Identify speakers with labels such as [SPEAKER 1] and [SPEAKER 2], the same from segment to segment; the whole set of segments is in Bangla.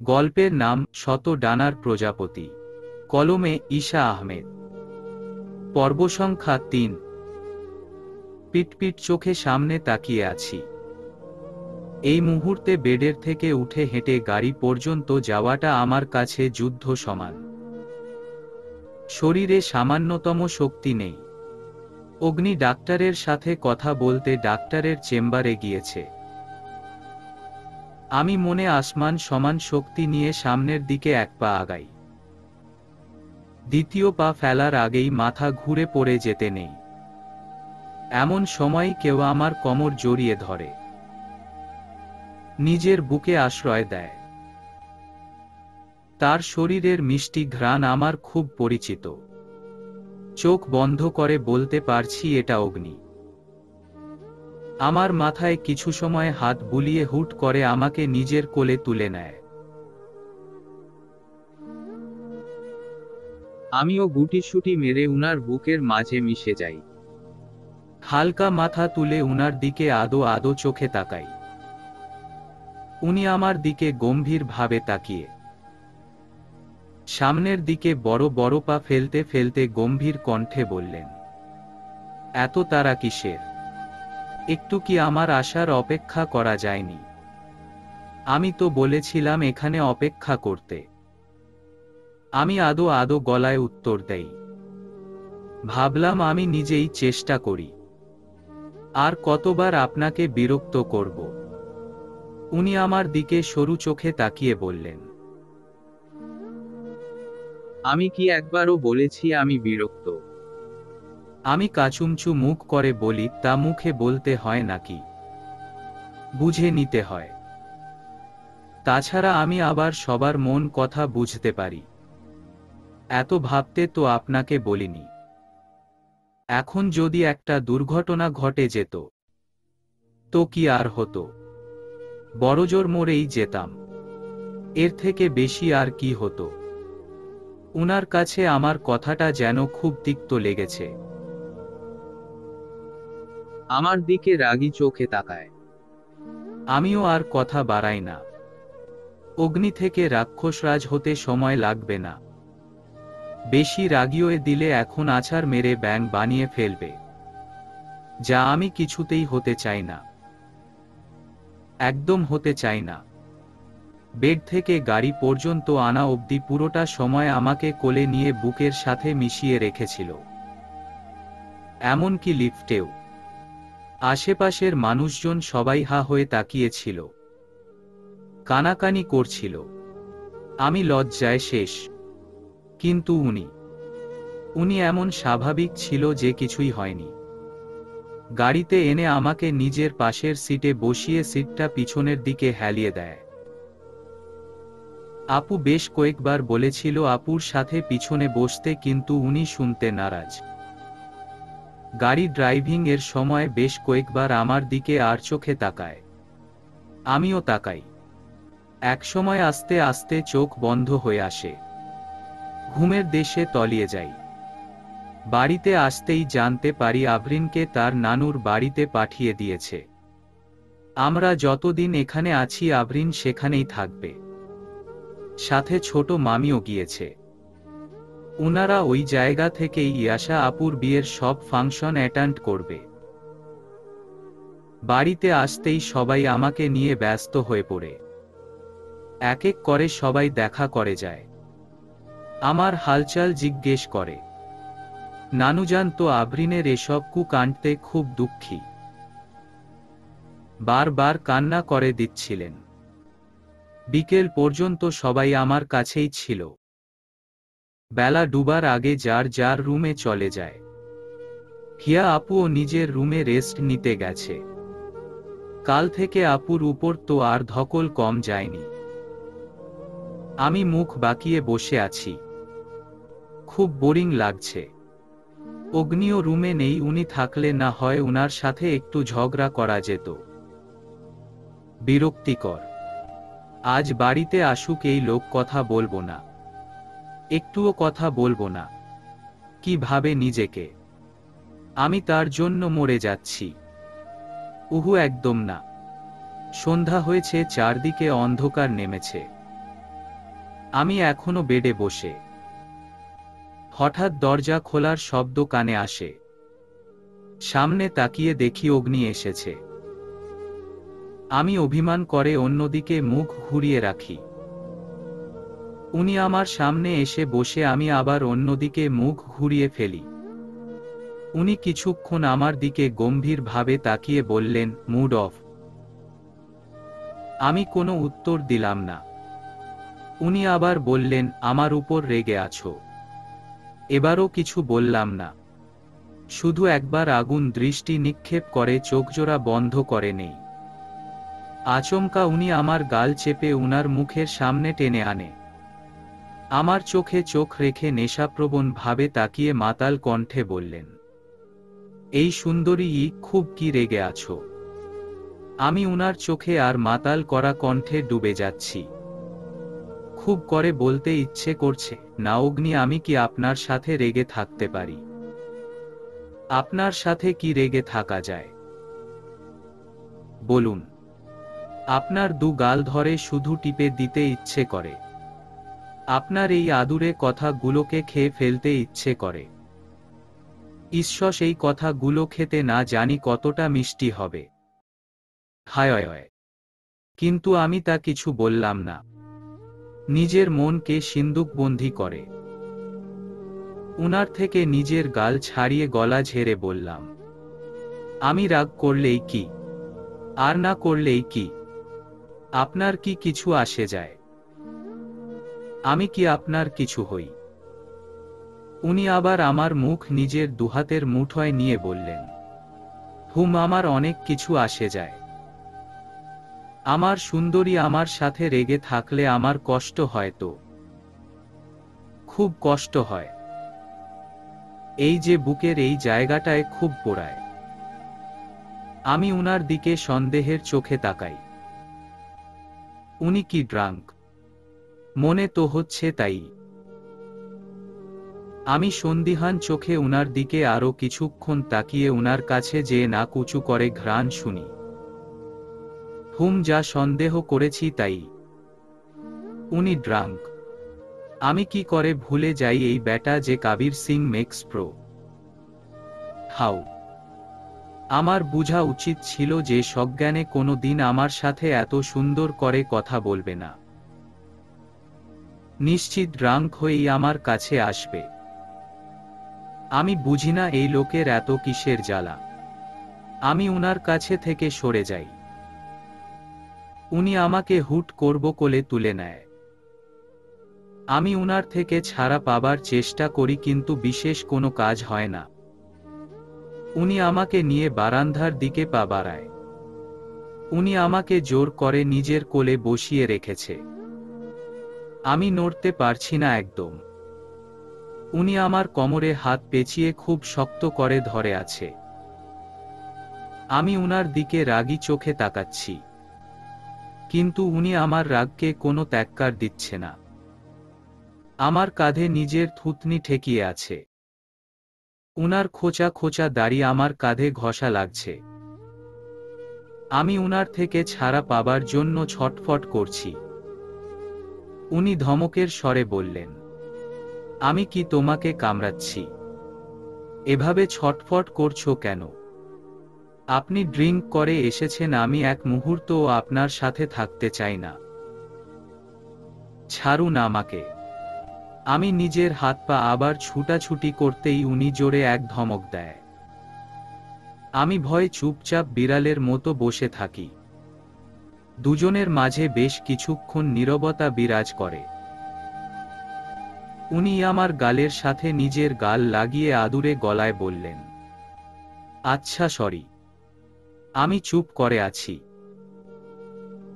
[SPEAKER 1] গল্পের নাম শত ডানার প্রজাপতি। কলমে ঈশা আহমেদ। পর্ব সংখ্যা ৩। পিটপিট চোখে সামনে তাকিয়ে আছি। এই মুহূর্তে বেডের থেকে উঠে হেঁটে গাড়ি পর্যন্ত যাওয়াটা আমার কাছে যুদ্ধ সমান। শরীরে সামান্যতম শক্তি নেই। অগ্নি ডাক্তারের সাথে কথা বলতে ডাক্তারের চেম্বারে গিয়েছে। আমি মনে আসমান সমান শক্তি নিয়ে সামনের দিকে এক পা আগাই। দ্বিতীয় পা ফেলার আগেই মাথা ঘুরে পড়ে যেতে নেই। এমন সময় কেউ আমার কোমর জড়িয়ে ধরে, নিজের বুকে আশ্রয় দেয়। তার শরীরের মিষ্টি ঘ্রাণ আমার খুব পরিচিত। চোখ বন্ধ করে বলতে পারছি এটা অগ্নি। আমার মাথায় কিছু সময় হাত বুলিয়ে হুট করে আমাকে নিজের কোলে তুলে নেয়। আমিও গুটিসুটি মেরে উনার বুকের মাঝে মিশে যাই। হালকা মাথা তুলে উনার দিকে আদো আদো চোখে তাকাই। উনি আমার দিকে গম্ভীর ভাবে তাকিয়ে সামনের দিকে বড় বড় পা ফেলতে ফেলতে গম্ভীর কণ্ঠে বললেন, এত তাড়া কিসের? একটু কি আমার আসার অপেক্ষা করা যায়নি? আমি তো বলেছিলাম এখানে অপেক্ষা করতে। আমি আদো আদো গলায় উত্তর দেই, ভাবলাম আমি নিজেই চেষ্টা করি। আর কতবার আপনাকে বিরক্ত করব? উনি আমার দিকে সরু চোখে তাকিয়ে বললেন, আমি কি একবারও বলেছি আমি বিরক্ত? আমি কাচুমচু মুখ করে বলি, তা মুখে বলতে হয় নাকি? বুঝে নিতে হয়। তাছাড়া আমি আবার সবার মন কথা বুঝতে পারি। এত ভাবতে তো আপনাকে বলিনি। এখন যদি একটা দুর্ঘটনা ঘটে যেত, তো কি আর হতো? বড়জোর মরেই যেতাম। এর থেকে বেশি আর কি হতো? উনার কাছে আমার কথাটা যেন খুব তিক্ত লেগেছে। আমার দিকে রাগী চোখে তাকায়। আমিও আর কথা বাড়াই না। অগ্নি থেকে রাক্ষসরাজ হতে সময় লাগবে না। বেশি রাগিয়ে দিলে এখন আছাড় মেরে ব্যাঙ বানিয়ে ফেলবে, যা আমি কিছুতেই হতে চাই না। একদম হতে চাই না। বেড থেকে গাড়ি পর্যন্ত আনা অবধি পুরোটা সময় আমাকে কোলে নিয়ে বুকের সাথে মিশিয়ে রেখেছিল। এমনকি লিফটেও। আশেপাশের মানুষজন সবাই হা হয়ে তাকিয়েছিল, কানাকানি করছিল। আমি লজ্জায় শেষ। কিন্তু উনি এমন স্বাভাবিক ছিল যে কিছুই হয়নি। গাড়িতে এনে আমাকে নিজের পাশের সিটে বসিয়ে সিটটা পিছনের দিকে হেলিয়ে দেয়। আপু বেশ কয়েকবার বলেছিল আপুর সাথে পিছনে বসতে, কিন্তু উনি শুনতে নারাজ। গাড়ি ড্রাইভিং এর সময় বেশ কয়েকবার আমার দিকে আর চোখে তাকায়। আমিও তাকাই। একসময় আস্তে আস্তে চোখ বন্ধ হয়ে আসে। ঘুমের দেশে তলিয়ে যাই। বাড়িতে আসতেই জানতে পারি আভরিনকে তার নানুর বাড়িতে পাঠিয়ে দিয়েছে। আমরা যতদিন এখানে আছি আভরিন সেখানেই থাকবে। সাথে ছোট মামিও গিয়েছে। উনারা ওই জায়গা থেকেই ইয়াশা আপুর বিয়ের সব ফাংশন অ্যাটেন্ড করবে। বাড়িতে আসতেই সবাই আমাকে নিয়ে ব্যস্ত হয়ে পড়ে। এক এক করে সবাই দেখা করে যায়। আমার হালচাল জিজ্ঞেস করে। নানুজান তো আভরিনের এসব কুকাণ্ডতে খুব দুঃখী। বারবার কান্না করে দিচ্ছিলেন। বিকেল পর্যন্ত সবাই আমার কাছেই ছিল। বেলা ডুবার আগে যার যার রুমে চলে যায়। হিয়া আপুও নিজের রুমে রেস্ট নিতে গেছে। কাল থেকে আপুর উপর তো আর ধকল কম যায়নি। আমি মুখ বাঁকিয়ে বসে আছি। খুব বোরিং লাগছে। অগ্নিও রুমে নেই। উনি থাকলে না হয় উনার সাথে একটু ঝগড়া করা যেত। বিরক্তিকর। আজ বাড়িতে আসুক এই লোক, কথা বলবো না। একটুও কথা বলবো না। কি ভাবে নিজেকে? আমি তার জন্য মরে যাচ্ছি। উহু, একদম না। সন্ধ্যা হয়েছে, চারদিকে অন্ধকার নেমেছে। আমি এখনো বেডে বসে। হঠাৎ দরজা খোলার শব্দ কানে আসে। সামনে তাকিয়ে দেখি অগ্নি এসেছে। আমি অভিমান করে অন্যদিকে মুখ ঘুরিয়ে রাখি। উনি আমার সামনে এসে বসে আমি আবার অন্যদিকে মুখ ঘুরিয়ে ফেলি। উনি কিছুক্ষণ আমার দিকে গম্ভীরভাবে তাকিয়ে বললেন, মুড অফ। আমি কোনো উত্তর দিলাম না। উনি আবার বললেন, আমার উপর রেগে আছো? এবারও কিছু বললাম না, শুধু একবার আগুন দৃষ্টি নিক্ষেপ করে চোখজোড়া বন্ধ করে নেই। আচমকা উনি আমার গাল চেপে উনার মুখের সামনে টেনে আনে। আমার চোখে চোখ রেখে নেশাপ্রবণ ভাবে তাকিয়ে মাতাল কণ্ঠে বললেন, এই সুন্দরী, খুব কি রেগে আছো? আমি উনার চোখে আর মাতাল করা কণ্ঠে ডুবে যাচ্ছি। খুব করে বলতে ইচ্ছে করছে, না অগ্নি, আমি কি আপনার সাথে রেগে থাকতে পারি? আপনার সাথে কি রেগে থাকা যায়? বলুন। আপনার দু গাল ধরে শুধু টিপে দিতে ইচ্ছে করে। আপনার এই আদুরে কথাগুলোকে খেয়ে ফেলতে ইচ্ছে করে। ঈশ্বর, এই কথাগুলো খেতে না জানি কতটা মিষ্টি হবে। হায়, কিন্তু আমি তা কিছু বললাম না। নিজের মনকে সিন্দুকবন্দি করে উনার থেকে নিজের গাল ছাড়িয়ে গলা ঝেড়ে বললাম, আমি রাগ করলেই কি, আর না করলেই কি? আপনার কি কিছু আসে যায়? আমি কি আপনার কিছু হই? উনি আবার আমার মুখ নিজের দুহাতের মুঠোয় নিয়ে বললেন, আমার অনেক কিছু আসে যায়। আমার সুন্দরী আমার সাথে রেগে থাকলে আমার কষ্ট হয়, তো খুব কষ্ট হয়। এই যে বুকের এই জায়গাটায় খুব পোড়ায়। আমি উনার দিকে সন্দেহের চোখে তাকাই। উনি কি ড্রাঙ্ক? মনে তো হচ্ছে তাই। আমি সন্দিহান চোখে উনার দিকে আরো কিছুক্ষণ তাকিয়ে উনার কাছে যেয়ে নাক উঁচু করে ঘ্রাণ শুনি। যা সন্দেহ করেছি তাই। উনি ড্রাঙ্ক। আমি কি করে ভুলে যাই এই ব্যাটা যে Kabir Singh makes pro. How. আমার বুঝা উচিত ছিল যে সজ্ঞানে কোনো দিন আমার সাথে এত সুন্দর করে কথা বলবে না। নিশ্চিত ড্রাঙ্ক হয়েই আমার কাছে আসবে। আমি বুঝি না এই লোকের এত কিসের জ্বালা। আমি উনার কাছে থেকে সরে যাই। উনি আমাকে হুট করব কোলে তুলে নেয়। আমি উনার থেকে ছাড়া পাবার চেষ্টা করি, কিন্তু বিশেষ কোনো কাজ হয় না। উনি আমাকে নিয়ে বারান্দার দিকে পা বাড়ায়। উনি আমাকে জোর করে নিজের কোলে বসিয়ে রেখেছে। আমি নড়তে পারছি না একদম। উনি আমার কোমরে হাত পেঁচিয়ে খুব শক্ত করে ধরে আছে। আমি উনার দিকে রাগী চোখে তাকাচ্ছি, কিন্তু উনি আমার রাগকে কোনো ত্যাক্কার দিচ্ছে না। আমার কাঁধে নিজের থুতনি ঠেকিয়ে আছে। উনার খোঁচা খোঁচা দাড়ি আমার কাঁধে ঘষা লাগছে। আমি উনার থেকে ছাড়া পাবার জন্য ছটফট করছি। উনি ধমকের স্বরে বললেন, আমি কি তোমাকে কামড়াচ্ছি? এভাবে ছটফট করছো কেন? আপনি ড্রিঙ্ক করে এসেছেন, আমি এক মুহূর্তও আপনার সাথে থাকতে চাই না। ছাড়ুন আমাকে। আমি নিজের হাত পা আবার ছুটাছুটি করতেই উনি জোরে এক ধমক দেয়। আমি ভয়ে চুপচাপ বিড়ালের মতো বসে থাকি। দুজনের মাঝে বেশ কিছুক্ষণ নীরবতা বিরাজ করে। উনি আমার গালের সাথে নিজের গাল লাগিয়ে আদুরে গলায় বললেন, আচ্ছা সরি। আমি চুপ করে আছি।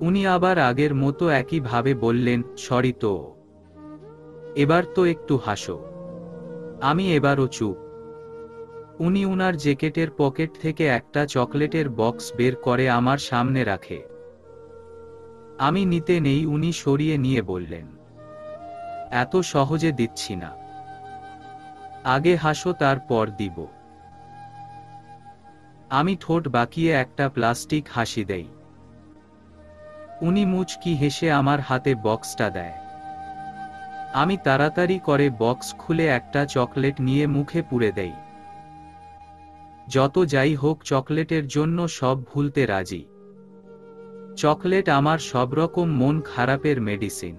[SPEAKER 1] উনি আবার আগের মতো একই ভাবে বললেন, সরি তো। এবার তো একটু হাসো। আমি এবারও চুপ। উনি উনার জ্যাকেটের পকেট থেকে একটা চকলেটের বক্স বের করে আমার সামনে রাখে। আমি নিতে নেই, উনি সরিয়ে নিয়ে বললেন, এত সহজে দিচ্ছি না। আগে হাসো, তারপর দিব। আমি ঠোঁট বাঁকিয়ে একটা প্লাস্টিক হাসি দেই। উনি মুচকি হেসে আমার হাতে বক্সটা দেয়। আমি তাড়াতাড়ি করে বক্স খুলে একটা চকলেট নিয়ে মুখে পুরে দেই। যত যাই হোক চকলেটের জন্য সব ভুলতে রাজি। চকলেট আমার সবরকম মন খারাপের মেডিসিন।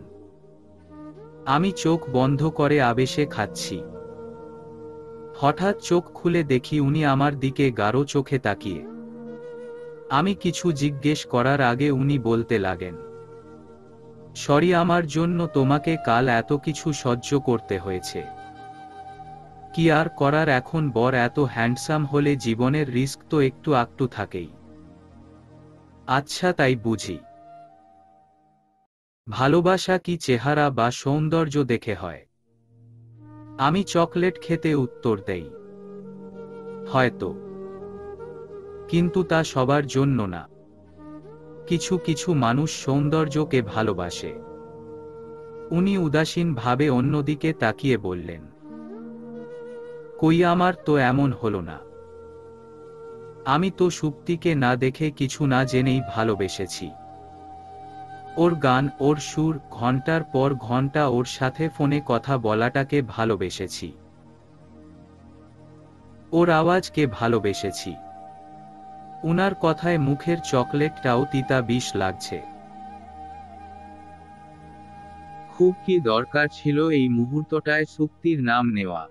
[SPEAKER 1] আমি চোখ বন্ধ করে আবেশে খাচ্ছি। হঠাৎ চোখ খুলে দেখি উনি আমার দিকে গাঢ় চোখে তাকিয়ে। আমি কিছু জিজ্ঞেস করার আগে উনি বলতে লাগেন, সরি, আমার জন্য তোমাকে কাল এত কিছু সহ্য করতে হয়েছে। কি আর করার, এখন বর এত হ্যান্ডসাম হলে জীবনের রিস্ক তো একটু আকটু থাকেই। আচ্ছা, তাই বুঝি। ভালোবাসা কি চেহারা বা সৌন্দর্য দেখে হয়? আমি চকলেট খেতে উত্তর দেই, হয়তো, কিন্তু তা সবার জন্য না। কিছু কিছু মানুষ সৌন্দর্যকে ভালোবাসে। উনি উদাসীন ভাবে অন্যদিকে তাকিয়ে বললেন, কই, আমার তো এমন হলো না। আমি তো সুপ্তিকে না দেখে কিছু না জেনেই ভালোবেসেছি। ওর গান, ওর সুর, ঘন্টার পর ঘন্টা ওর সাথে ফোনে কথা বলাটাকে ভালোবেসেছি। ওর আওয়াজকে ভালোবেসেছি। উনার কথায় মুখের চকলেটটাও তিতা বিষ লাগছে। খুব কি দরকার ছিল এই মুহূর্তটায় সুপ্তির নাম নেওয়া?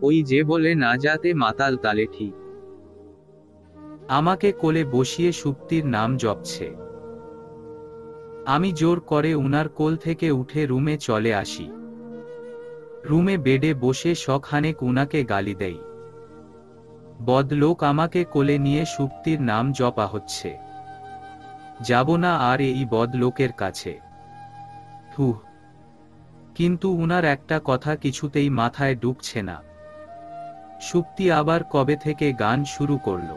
[SPEAKER 1] ওই যে বলে না যাতে মাতাল তালে ঠিক। আমাকে কোলে বসিয়ে সুপ্তির নাম জপছে। আমি জোর করে উনার কোল থেকে উঠে রুমে চলে আসি। রুমে বেডে বসে শখানেক উনাকে গালি দেই। বদলোক, আমাকে কোলে নিয়ে সুপ্তির নাম জপা হচ্ছে। যাব না আর এই বদলোকের কাছে। হুহ। কিন্তু উনার একটা কথা কিছুতেই মাথায় ঢুকছে না। সুপ্তি আবার কবে থেকে গান শুরু করল?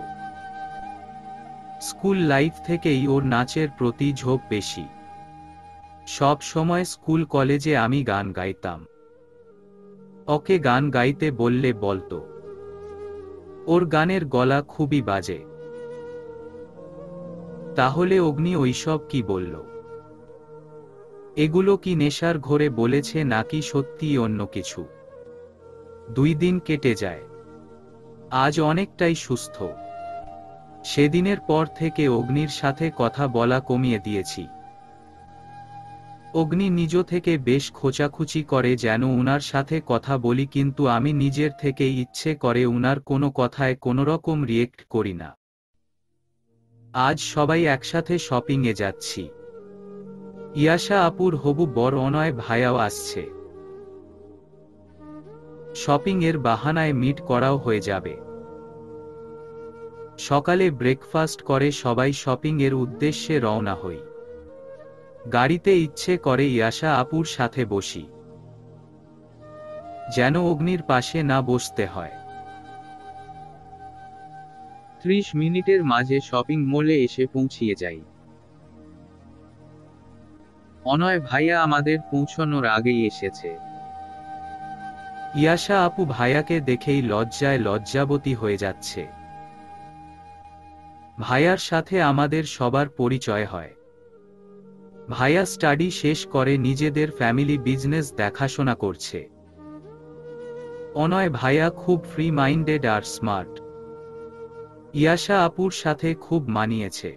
[SPEAKER 1] স্কুল লাইফ থেকেই ওর নাচের প্রতি ঝোঁক বেশি। সব সময় স্কুল কলেজে আমি গান গাইতাম। ওকে গান গাইতে বললে বলতো। ওর গানের গলা খুবই বাজে। তাহলে অগ্নি ওইসব কি বলল? এগুলো কি নেশার ঘোরে বলেছে নাকি সত্যিই অন্য কিছু? 2 দিন কেটে যায়। আজ অনেকটাই সুস্থ। সেদিনের পর থেকে অগ্নির সাথে কথা বলা কমিয়ে দিয়েছি। অগ্নি নিজ থেকে বেশ খোঁচাখুচি করে যেন উনার সাথে কথা বলি, কিন্তু আমি নিজের থেকে ইচ্ছে করে উনার কোনো কথায় কোনোরকম রিয়েক্ট করি না। আজ সবাই একসাথে শপিংয়ে যাচ্ছি। ইয়াশা আপুর হবু বর অনয় ভাইয়াও আসছে। শপিং এর বাহানায় মিট করাও হয়ে যাবে। সকালে ব্রেকফাস্ট করে সবাই শপিং এর উদ্দেশ্যে রওনা হই। গাড়িতে ইচ্ছে করে ইয়াশা আপুর সাথে বসি, যেন অগ্নির পাশে না বসতে হয়। 30 মিনিটের মাঝে শপিং মলে এসে পৌঁছিয়ে যাই। অনয় ভাইয়া আমাদের পৌঁছানোর আগেই এসেছে। ইয়াশা আপু ভাইয়াকে দেখেই লজ্জায় লজ্জাবতী হয়ে যাচ্ছে। ভাইয়ার সাথে আমাদের সবার পরিচয় হয়। ভাইয়া স্টাডি শেষ করে নিজেদের ফ্যামিলি বিজনেস দেখাশোনা করছে। অনয় ভাইয়া খুব ফ্রি মাইন্ডেড আর স্মার্ট। ইয়াশা আপুর সাথে খুব মানিয়েছে।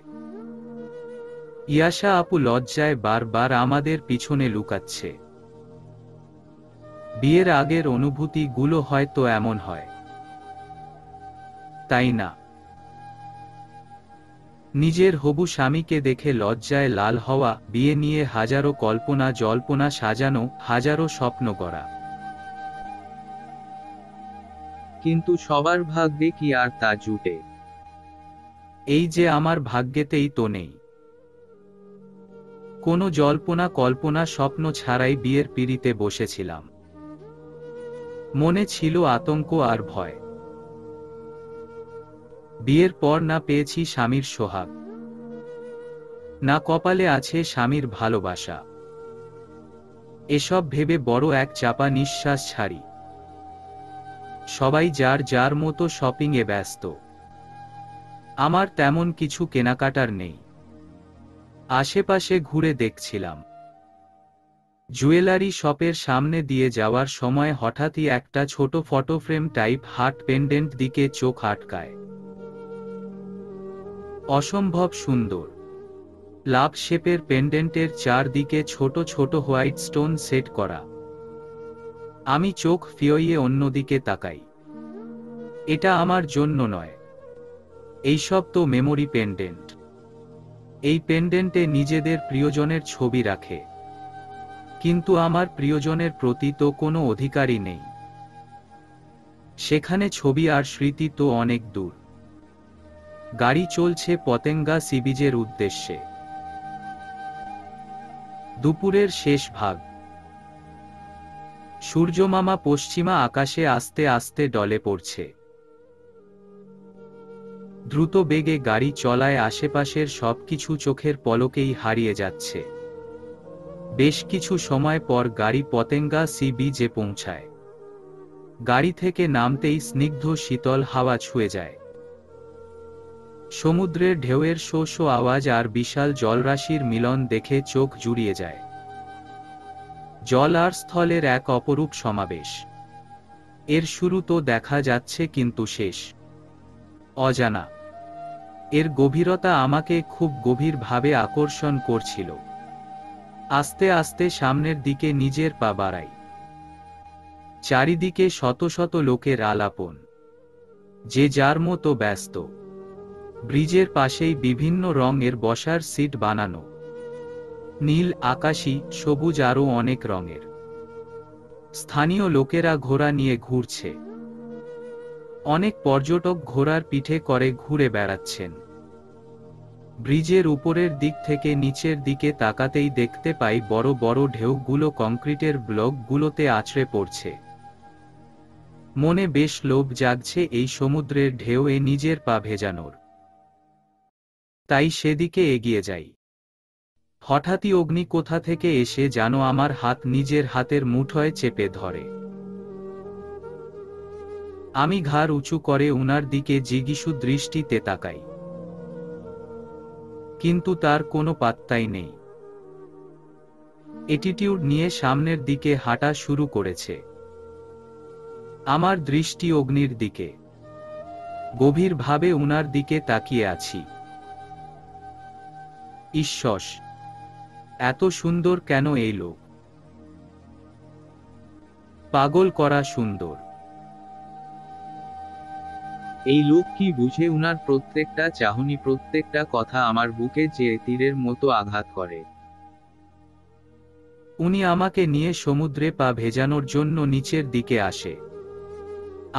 [SPEAKER 1] ইয়াশা আপু লজ্জায় বারবার আমাদের পিছনে লুকাচ্ছে। বিয়ের আগের অনুভূতি গুলো হয়তো এমন হয়, তাই না? নিজের হবু স্বামীকে দেখে লজ্জায় লাল হওয়া, বিয়ে নিয়ে হাজারো কল্পনা জল্পনা সাজানো, হাজারো স্বপ্ন গড়া। কিন্তু সবার ভাগ্যে কি আর তা জুটে? এই যে আমার ভাগ্যেতেই তো নেই। কোনো জল্পনা কল্পনা স্বপ্ন ছাড়াই বিয়ের পিঁড়িতে বসেছিলাম। মনে ছিল আতঙ্ক আর ভয়। বিয়ের পর না পেয়েছি স্বামীর সোহাগ, না কপালে আছে স্বামীর ভালোবাসা। এসব ভেবে বড় এক চাপা নিঃশ্বাস ছাড়ি। সবাই যার যার মতো শপিংয়ে ব্যস্ত। আমার তেমন কিছু কেনাকাটার নেই। আশেপাশে ঘুরে দেখছিলাম। জুয়েলারি শপের সামনে দিয়ে যাওয়ার সময় হঠাৎই একটা ছোট ফটোফ্রেম টাইপ হার্ট পেন্ডেন্ট দিকে চোখ আটকায়। অসম্ভব সুন্দর লাভ শেপের পেন্ডেন্টের চারদিকে ছোট ছোট হোয়াইট স্টোন সেট করা। আমি চোখ ফিরিয়ে অন্যদিকে তাকাই। এটা আমার জন্য নয়, এইসব তো মেমোরি পেন্ডেন্ট। এই পেন্ডেন্টে নিজেদের প্রিয়জনের ছবি রাখে, কিন্তু আমার প্রিয়জনের প্রতি তো কোনো অধিকারই নেই। সেখানে ছবি আর স্মৃতি তো অনেক দূর। গাড়ি চলছে পতেঙ্গা সি বিচের উদ্দেশ্যে। দুপুরের শেষ ভাগ। সূর্যমামা পশ্চিমা আকাশে আস্তে আস্তে ডলে পড়ছে। দ্রুত বেগে গাড়ি চলায় আশেপাশের সবকিছু চোখের পলকেই হারিয়ে যাচ্ছে। বেশ কিছু সময় পর গাড়ি পতেঙ্গা সি বিচে পৌঁছায়। গাড়ি থেকে নামতেই স্নিগ্ধ শীতল হাওয়া ছুঁয়ে যায়। সমুদ্রের ঢেউয়ের শো শো আওয়াজ আর বিশাল জলরাশির মিলন দেখে চোখ জুড়িয়ে যায়। জল আর স্থলের এক অপরূপ সমাবেশ। এর শুরু তো দেখা যাচ্ছে, কিন্তু শেষ অজানা। এর গভীরতা আমাকে খুব গভীরভাবে আকর্ষণ করছিল। আস্তে আস্তে সামনের দিকে নিজের পা বাড়াই। চারিদিকে শত শত লোকের আলাপন, যে যার মতো ব্যস্ত। ব্রিজের পাশেই বিভিন্ন রঙের বসার সিট বানানো, নীল, আকাশী, সবুজ আরও অনেক রঙের। স্থানীয় লোকেরা ঘোড়া নিয়ে ঘুরছে। অনেক পর্যটক ঘোড়ার পিঠে করে ঘুরে বেড়াচ্ছেন। ব্রিজের উপরের দিক থেকে নিচের দিকে তাকাতেই দেখতে পাই বড় বড় ঢেউগুলো কংক্রিটের ব্লকগুলোতে আছড়ে পড়ছে। মনে বেশ লোভ জাগছে এই সমুদ্রের ঢেউয়ে নিজের পা ভেজানোর। তাই সেদিকে এগিয়ে যাই। হঠাৎই অগ্নি কোথা থেকে এসে যেন আমার হাত নিজের হাতের মুঠোয় চেপে ধরে। আমি ঘাড় উঁচু করে উনার দিকে জিজ্ঞাসু দৃষ্টিতে তাকাই, কিন্তু তার কোনো পাত্তাই নেই। অ্যাটিটিউড নিয়ে সামনের দিকে হাঁটা শুরু করেছে। আমার দৃষ্টি অগ্নির দিকে। গভীরভাবে উনার দিকে তাকিয়ে আছি। ঈশ্বর, এত সুন্দর কেন এই লোক? পাগল করা সুন্দর।
[SPEAKER 2] এই লোক কি বুঝে উনার প্রত্যেকটা চাহনি, প্রত্যেকটা কথা আমার বুকে যে তীরের মতো আঘাত করে।
[SPEAKER 1] উনি আমাকে নিয়ে সমুদ্রে পা ভেজানোর জন্য নিচের দিকে আসে।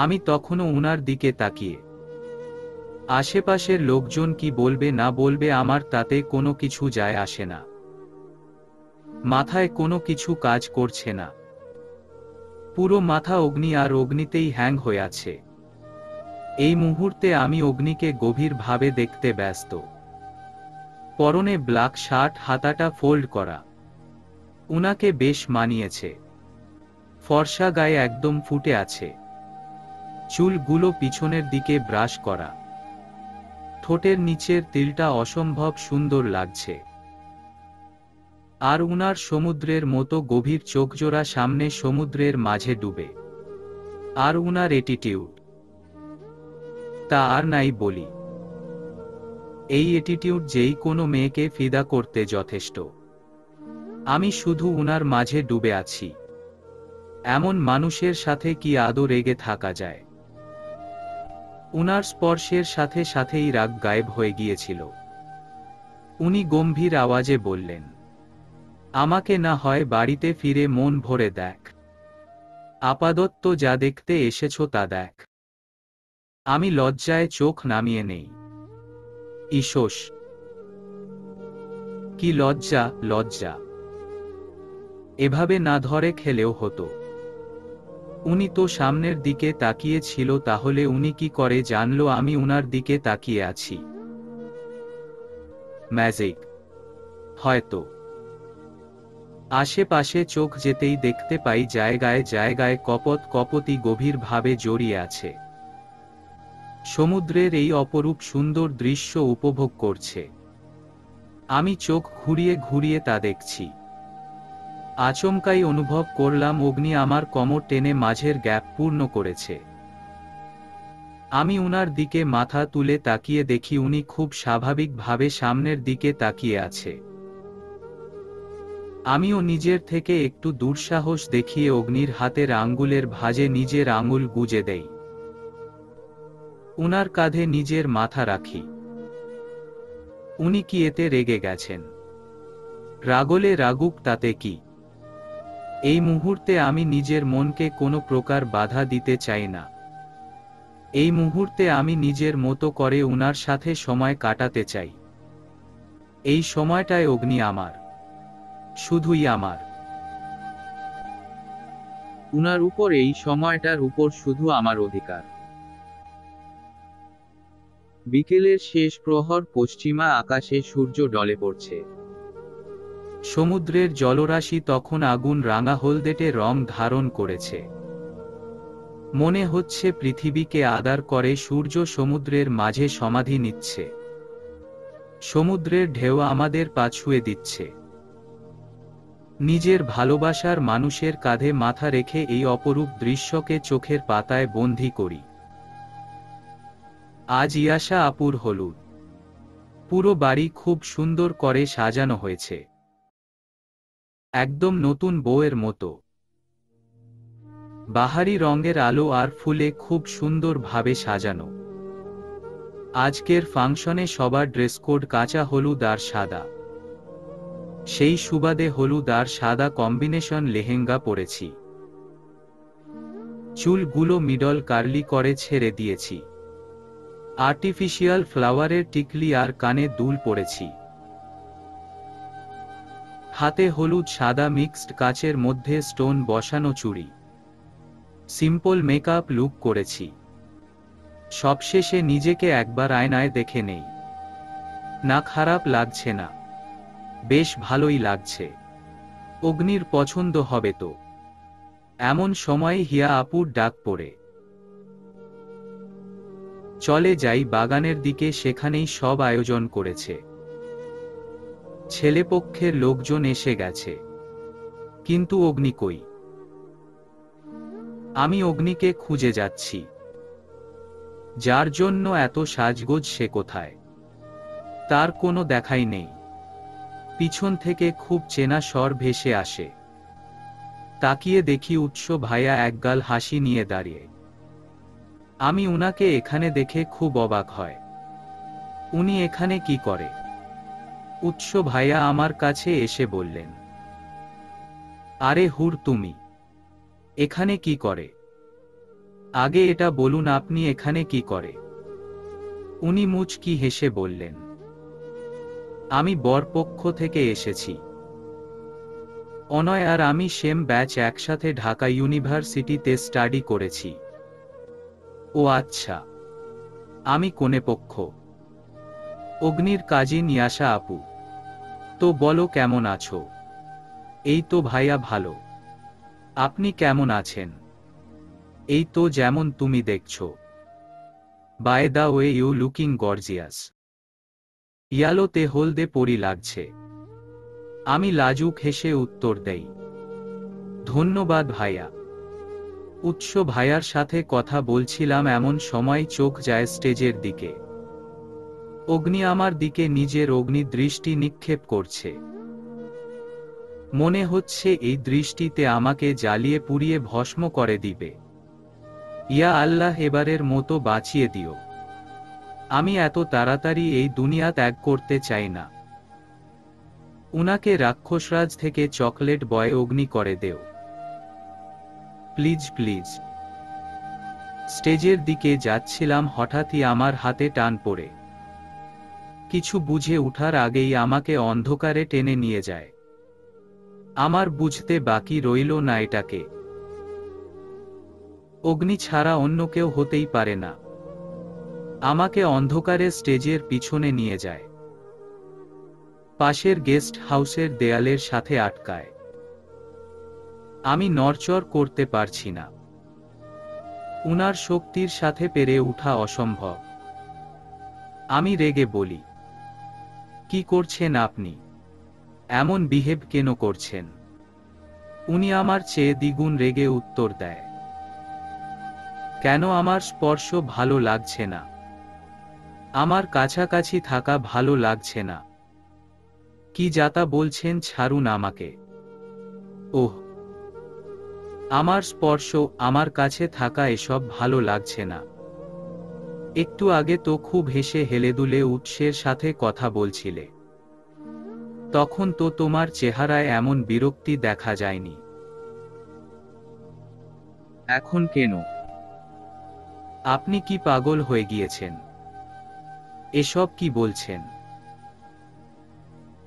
[SPEAKER 1] আমি তখনও উনার দিকে তাকিয়ে। আশেপাশের লোকজন কি বলবে না বলবে আমার তাতে কোনো কিছু যায় আসে না। মাথায় কোনো কিছু কাজ করছে না। পুরো মাথা অগ্নি আর অগ্নিতেই হ্যাং হয়ে আছে। এই মুহূর্তে আমি অগ্নিকে গভীরভাবে দেখতে ব্যস্ত। পরনে ব্ল্যাক শার্ট, হাতাটা ফোল্ড করা। উনাকে বেশ মানিয়েছে। ফর্সা গায়ে একদম ফুটে আছে। চুলগুলো পিছনের দিকে ব্রাশ করা। ঠোঁটের নিচের তিলটা অসম্ভব সুন্দর লাগছে। আর উনার সমুদ্রের মতো গভীর চোখজোড়া, সামনে সমুদ্রের মাঝে ডুবে। আর উনার অ্যাটিটিউড, তা আর নাই বলি। এই অ্যাটিটিউড যেই কোনো মেয়েকে ফিদা করতে যথেষ্ট। আমি শুধু উনার মাঝে ডুবে আছি। এমন মানুষের সাথে কি আদৌ রেগে থাকা যায়? উনার স্পর্শের সাথে সাথেই রাগ গায়েব হয়ে গিয়েছিল। উনি গম্ভীর আওয়াজে বললেন, আমাকে না হয় বাড়িতে ফিরে মন ভরে দেখ। আপাতত যা দেখতে এসেছ তা দেখ। আমি লজ্জায় চোখ নামিয়ে নেই। ইসোস, কি লজ্জা, লজ্জা! এভাবে না ধরে খেলেও হতো। উনি তো সামনের দিকে তাকিয়ে ছিল, তাহলে উনি কি করে জানলো আমি উনার দিকে তাকিয়ে আছি? ম্যাজিক হয়তো। আশেপাশে চোখ যেতেই দেখতে পাই জায়গায় জায়গায় কপত কপতি গভীরভাবে জড়িয়ে আছে। সমুদ্রের এই অপরূপ সুন্দর দৃশ্য উপভোগ করছে। আমি চোখ ঘুরিয়ে ঘুরিয়ে তা দেখছি। আচমকাই অনুভব করলাম অগ্নি আমার কোমর টেনে মাঝের গ্যাপ পূর্ণ করেছে। আমি উনার দিকে মাথা তুলে তাকিয়ে দেখি উনি খুব স্বাভাবিকভাবে সামনের দিকে তাকিয়ে আছে। আমিও নিজের থেকে একটু দুঃসাহস দেখিয়ে অগ্নির হাতের আঙ্গুলের ভাঁজে নিজের আঙুল গুজে দেই। উনার কাঁধে নিজের মাথা রাখি। উনি কি এতে রেগে গেছেন? রাগলে রাগুক, তাতে কি? এই মুহূর্তে আমি নিজের মনকে কোনো প্রকার বাধা দিতে চাই না। এই মুহূর্তে আমি নিজের মতো করে উনার সাথে সময় কাটাতে চাই। এই সময়টায় অগ্নি আমার, শুধুই আমার।
[SPEAKER 2] উনার উপর এই সময়টার উপর শুধু আমার অধিকার। বিকেলের শেষ প্রহর, পশ্চিমা আকাশে সূর্য ঢলে পড়ছে।
[SPEAKER 1] সমুদ্রের জলরাশি তখন আগুন রাঙা হলদেটে রং ধারণ করেছে। মনে হচ্ছে পৃথিবীকে আদার করে সূর্য সমুদ্রের মাঝে সমাধি নিচ্ছে। সমুদ্রের ঢেউ আমাদের পা ছুঁয়ে দিচ্ছে। নিজের ভালোবাসার মানুষের কাঁধে মাথা রেখে এই অপরূপ দৃশ্যকে চোখের পাতায় বন্দী করি। আজ ইয়াশা আপুর হলুদ। পুরো বাড়ি খুব সুন্দর করে সাজানো হয়েছে, একদম নতুন বউয়ের মতো। বাহারি রঙের আলো আর ফুলে খুব সুন্দরভাবে সাজানো। আজকের ফাংশনে সবার ড্রেস কোড কাঁচা হলুদ আর সাদা। সেই সুবাদে হলুদ আর সাদা কম্বিনেশন লেহেঙ্গা পরেছি। চুলগুলো মিডল কার্লি করে ছেড়ে দিয়েছি। আর্টিফিশিয়াল ফ্লাওয়ারের টিকলি আর কানে দুল পরেছি। হাতে হলুদ সাদা মিক্সড কাচের মধ্যে স্টোন বসানো চুড়ি। সিম্পল মেকআপ লুক করেছি। সবশেষে নিজেকে একবার আয়নায় দেখে নেই। না, খারাপ লাগছে না, বেশ ভালোই লাগছে। অগ্নির পছন্দ হবে তো। এমন সময় হিয়া আপুর ডাক পড়ে। চলে যাই বাগানের দিকে, সেখানেই সব আয়োজন করেছে। ছেলেপক্ষের লোকজন এসে গেছে, কিন্তু অগ্নি কই? আমি অগ্নিকে খুঁজে যাচ্ছি। যার জন্য এত সাজগোজ, সে কোথায়? তার কোনো দেখাই নেই। পিছন থেকে খুব চেনা স্বর ভেসে আসে। তাকিয়ে দেখি উৎস ভাইয়া একগাল হাসি নিয়ে দাঁড়িয়ে। আমি উনাকে এখানে দেখে খুব অবাক হয়। উনি এখানে কি করে? উৎস ভাইয়া আমার কাছে এসে বললেন, আরে হুর, তুমি এখানে কি করে? আগে এটা বলুন, আপনি এখানে কি করে? উনি মুচকি হেসে বললেন, আমি বরপক্ষ থেকে এসেছি। অনয় আর আমি সেম ব্যাচ, একসাথে ঢাকা ইউনিভার্সিটিতে স্টাডি করেছি। ও আচ্ছা, আমি কনেপক্ষ। অগ্নির কাজিন ইয়াশা আপু। তো বলো, কেমন আছো? এই তো ভাইয়া ভালো। আপনি কেমন আছেন? এই তো যেমন তুমি দেখছো। By the way, you looking gorgeous. ইয়ালোতে হলদে পরি লাগছে। আমি লাজুক হেসে উত্তর দেই, ধন্যবাদ ভাইয়া। উৎস ভাইয়ার সাথে কথা বলছিলাম, এমন সময় চোখ যায় স্টেজের দিকে। অগ্নি আমার দিকে নিজের অগ্নি দৃষ্টি নিক্ষেপ করছে। মনে হচ্ছে এই দৃষ্টিতে আমাকে জ্বালিয়ে পুড়িয়ে ভস্ম করে দিবে। ইয়া আল্লাহ, এবারের মতো বাঁচিয়ে দিও। আমি এত তাড়াতাড়ি এই দুনিয়া ত্যাগ করতে চাই না। উনাকে রাক্ষসরাজ থেকে চকলেট বয় অগ্নি করে দেও, প্লিজ প্লিজ। স্টেজের দিকে যাচ্ছিলাম, হঠাৎই আমার হাতে টান পড়ে। কিছু বুঝে উঠার আগেই আমাকে অন্ধকারে টেনে নিয়ে যায়। আমার বুঝতে বাকি রইল না এটাকে। অগ্নি ছাড়া অন্য কেউ হতেই পারে না। আমাকে অন্ধকারে স্টেজের পিছনে নিয়ে যায়। পাশের গেস্ট হাউসের দেয়ালের সাথে আটকায়। আমি নড়চড় করতে পারছি না। উনার শক্তির সাথে পেরে ওঠা অসম্ভব। আমি রেগে বলি, কি করছেন আপনি? এমন বিহেভ কেন করছেন? উনি আমার চেয়ে দ্বিগুণ রেগে উত্তর দেয়, কেন আমার স্পর্শ ভালো লাগছে না? আমার কাছাকাছি থাকা ভালো লাগছে না? কি যাতা বলছেন, ছাড়ুন আমাকে। ওহ, আমার স্পর্শ, আমার কাছে থাকা এসব ভালো লাগছে না। একটু আগে তো খুব হেসে হেলেদুলে উৎসের সাথে কথা বলছিলে। তখন তো তোমার চেহারায় এমন বিরক্তি দেখা যায়নি।
[SPEAKER 2] এখন কেন?
[SPEAKER 1] আপনি কি পাগল হয়ে গিয়েছেন? এসব কি বলছেন?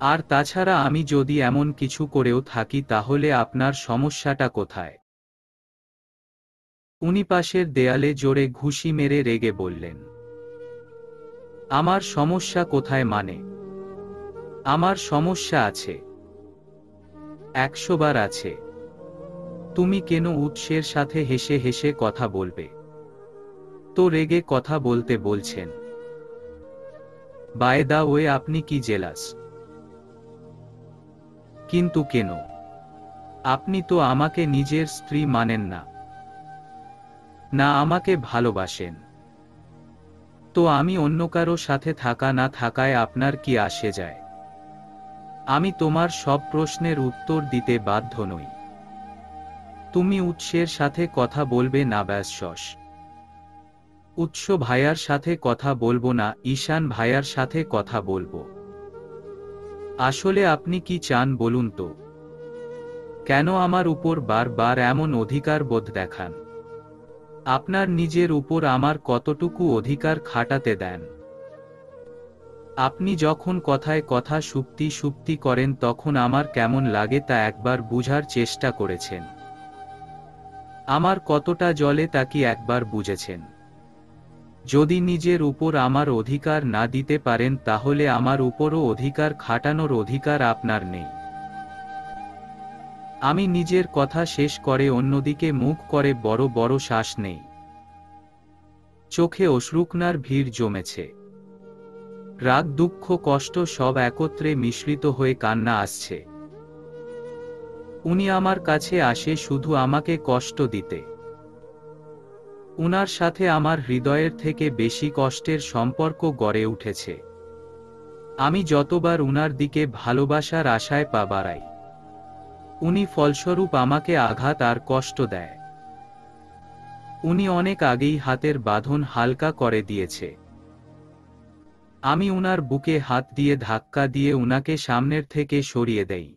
[SPEAKER 1] আর তাছাড়া আমি যদি এমন কিছু করেও থাকি তাহলে আপনার সমস্যাটা কোথায়? উনি পাশের দেয়ালে জোরে ঘুষি মেরে রেগে বললেন, আমার সমস্যা কোথায় মানে? আমার সমস্যা আছে, 100 বার আছে। তুমি কেন উৎসের সাথে হেসে হেসে কথা বলবে? তো রেগে কথা বলতে বলছেন? বাই দা ওয়ে, আপনি কি জেলাস? কিন্তু কেন? আপনি তো আমাকে নিজের স্ত্রী মানেন না, না আমাকে ভালোবাসেন। তো আমি অন্য কারো সাথে থাকা না থাকায় আপনার কি আসে যায়? আমি তোমার সব প্রশ্নের উত্তর দিতে বাধ্য নই। তুমি উৎসের সাথে কথা বলবে না, ব্যাস শস। উৎস ভাইয়ার সাথে কথা বলবো না, ঈশান ভাইয়ার সাথে কথা বলবো। আসলে আপনি কি চান বলুন তো? কেন আমার উপর বারবার এমন অধিকার বোধ দেখান? আপনার নিজের উপর আমার কতটুকু অধিকার খাটাতে দেন? আপনি যখন কথায় কথা সুপ্তি সুপ্তি করেন তখন আমার কেমন লাগে তা একবার বুঝার চেষ্টা করেছেন? আমার কতটা জলে তা কি একবার বুঝেছেন? যদি নিজের উপর আমার অধিকার না দিতে পারেন তাহলে আমার উপরও অধিকার খাটানোর অধিকার আপনার নেই। আমি নিজের কথা শেষ করে অন্যদিকে মুখ করে বড় বড় শ্বাস নেই। চোখে অশ্রুকণার ভিড় জমেছে। রাগ, দুঃখ, কষ্ট সব একত্রে মিশ্রিত হয়ে কান্না আসছে। উনি আমার কাছে আসে শুধু আমাকে কষ্ট দিতে। উনার সাথে আমার হৃদয়ের থেকে বেশি কষ্টের সম্পর্ক গড়ে উঠেছে। আমি যতবার উনার দিকে ভালোবাসার আশায় পা বাড়াই, উনি ফলস্বরূপ আমাকে আঘাত আর কষ্ট দেয়। উনি অনেক আগেই হাতের বাঁধন হালকা করে দিয়েছে। আমি উনার বুকে হাত দিয়ে ধাক্কা দিয়ে উনাকে সামনের থেকে সরিয়ে দেই।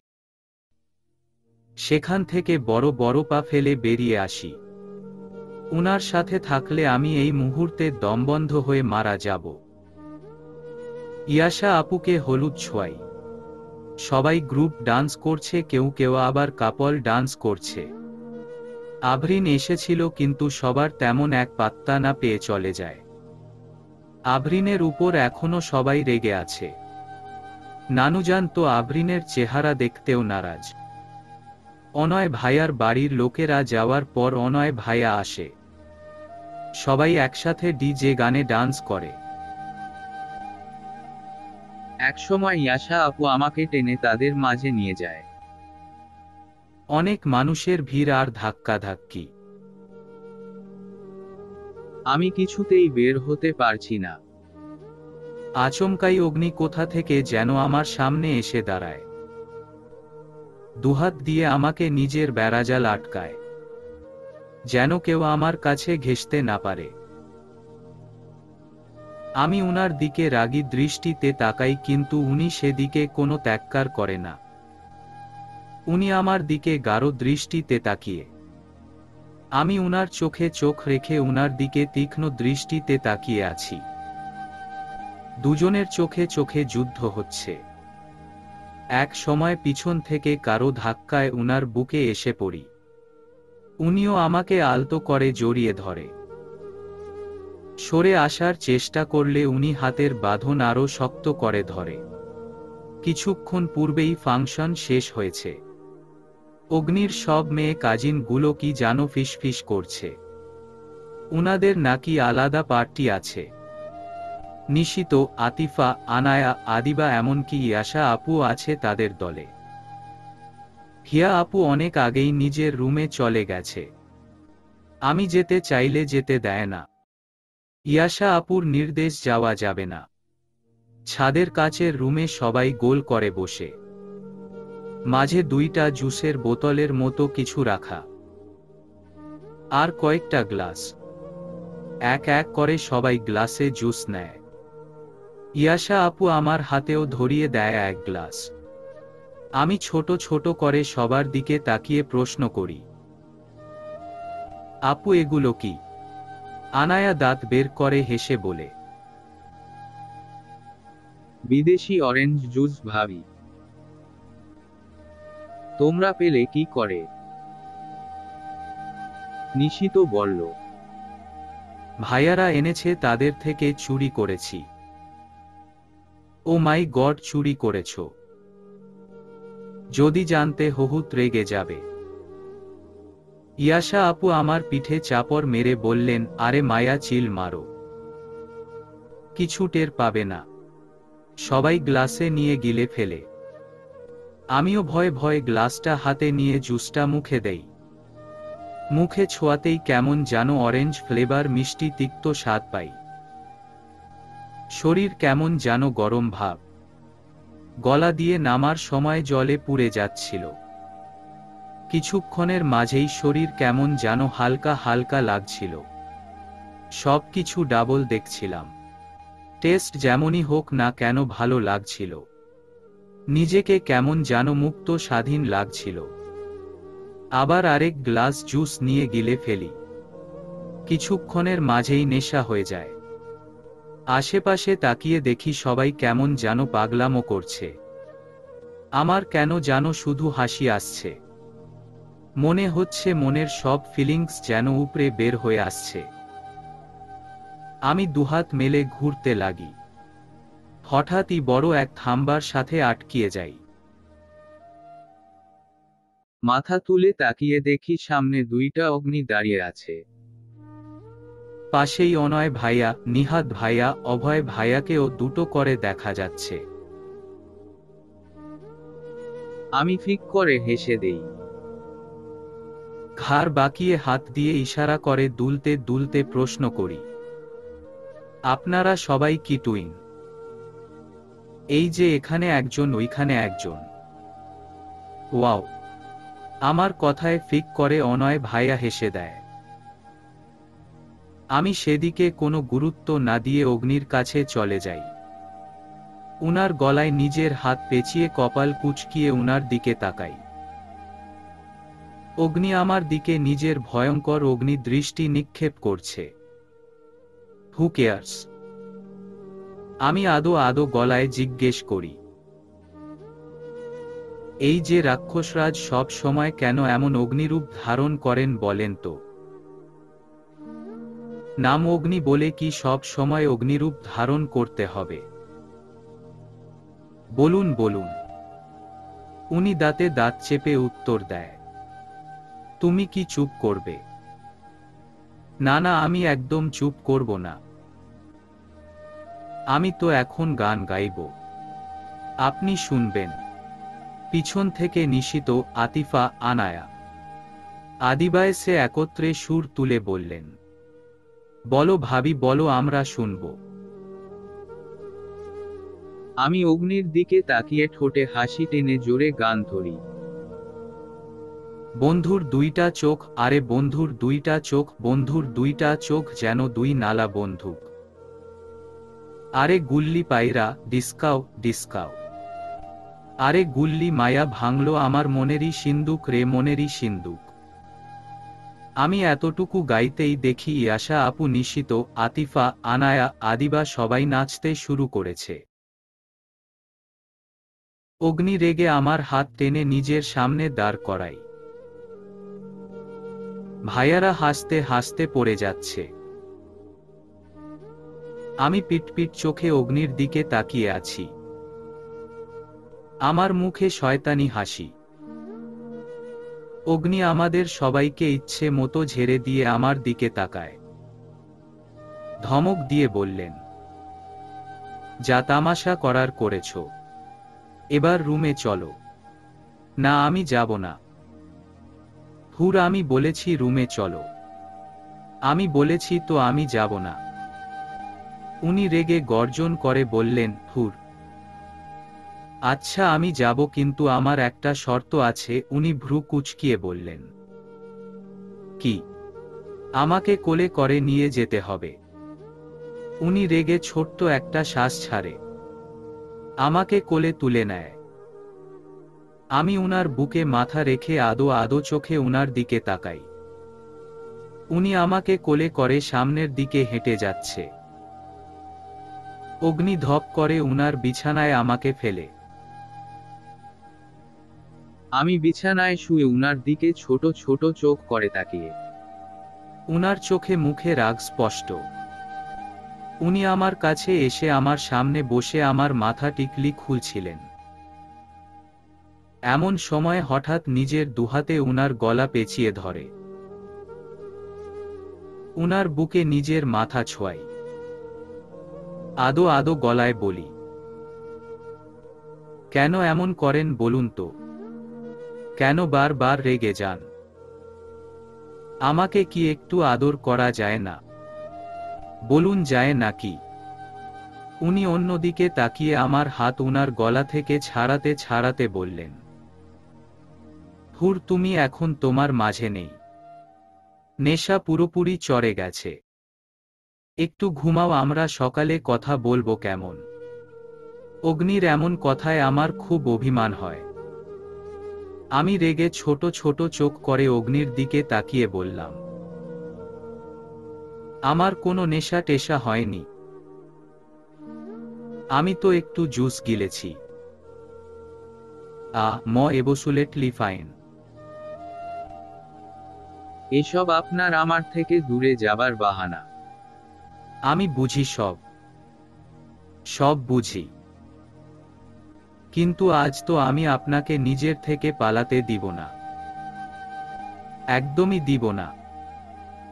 [SPEAKER 1] সেখান থেকে বড় বড় পা ফেলে বেরিয়ে আসি। উনার সাথে থাকলে আমি এই মুহূর্তে দমবন্ধ হয়ে মারা যাব। ইয়াশা আপুকে হলুদ ছোঁয়াই। সবাই গ্রুপ ডান্স করছে, কেউ কেউ আবার কাপল ডান্স করছে। আভরিন এসেছিল কিন্তু সবার তেমন এক পাত্তা না পেয়ে চলে যায়। আভরিনের উপর এখনো সবাই রেগে আছে। নানুজান তো আভরিনের চেহারা দেখতেও নারাজ। অনয় ভাইয়ার বাড়ির লোকেরা যাওয়ার পর অনয় ভাইয়া আসে। সবাই একসাথে ডিজে গানে ডান্স করে।
[SPEAKER 2] একসময় ইয়াশা আপু আমাকে টেনে তাদের মাঝে নিয়ে যায়।
[SPEAKER 1] অনেক মানুষের ভিড় আর ধাক্কাধাক্কি।
[SPEAKER 2] আমি কিছুতেই বের হতে পারছি না।
[SPEAKER 1] আচমকাই অগ্নি কোথা থেকে যেন আমার সামনে এসে দাঁড়ায়। দুহাত দিয়ে আমাকে নিজের বেড়াজাল আটকায়, যেন কেউ আমার কাছে ঘেঁষতে না পারে। আমি উনার দিকে রাগী দৃষ্টিতে তাকাই কিন্তু উনি সেদিকে কোনো ত্যাক্কার করে না। উনি আমার দিকে গাঢ় দৃষ্টিতে তাকিয়ে। আমি উনার চোখে চোখ রেখে উনার দিকে তীক্ষ্ণ দৃষ্টিতে তাকিয়ে আছি। দুজনের চোখে চোখে যুদ্ধ হচ্ছে। এক সময় পিছন থেকে কারো ধাক্কায় উনার বুকে এসে পড়ি। উনিও আমাকে আলতো করে জড়িয়ে ধরে। সরে আসার চেষ্টা করলে উনি হাতের বাঁধন আরো শক্ত করে ধরে। কিছুক্ষণ পূর্বেই ফাংশন শেষ হয়েছে। অগ্নির সব মেয়ে কাজিনগুলো কি জানো ফিসফিস করছে। উনাদের নাকি আলাদা পার্টি আছে। নিশিত, আতিফা, আনায়া, আদিবা এমনকি ইয়াশা আপু আছে তাদের দলে। হিয়া আপু অনেক আগেই নিজের রুমে চলে গেছে। আমি যেতে চাইলে যেতে দেয় না। ইয়াশা আপুর নির্দেশ যাওয়া যাবে না। ছাদের কাছের রুমে সবাই গোল করে বসে। মাঝে দুইটা জুসের বোতলের মতো কিছু রাখা, আর কয়েকটা গ্লাস। এক এক করে সবাই গ্লাসে জুস নেয়। ইয়াশা আপু আমার হাতেও ধরিয়ে দেয় এক গ্লাস। আমি ছোট ছোট করে সবার দিকে তাকিয়ে প্রশ্ন করি, আপু এগুলো কি? আনায়া দাঁত বের করে হেসে বলে,
[SPEAKER 2] বিদেশি অরেঞ্জ জুস ভাবি। তোমরা পেলে কি করে? নিশিত বলল।
[SPEAKER 1] ভাইয়ারা এনেছে, তাদের থেকে চুরি করেছি। ও মাই গড, চুরি করেছ? যদি জানতে বহুত রেগে যাবে। ইয়াশা আপু আমার পিঠে চাপড় মেরে বললেন, আরে মায়া চিল মারো, কিছু টের পাবে না। সবাই গ্লাসে নিয়ে গিলে ফেলে। আমিও ভয়ে ভয়ে গ্লাসটা হাতে নিয়ে জুসটা মুখে দেই। মুখে ছোঁয়াতেই কেমন যেন অরেঞ্জ ফ্লেভার, মিষ্টি তিক্ত স্বাদ পাই। শরীর কেমন যেন গরম ভাব। গলা দিয়ে নামার সময় জলে পুড়ে যাচ্ছিল। কিছুক্ষণের মাঝেই শরীর কেমন যেন হালকা হালকা লাগছিল। সব কিছু ডাবল দেখছিলাম। টেস্ট যেমনই হোক না কেন ভালো লাগছিল। নিজেকে কেমন যেন মুক্ত স্বাধীন লাগছিল। আবার আরেক গ্লাস জুস নিয়ে গিলে ফেলি। কিছুক্ষণের মাঝেই নেশা হয়ে যায়। আশেপাশে তাকিয়ে দেখি সবাই কেমন যেন পাগলামো করছে। আমার কেন যেন শুধু হাসি আসছে। মনে হচ্ছে মনের সব ফিলিংস যেন উপরে বের হয়ে আসছে। আমি দুহাত মেলে ঘুরতে লাগি। হঠাৎই বড় এক থাম্বার সাথে আটকিয়ে যাই।
[SPEAKER 2] মাথা তুলে তাকিয়ে দেখি সামনে দুইটা অগ্নি দাঁড়িয়ে আছে।
[SPEAKER 1] পাশেই অনয় ভাইয়া, নিহাত ভাইয়া, অভয় ভাইয়াকেও দুটো করে দেখা যাচ্ছে।
[SPEAKER 2] আমি ফিক করে হেসে দেই।
[SPEAKER 1] ঘাড় বাঁকিয়ে হাত দিয়ে ইশারা করে দুলতে দুলতে প্রশ্ন করি, আপনারা সবাই কি টুইন? এই যে এখানে একজন, ওইখানে একজন। ওয়াও! আমার কথায় ফিক করে অনয় ভাইয়া হেসে দেয়। আমি সেদিকে কোনো গুরুত্ব না দিয়ে অগ্নির কাছে চলে যাই। উনার গলায় নিজের হাত পেঁচিয়ে কপাল কুঁচকিয়ে উনার দিকে তাকাই। অগ্নি আমার দিকে নিজের ভয়ঙ্কর অগ্নি দৃষ্টি নিক্ষেপ করছে। Who cares? আমি আদো আদো গলায় জিজ্ঞেস করি, এই যে রাক্ষসরাজ সব সময় কেন এমন অগ্নিরূপ ধারণ করেন বলেন তো? নাম অগ্নি বলে কি সব সময় অগ্নিরূপ ধারণ করতে হবে? বলুন বলুন। উনি দাঁতে দাঁত চেপে উত্তর দেয়, তুমি কি চুপ করবে? না না, আমি একদম চুপ করব না। আমি তো এখন গান গাইব, আপনি শুনবেন। পিছন থেকে নিশিত, আতিফা, আনায়া, আদিবায়সে একত্রে সুর তুলে বললেন, বলো ভাবি বলো, আমরা শুনব।
[SPEAKER 2] আমি অগ্নির দিকে তাকিয়ে ঠোঁটে হাসি টেনে জোরে গান ধরি।
[SPEAKER 1] বন্ধুর দুইটা চোখ, আরে বন্ধুর দুইটা চোখ, বন্ধুর দুইটা চোখ যেন দুই নালা বন্দুক। আরে গুল্লি পায়রা, ডিসকাও ডিসকাও। আরে গুল্লি মায়া ভাঙলো আমার মনেরই সিন্দুক রে, মনেরই সিন্দুক। আমি এতটুকু গাইতেই দেখি ইয়াশা আপু, নিশিত, আতিফা, আনায়া, আদিবা সবাই নাচতে শুরু করেছে। অগ্নি রেগে আমার হাত টেনে নিজের সামনে দাঁড় করাই। ভাইয়ারা হাসতে হাসতে পড়ে যাচ্ছে। আমি পিটপিট চোখে অগ্নির দিকে তাকিয়ে আছি। আমার মুখে শয়তানি হাসি। অগ্নি আমাদের সবাইকে ইচ্ছে মতো ঝেড়ে দিয়ে আমার দিকে তাকায়। ধমক দিয়ে বললেন, যা তামাশা করার করেছ, এবার রুমে চলো, না, আমি যাব না। হুর, আমি বলেছি রুমে চলো। আমি বলেছি তো আমি যাব না। উনি রেগে গর্জন করে বললেন, হুর, আচ্ছা আমি যাব, কিন্তু আমার একটা শর্ত আছে। উনি ভ্রু কুঁচকিয়ে বললেন, কি? আমাকে কোলে করে নিয়ে যেতে হবে। উনি রেগে ছোট্ট একটা শ্বাস ছাড়ে, আমাকে কোলে তুলে নেয়। আমি উনার বুকে মাথা রেখে আদো আদো চোখে উনার দিকে তাকাই। উনি আমাকে কোলে করে সামনের দিকে হেঁটে যাচ্ছে। অগ্নি ধপ করে উনার বিছানায় আমাকে ফেলে।
[SPEAKER 2] আমি বিছানায় শুয়ে উনার দিকে ছোট ছোট চোখ করে তাকিয়ে।
[SPEAKER 1] উনার চোখে মুখে রাগ স্পষ্ট। উনি আমার কাছে এসে আমার সামনে বসে আমার মাথা টিকলি খুলছিলেন। এমন সময় হঠাৎ নিজের দুহাতে উনার গলা পেঁচিয়ে ধরে। উনার বুকে নিজের মাথা ছোঁয়াই। আদো আদো গলায় বলি, কেন এমন করেন বলুন তো? কেন বারবার রেগে যান? আমাকে কি একটু আদর করা যায় না? বলুন, যায় নাকি? উনি অন্যদিকে তাকিয়ে আমার হাত উনার গলা থেকে ছাড়াতে ছাড়াতে বললেন, হুর, তুমি এখন তোমার মাঝে নেই। নেশা পুরোপুরি চড়ে গেছে। একটু ঘুমাও, আমরা সকালে কথা বলবো কেমন? অগ্নির এমন কথায় আমার খুব অভিমান হয়। আমি রেগে ছোট ছোট চোখ করে অগ্নির দিকে তাকিয়ে বললাম, আমার কোনো নেশা টেশা হয়নি। আমি তো একটু জুস গিলেছি। এবসুলেটলি ফাইন।
[SPEAKER 2] এসব আপনার আমার থেকে দূরে যাবার বাহানা।
[SPEAKER 1] আমি বুঝি সব, সব বুঝি। কিন্তু আজ তো আমি আপনাকে নিজের থেকে পালাতে দিব না। একদমই দিব না।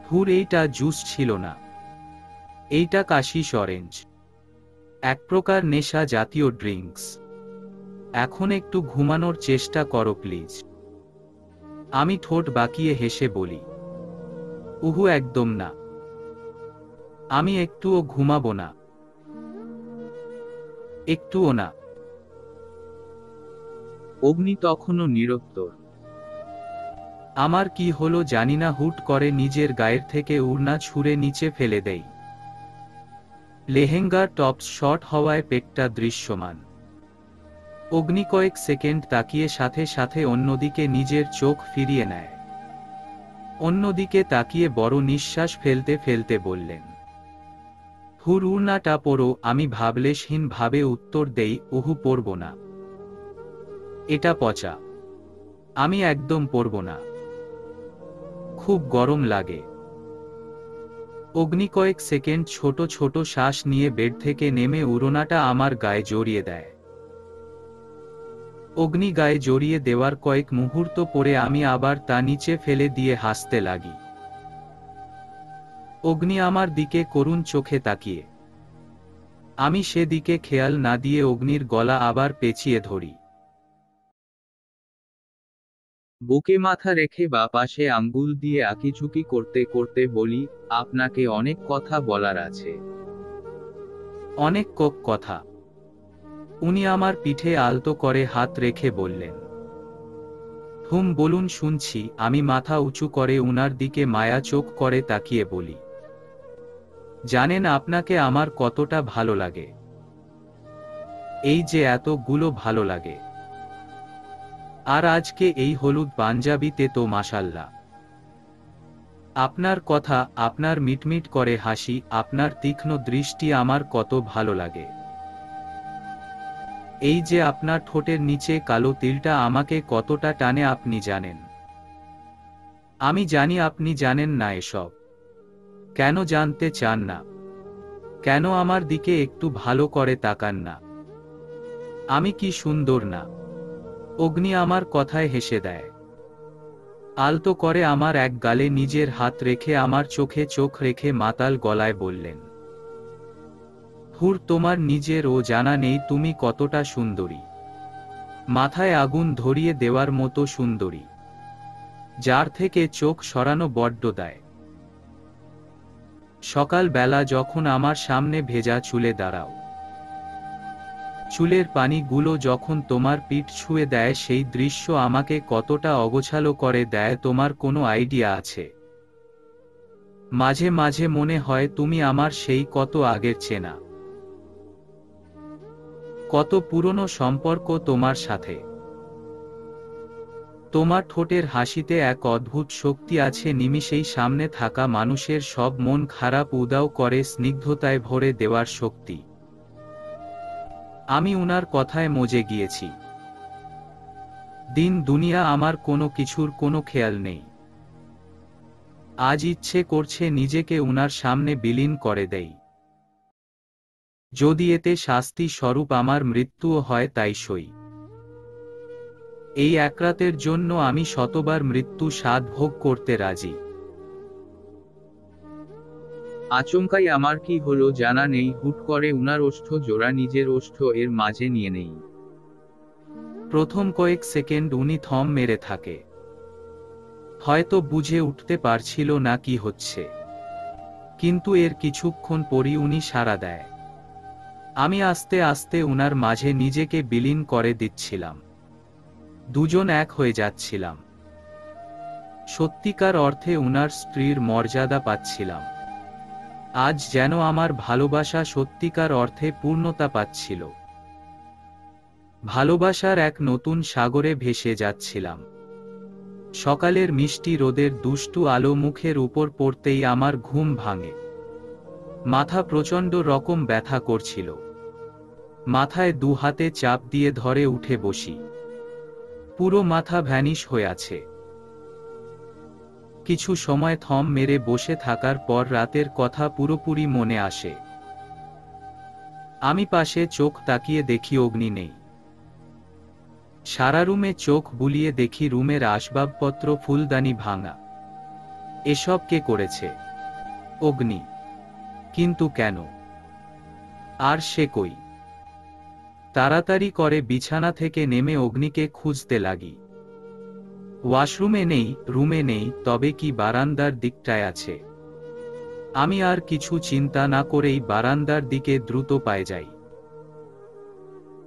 [SPEAKER 1] হুর, এইটা জুস ছিল না। এইটা কাশিস অরেঞ্জ, এক প্রকার নেশা জাতীয় ড্রিঙ্কস। এখন একটু ঘুমানোর চেষ্টা করো প্লিজ। আমি ঠোঁট বাঁকিয়ে হেসে বলি, উহু, একদম না। আমি একটুও ঘুমাবো না। একটুও না।
[SPEAKER 2] অগ্নি তখনও নিরুত্তর।
[SPEAKER 1] আমার কি হলো জানি না, হুট করে নিজের গায়ের থেকে উড়না ছুঁড়ে নিচে ফেলে দেই। লেহেঙ্গার টপস শর্ট হওয়ায় পেটটা দৃশ্যমান। অগ্নি কয়েক সেকেন্ড তাকিয়ে সাথে সাথে অন্যদিকে নিজের চোখ ফিরিয়ে নেয়। অন্যদিকে তাকিয়ে বড় নিঃশ্বাস ফেলতে ফেলতে বললেন, হুর, উড়নাটা পরো। আমি ভাবলেশহীন ভাবে উত্তর দেই, উহু, পরব না। এটা পচা। আমি একদম পরব না। খুব গরম লাগে। অগ্নি কয়েক সেকেন্ড ছোট ছোট শ্বাস নিয়ে বেড থেকে নেমে উড়নাটা আমার গায়ে জড়িয়ে দেয়। অগ্নি গায়ে জড়িয়ে দেওয়ার কয়েক মুহূর্ত পরে আমি আবার তা নিচে ফেলে দিয়ে হাসতে লাগি। অগ্নি আমার দিকে করুণ চোখে তাকিয়ে। আমি সেদিকে খেয়াল না দিয়ে অগ্নির গলা আবার পেঁচিয়ে ধরি।
[SPEAKER 2] বুকে মাথা রেখে বা পাশে আঙ্গুল দিয়ে আঁকিঝুঁকি করতে করতে বলি, আপনাকে অনেক কথা বলার আছে।
[SPEAKER 1] অনেক কথা। উনি আমার পিঠে আলতো করে হাত রেখে বললেন, হুম, বলুন, শুনছি। আমি মাথা উঁচু করে উনার দিকে মায়া চোখ করে তাকিয়ে বলি, জানেন আপনাকে আমার কতটা ভালো লাগে? এই যে এতগুলো ভালো লাগে। আর আজকে এই হলুদ পাঞ্জাবিতে তো মাশাল্লাহ। আপনার কথা, আপনার মিটমিট করে হাসি, আপনার তীক্ষ্ণ দৃষ্টি আমার কত ভালো লাগে। এই যে আপনার ঠোঁটের নিচে কালো তিলটা আমাকে কতটা টানে আপনি জানেন। আমি জানি আপনি জানেন না এসব। কেন জানতে চান না? কেন আমার দিকে একটু ভালো করে তাকান না? আমি কি সুন্দর না? অগ্নি আমার কথায় হেসে দেয়। আলতো করে আমার এক গালে নিজের হাত রেখে আমার চোখে চোখ রেখে মাতাল গলায় বললেন, হুর, তোমার নিজের ও জানা নেই তুমি কতটা সুন্দরী। মাথায় আগুন ধরিয়ে দেওয়ার মতো সুন্দরী, যার থেকে চোখ সরানো বড্ড দায়। সকাল বেলা যখন আমার সামনে ভেজা চুলে দাঁড়াও, চুলের পানিগুলো যখন তোমার পিঠ ছুঁয়ে দেয়, সেই দৃশ্য আমাকে কতটা অগোছালো করে দেয় তোমার কোনো আইডিয়া আছে? মাঝে মাঝে মনে হয় তুমি আমার সেই কত আগের চেনা, কত পুরনো সম্পর্ক তোমার সাথে। তোমার ঠোঁটের হাসিতে এক অদ্ভুত শক্তি আছে, নিমিষেই সামনে থাকা মানুষের সব মন খারাপ উদাও করে স্নিগ্ধতায় ভরে দেওয়ার শক্তি। আমি উনার কথায় মজে গিয়েছি। দিন দুনিয়া আমার কোনো কিছুর কোনো খেয়াল নেই। আজ ইচ্ছে করছে নিজেকে উনার সামনে বিলীন করে দেই। যদি এতে শাস্তি স্বরূপ আমার মৃত্যুও হয় তাই সই। এই এক রাতের জন্য আমি শতবার মৃত্যু স্বাদ ভোগ করতে রাজি।
[SPEAKER 2] আচমকাই আমার কি হলো জানা নেই, হুট করে উনার ওষ্ঠ জোড়া নিজের ওষ্ঠ এর মাঝে নিয়ে নেই।
[SPEAKER 1] প্রথম কয়েক সেকেন্ড উনি থম মেরে থাকে, হয়তো বুঝে উঠতে পারছিল না কি হচ্ছে, কিন্তু এর কিছুক্ষণ পরই উনি সাড়া দেয়। আমি আস্তে আস্তে উনার মাঝে নিজেকে বিলীন করে দিচ্ছিলাম। দুজন এক হয়ে যাচ্ছিলাম। সত্যিকার অর্থে উনার স্ত্রীর মর্যাদা পাচ্ছিলাম। আজ যেন আমার ভালোবাসা সত্যিকার অর্থে পূর্ণতা পাচ্ছিল। ভালোবাসার এক নতুন সাগরে ভেসে যাচ্ছিলাম। সকালের মিষ্টি রোদের দুষ্টু আলো মুখের উপর পড়তেই আমার ঘুম ভাঙে। মাথা প্রচণ্ড রকম ব্যথা করছিল। মাথায় দু হাতে চাপ দিয়ে ধরে উঠে বসি। পুরো মাথা ভ্যানিশ হয়ে আছে। কিছু সময় থম মেরে বসে থাকার পর রাতের কথা পুরোপুরি মনে আসে। আমি পাশে চোখ তাকিয়ে দেখি অগ্নি নেই। সারা রুমে চোখ বুলিয়ে দেখি রুমের আসবাবপত্র ফুলদানি ভাঙা। এসব কে করেছে? অগ্নি। কিন্তু কেন? আর সে কই? তাড়াতাড়ি করে বিছানা থেকে নেমে অগ্নিকে খুঁজতে লাগি। ওয়াশরুমে নেই, রুমে নেই, তবে কি বারান্দার দিকটায় আছে? আমি আর কিছু চিন্তা না করেই বারান্দার দিকে দ্রুত পায়ে যাই।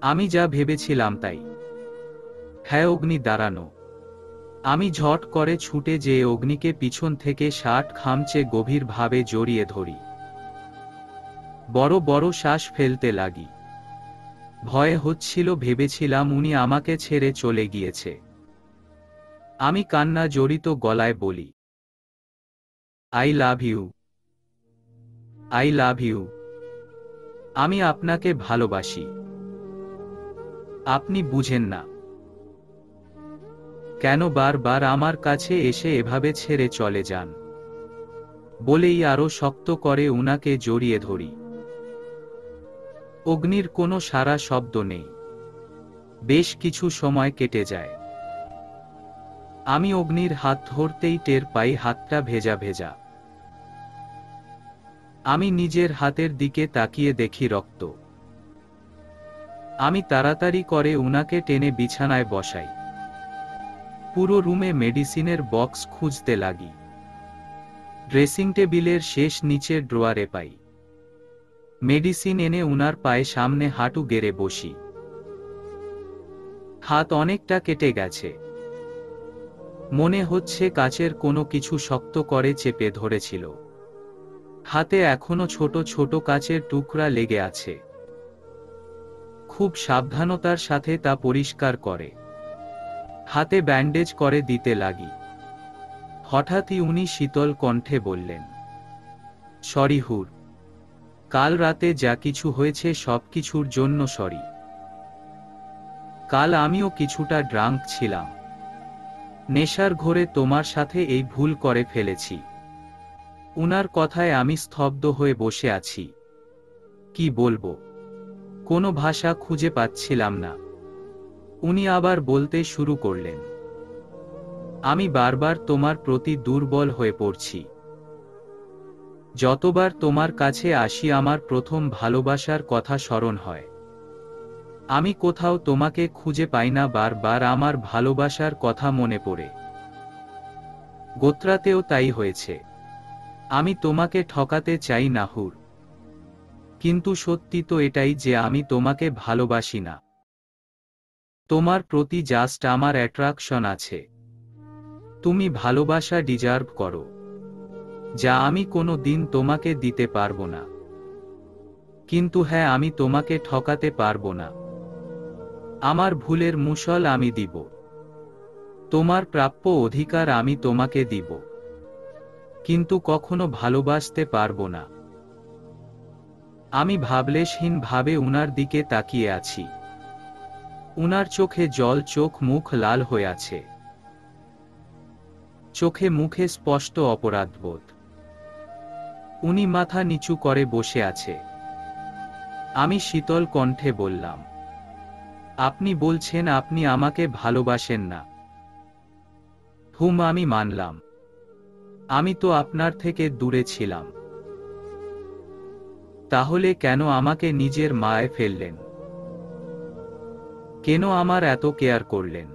[SPEAKER 1] আমি যা ভেবেছিলাম তাই। হ্যাঁ, অগ্নি দাঁড়ানো। আমি ঝট করে ছুটে যেয়ে অগ্নিকে পিছন থেকে শার্ট খামচে গভীরভাবে জড়িয়ে ধরি। বড় বড় শ্বাস ফেলতে লাগি। ভয় হচ্ছিল, ভেবেছিলাম উনি আমাকে ছেড়ে চলে গিয়েছে। আমি কান্না জড়িত গলায় বলি, I love you, I love you. আমি আপনাকে ভালোবাসি। আপনি বুঝেন না। কেন বারবার আমার কাছে এসে এভাবে ছেড়ে চলে যান? বলেই আরো শক্ত করে উনাকে জড়িয়ে ধরি। অগ্নির কোনো সারা শব্দ নেই। বেশ কিছু সময় কেটে যায়। আমি অগ্নির হাত ধরতেই টের পাই হাতটা ভেজা ভেজা। আমি নিজের হাতের দিকে তাকিয়ে দেখি রক্ত। আমি তাড়াতাড়ি করে উনাকে টেনে বিছানায় বসাই। পুরো রুমে মেডিসিনের বক্স খুঁজতে লাগি। ড্রেসিং টেবিলের শেষ নিচের ড্রয়ারে পাই। মেডিসিন এনে উনার পায়ে সামনে হাঁটু গেড়ে বসি। হাত অনেকটা কেটে গেছে। মনে হচ্ছে কাচের কোনো কিছু শক্ত করে চেপে ধরেছিল। হাতে এখনো ছোট ছোট কাচের টুকরা লেগে আছে। খুব সাবধানতার সাথে তা পরিষ্কার করে হাতে ব্যান্ডেজ করে দিতে লাগি। হঠাৎই উনি শীতল কণ্ঠে বললেন, সরি হুর, কাল রাতে যা কিছু হয়েছে সবকিছুর জন্য সরি। কাল আমিও কিছুটা ড্রাঙ্ক ছিলাম। নেশার ঘোরে তোমার সাথে এই ভুল করে ফেলেছি। উনার কথায় আমি স্তব্ধ হয়ে বসে আছি। কি বলবো? কোনো ভাষা খুঁজে পাচ্ছিলাম না। উনি আবার বলতে শুরু করলেন, আমি বারবার তোমার প্রতি দুর্বল হয়ে পড়ছি। যতবার তোমার কাছে আসি আমার প্রথম ভালোবাসার কথা স্মরণ হয়। আমি কোথাও তোমাকে খুঁজে পাই না, বারবার আমার ভালোবাসার কথা মনে পড়ে। গোত্রাতেও তাই হয়েছে। আমি তোমাকে ঠকাতে চাই না হুর, কিন্তু সত্যি তো এটাই যে আমি তোমাকে ভালোবাসি না। তোমার প্রতি জাস্ট আমার অ্যাট্রাকশন আছে। তুমি ভালোবাসা ডিজার্ভ করো, যা আমি কোনো দিন তোমাকে দিতে পারবো না। কিন্তু হ্যাঁ, আমি তোমাকে ঠকাতে পারবো না। আমার ভুলের মুষল আমি দিব। তোমার প্রাপ্য অধিকার আমি তোমাকে দিব, কিন্তু কখনো ভালোবাসতে পারবো না। আমি ভাবলেশহীন ভাবে উনার দিকে তাকিয়ে আছি। উনার চোখে জল, চোখ মুখ লাল হয়ে আছে। চোখে মুখে স্পষ্ট অপরাধবোধ। উনি মাথা নিচু করে বসে আছে। আমি শীতল কণ্ঠে বললাম, আপনি বলছেন আপনি আমাকে ভালোবাসেন না? হুম, আমি মানলাম। আমি তো আপনার থেকে দূরে ছিলাম। তাহলে কেন আমাকে নিজের মায়ায় ফেললেন? কেন আমার এত কেয়ার করলেন?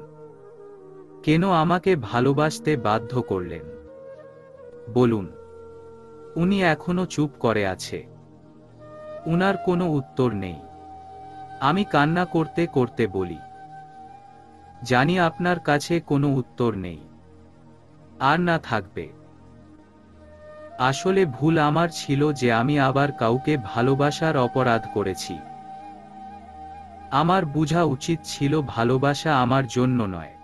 [SPEAKER 1] কেন আমাকে ভালোবাসতে বাধ্য করলেন? বলুন। উনি এখনো চুপ করে আছে। উনার কোনো উত্তর নেই। আমি কান্না করতে করতে বলি, জানি আপনার কাছে কোনো উত্তর নেই, আর না থাকবে। আসলে ভুল আমার ছিল যে আমি আবার কাউকে ভালোবাসার অপরাধ করেছি। আমার বোঝা উচিত ছিল ভালোবাসা আমার জন্য নয়।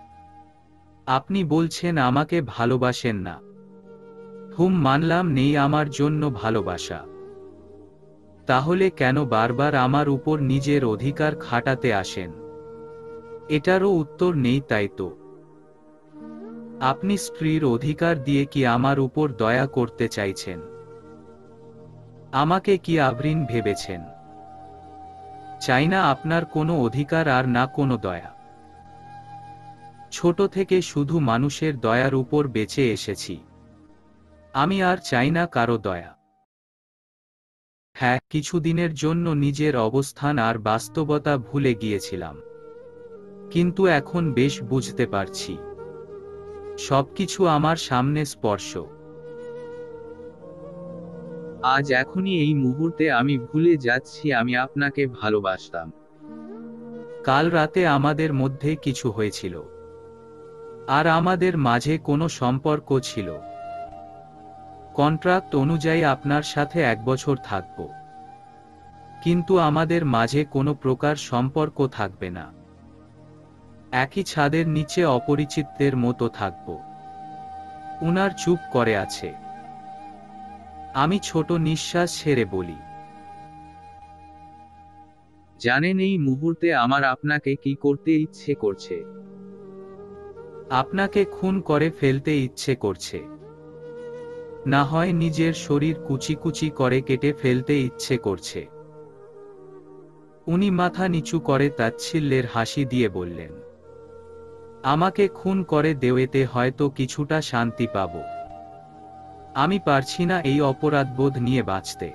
[SPEAKER 1] আপনি বলছেন আমাকে ভালোবাসেন না। হুম, মানলাম নেই আমার জন্য ভালোবাসা। তাহলে কেন বারবার আমার উপর নিজের অধিকার খাটাতে আসেন? এটারও উত্তর নেই, তাই তো? আপনি স্ত্রীর অধিকার দিয়ে কি আমার উপর দয়া করতে চাইছেন? আমাকে কি আবৃণ ভেবেছেন? চাই না আপনার কোনো অধিকার আর না কোনো দয়া। ছোট থেকে শুধু মানুষের দয়ার উপর বেঁচে এসেছি। আমি আর চাই না কারো দয়া। হ্যাঁ, কিছুদিনের জন্য নিজের অবস্থান আর বাস্তবতা ভুলে গিয়েছিলাম, কিন্তু এখন বেশ বুঝতে পারছি। সবকিছু আমার সামনে স্পর্শ।
[SPEAKER 2] আজ এখনই এই মুহূর্তে আমি ভুলে যাচ্ছি আমি আপনাকে ভালোবাসতাম।
[SPEAKER 1] কাল রাতে আমাদের মধ্যে কিছু হয়েছিল, আর আমাদের মাঝে কোনো সম্পর্ক ছিল। কন্ট্রাক্ট অনুযায়ী আপনার সাথে 1 বছর থাকব, কিন্তু আমাদের মাঝে কোনো প্রকার সম্পর্ক থাকবে না। একই ছাদের নিচে অপরিচিতদের মতো থাকব। উনার চুপ করে আছে। আমি ছোট নিঃশ্বাস ছেড়ে বলি,
[SPEAKER 2] জানেন এই মুহূর্তে আমার আপনাকে কি করতে ইচ্ছে করছে?
[SPEAKER 1] আপনাকে খুন করে ফেলতে ইচ্ছে করছে। না হয় নিজের শরীর কুচি কুচি করে কেটে ফেলতে ইচ্ছে করছে। উনি মাথা নিচু করে তাচ্ছিল্যের হাসি দিয়ে বললেন, আমাকে খুন করে দেওয়েতে হয়তো কিছুটা শান্তি পাব। আমি পারছি না এই অপরাধবোধ নিয়ে বাঁচতে।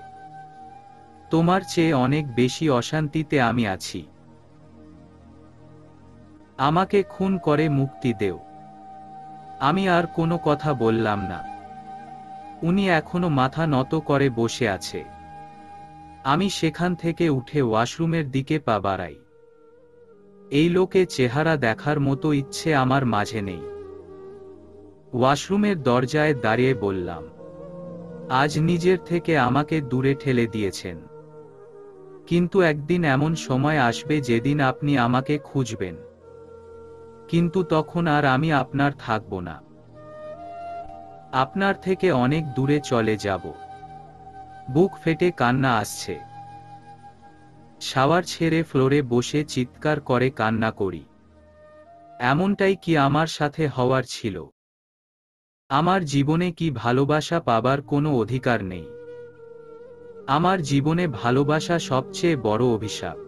[SPEAKER 1] তোমার চেয়ে অনেক বেশি অশান্তিতে আমি আছি। আমাকে খুন করে মুক্তি দেও। আমি আর কোনো কথা বললাম না। উনি এখনো মাথা নত করে বসে আছে। আমি সেখান থেকে উঠে ওয়াশরুমের দিকে পা বাড়াই। এই লোকে চেহারা দেখার মতো ইচ্ছে আমার মাঝে নেই। ওয়াশরুমের দরজায় দাঁড়িয়ে বললাম, আজ নিজের থেকে আমাকে দূরে ঠেলে দিয়েছেন, কিন্তু একদিন এমন সময় আসবে যেদিন আপনি আমাকে খুঁজবেন, কিন্তু তখন আর আমি আপনার থাকব না। আপনার থেকে অনেক দূরে চলে যাব। বুক ফেটে কান্না আসছে। শাওয়ার ছেড়ে ফ্লোরে বসে চিৎকার করে কান্না করি। এমনটাই কি আমার সাথে হওয়ার ছিল? আমার জীবনে কি ভালোবাসা পাবার কোনো অধিকার নেই? আমার জীবনে ভালোবাসা সবচেয়ে বড় অভিশাপ।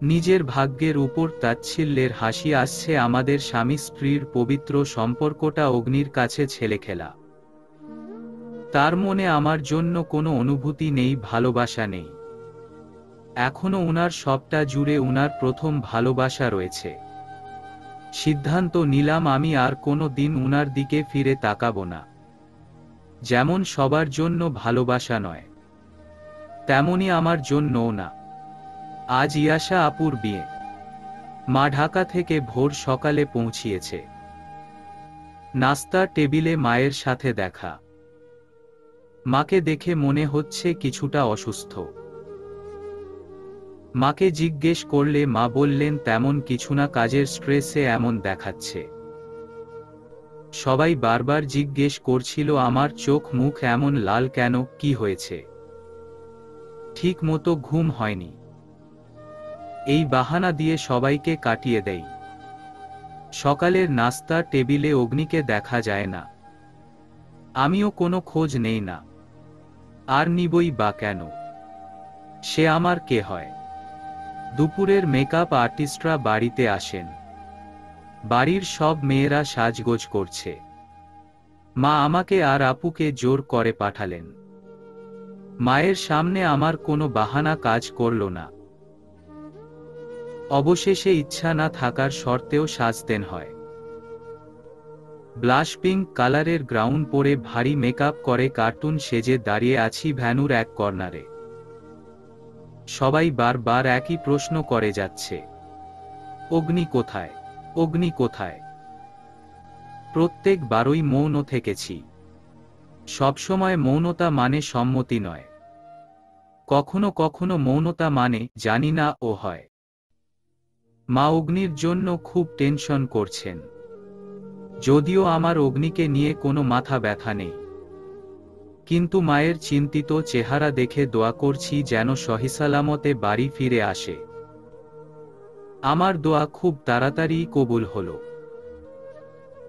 [SPEAKER 1] নিজের ভাগ্যের উপর তাচ্ছিল্যের হাসি আসছে। আমাদের স্বামী স্ত্রীর পবিত্র সম্পর্কটা অগ্নির কাছে ছেলেখেলা। তার মনে আমার জন্য কোনো অনুভূতি নেই, ভালোবাসা নেই। এখনো উনার সবটা জুড়ে উনার প্রথম ভালোবাসা রয়েছে। সিদ্ধান্ত নিলাম আমি আর কোনো দিন উনার দিকে ফিরে তাকাবো না। যেমন সবার জন্য ভালোবাসা নয়, তেমনি আমার জন্যও না। আজ ইয়াশা আপুর বিয়ে। মা ঢাকা থেকে ভোর সকালে পৌঁছিয়েছে। নাস্তার টেবিলে মায়ের সাথে দেখা। মাকে দেখে মনে হচ্ছে কিছুটা অসুস্থ। মাকে জিজ্ঞেস করলে মা বললেন তেমন কিছু না, কাজের স্ট্রেসে এমন দেখাচ্ছে। সবাই বারবার জিজ্ঞেস করছিল আমার চোখ মুখ এমন লাল কেন, কি হয়েছে? ঠিক মতো ঘুম হয়নি। এই বাহানা দিয়ে সবাইকে কাটিয়ে দেই। সকালের নাস্তার টেবিলে অগ্নিকে দেখা যায় না। আমিও কোনো খোঁজ নেই না। আর নিবই বা কেন? সে আমার কে হয়? দুপুরের মেকআপ আর্টিস্টরা বাড়িতে আসেন। বাড়ির সব মেয়েরা সাজগোজ করছে। মা আমাকে আর আপুকে জোর করে পাঠালেন। মায়ের সামনে আমার কোনো বাহানা কাজ করল না। অবশেষে ইচ্ছা না থাকার শর্তেও সাজতেন হয়। ব্লাশ পিঙ্ক কালারের গ্রাউন্ড পরে ভারী মেকআপ করে কার্টুন সেজে দাঁড়িয়ে আছি ভ্যানুর এক কর্নারে। সবাই বারবার একই প্রশ্ন করে যাচ্ছে, অগ্নি কোথায়? অগ্নি কোথায়? প্রত্যেকবারই মৌন থেকেছি। সবসময় মৌনতা মানে সম্মতি নয়। কখনো কখনো মৌনতা মানে জানি না ও হয়। মা অগ্নির জন্য খুব টেনশন করছেন। যদিও আমার অগ্নিকে নিয়ে কোনো মাথা ব্যথা নেই, কিন্তু মায়ের চিন্তিত চেহারা দেখে দোয়া করছি যেন সহিসালামতে বাড়ি ফিরে আসে। আমার দোয়া খুব তাড়াতাড়ি কবুল হলো।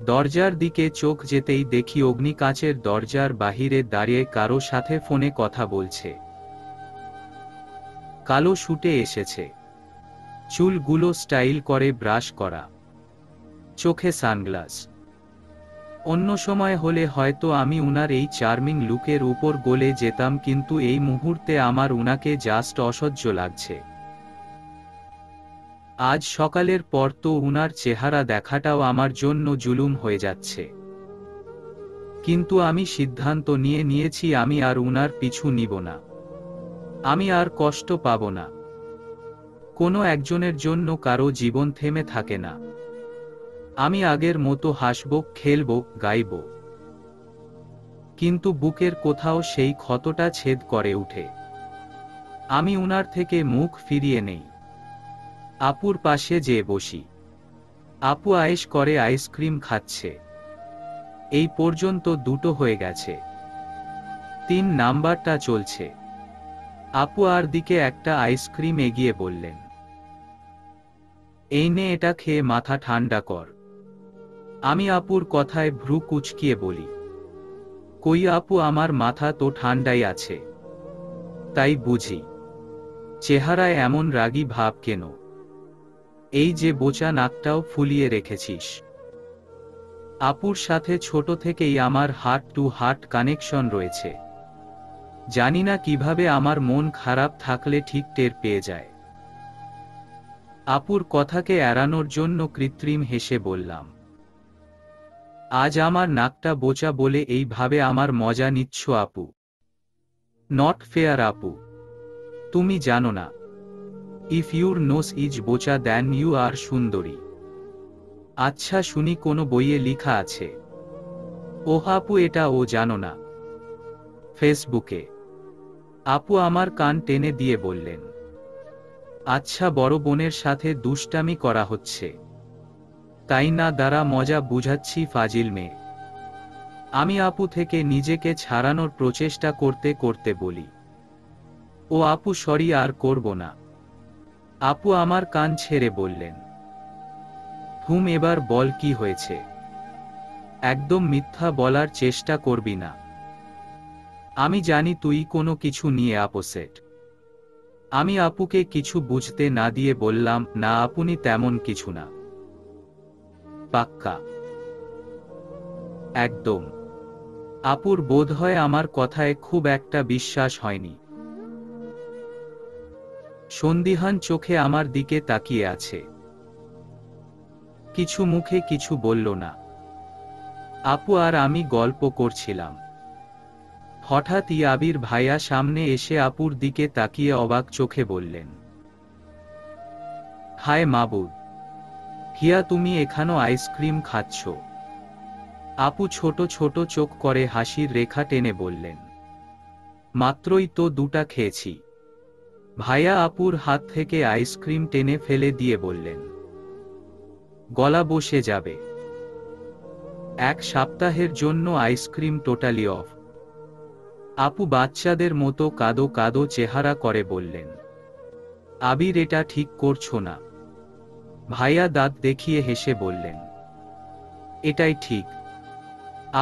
[SPEAKER 1] দরজার দিকে চোখ যেতেই দেখি অগ্নি কাঁচের দরজার বাহিরে দাঁড়িয়ে কারো সাথে ফোনে কথা বলছে। কালো শুটে এসেছে, চুলগুলো স্টাইল করে ব্রাশ করা, চোখে সানগ্লাস। অন্য সময় হলে হয়তো আমি উনার এই চার্মিং লুকের উপর গলে যেতাম, কিন্তু এই মুহূর্তে আমার উনাকে জাস্ট অসহ্য লাগছে। আজ সকালের পর তো উনার চেহারা দেখাটাও আমার জন্য জুলুম হয়ে যাচ্ছে। কিন্তু আমি সিদ্ধান্ত নিয়েছি আমি আর উনার পিছু নিব না। আমি আর কষ্ট পাব না। কোনো একজনের জন্য কারো জীবন থেমে থাকে না। আমি আগের মতো হাসব, খেলব, গাইব। কিন্তু বুকের কোথাও সেই ক্ষতটা ছেদ করে উঠে। আমি উনার থেকে মুখ ফিরিয়ে নেই। আপুর পাশে যেয়ে বসি। আপু আয়েশ করে আইসক্রিম খাচ্ছে। এই পর্যন্ত 2টো হয়ে গেছে। 3 নাম্বারটা চলছে। আপু আর দিকে একটা আইসক্রিম এগিয়ে বললেন, এই নে, এটা খেয়ে মাথা ঠান্ডা কর। আমি আপুর কথায় ভ্রু কুঁচকিয়ে বলি, কই আপু, আমার মাথা তো ঠান্ডাই আছে। তাই বুঝি? চেহারায় এমন রাগী ভাব কেন? এই যে বোচা নাকটাও ফুলিয়ে রেখেছিস। আপুর সাথে ছোট থেকেই আমার হার্ট টু হার্ট কানেকশন রয়েছে। জানি না কিভাবে আমার মন খারাপ থাকলে ঠিক টের পেয়ে যায়। আপুর কথাকে এড়ানোর জন্য কৃত্রিম হেসে বললাম, আজ আমার নাকটা বোচা বলে এইভাবে আমার মজা নিচ্ছ আপু? নট ফেয়ার আপু। তুমি জানো না, ইফ ইউর নোস ইজ বোচা দেন ইউ আর সুন্দরী। আচ্ছা শুনি, কোনো বইয়ে লিখা আছে? ওহ আপু, এটা ও জানো না? ফেসবুকে। আপু আমার কান টেনে দিয়ে বললেন, আচ্ছা বড় বোনের সাথে দুষ্টামি করা হচ্ছে তাই না? দ্বারা মজা বুঝাচ্ছি ফাজিল মেয়ে। আমি আপু থেকে নিজেকে ছাড়ানোর প্রচেষ্টা করতে করতে বলি, ও আপু সরি, আর করব না। আপু আমার কান ছেড়ে বললেন, হুম, এবার বল কি হয়েছে। একদম মিথ্যা বলার চেষ্টা করবি না। আমি জানি তুই কোনো কিছু নিয়ে আপসেট। আমি আপুকে কিছু বুঝতে না দিয়ে বললাম, না আপনি তেমন কিছু না। পাক্কা? একদম। আপুর বোধহয় আমার কথায় খুব একটা বিশ্বাস হয়নি। সন্দিহান চোখে আমার দিকে তাকিয়ে আছে। কিছু মুখে কিছু বলল না। আপু আর আমি গল্প করছিলাম। হঠাৎই আবির ভাইয়া সামনে এসে আপুর দিকে তাকিয়ে অবাক চোখে বললেন, হায় মাবুদ, হিয়া তুমি এখানো আইসক্রিম খাচ্ছ? আপু ছোট ছোট চোখ করে হাসির রেখা টেনে বললেন, মাত্রই তো দুটা খেয়েছি। ভাইয়া আপুর হাত থেকে আইসক্রিম টেনে ফেলে দিয়ে বললেন, গলা বসে যাবে। 1 সপ্তাহের জন্য আইসক্রিম টোটালি অফ। আপু বাচ্চাদের মতো কাদো কাদো চেহারা করে বললেন, আবির এটা ঠিক করছো না। ভাইয়া দাঁত দেখিয়ে হেসে বললেন, এটাই ঠিক।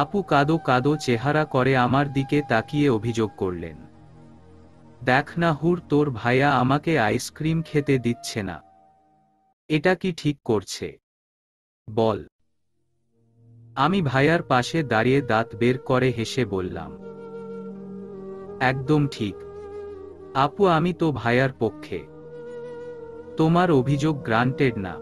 [SPEAKER 1] আপু কাদো কাদো চেহারা করে আমার দিকে তাকিয়ে অভিযোগ করলেন, দেখ না হুর, তোর ভাইয়া আমাকে আইসক্রিম খেতে দিচ্ছে না। এটা কি ঠিক করছে বল? আমি ভাইয়ার পাশে দাঁড়িয়ে দাঁত বের করে হেসে বললাম, একদম ঠিক। আপু আমি তো ভাইয়ার পক্ষে। তোমার অভিযোগ গ্রান্টেড না।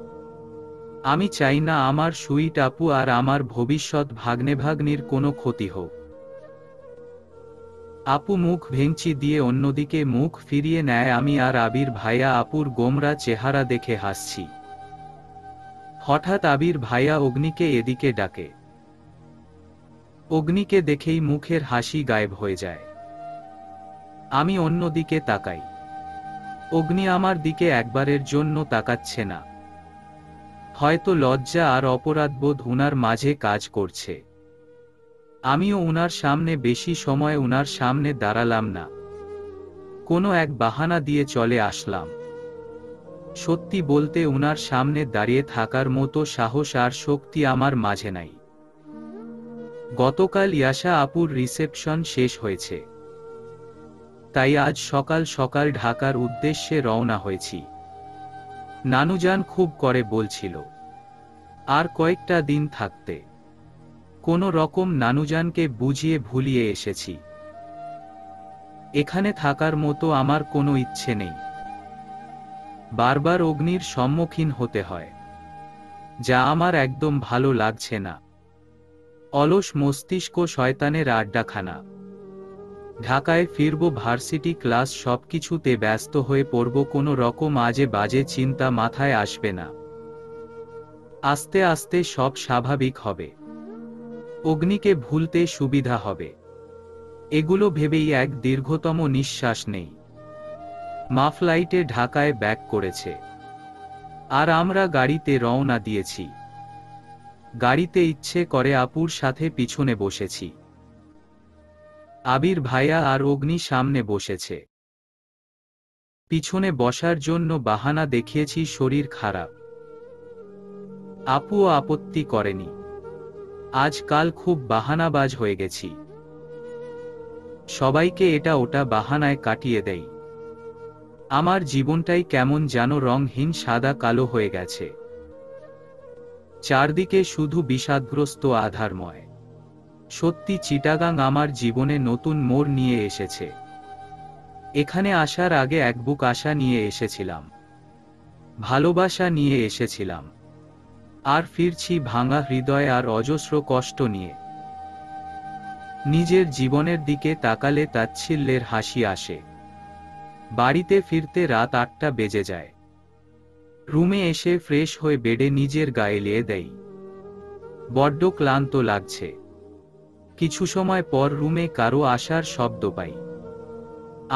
[SPEAKER 1] আমি চাই না আমার সুইট আপু আর আমার ভবিষ্যৎ ভাগ্নে ভাগ্নির কোনো ক্ষতি হোক। আপু মুখ ভেঙচি দিয়ে অন্যদিকে মুখ ফিরিয়ে নেয়। আমি আর আবির ভাইয়া আপুর গোমরা চেহারা দেখে হাসছি। হঠাৎ আবির ভাইয়া অগ্নিকে এদিকে ডাকে। অগ্নিকে দেখেই মুখের হাসি গায়েব হয়ে যায়। আমি অন্যদিকে তাকাই। অগ্নি আমার দিকে একবারের জন্য তাকাচ্ছে না। হয়তো লজ্জা আর অপরাধবোধ উনার মাঝে কাজ করছে। আমিও উনার সামনে বেশি সময় উনার সামনে দাঁড়ালাম না। কোনো এক বাহানা দিয়ে চলে আসলাম। সত্যি বলতে উনার সামনে দাঁড়িয়ে থাকার মতো সাহস আর শক্তি আমার মাঝে নাই। গতকাল ইয়াশা আপুর রিসেপশন শেষ হয়েছে, তাই আজ সকাল সকাল ঢাকার উদ্দেশ্যে রওনা হয়েছি। নানুজান খুব করে বলছিল আর কয়েকটা দিন থাকতে। কোনো রকম নানুজানকে বুঝিয়ে ভুলিয়ে এসেছি। এখানে থাকার মতো আমার কোনো ইচ্ছে নেই। বারবার অগ্নির সম্মুখীন হতে হয়, যা আমার একদম ভালো লাগছে না। অলস মস্তিষ্ক শয়তানের আড্ডাখানা। ঢাকায় ফিরব, ভার্সিটি ক্লাস, সবকিছুতে ব্যস্ত হয়ে পড়ব, কোনো রকম আজে বাজে চিন্তা মাথায় আসবে না। আস্তে আস্তে সব স্বাভাবিক হবে। অগ্নিকে ভুলতে সুবিধা হবে। এগুলো ভেবেই এক দীর্ঘতম নিঃশ্বাস নেই। মা ফ্লাইটে ঢাকায় ব্যাক করেছে, আর আমরা গাড়িতে রওনা দিয়েছি। গাড়িতে ইচ্ছে করে আপুর সাথে পিছনে বসেছি। আবির ভাইয়া আর অগ্নি সামনে বসেছে। পিছনে বসার জন্য বাহানা দেখিয়েছি শরীর খারাপ। আপুও আপত্তি করেনি। আজকাল খুব বাহানাবাজ হয়ে গেছি। সবাইকে এটা ওটা বাহানায় কাটিয়ে দেই। আমার জীবনটাই কেমন যেন রংহীন সাদা কালো হয়ে গেছে। চারদিকে শুধু বিষাদগ্রস্ত আধারময়। সত্যি চিটাগাং আমার জীবনে নতুন মোড় নিয়ে এসেছে। এখানে আসার আগে এক বুক আশা নিয়ে এসেছিলাম, ভালোবাসা নিয়ে এসেছিলাম, আর ফিরছি ভাঙা হৃদয় আর অজস্র কষ্ট নিয়ে। নিজের জীবনের দিকে তাকালে তাচ্ছিল্যের হাসি আসে। বাড়িতে ফিরতে রাত 8টা বেজে যায়। রুমে এসে ফ্রেশ হয়ে বেডে নিজের গায়ে লিয়ে দেই। বড্ড ক্লান্ত লাগছে। কিছু সময় পর রুমে কারো আসার শব্দ পাই।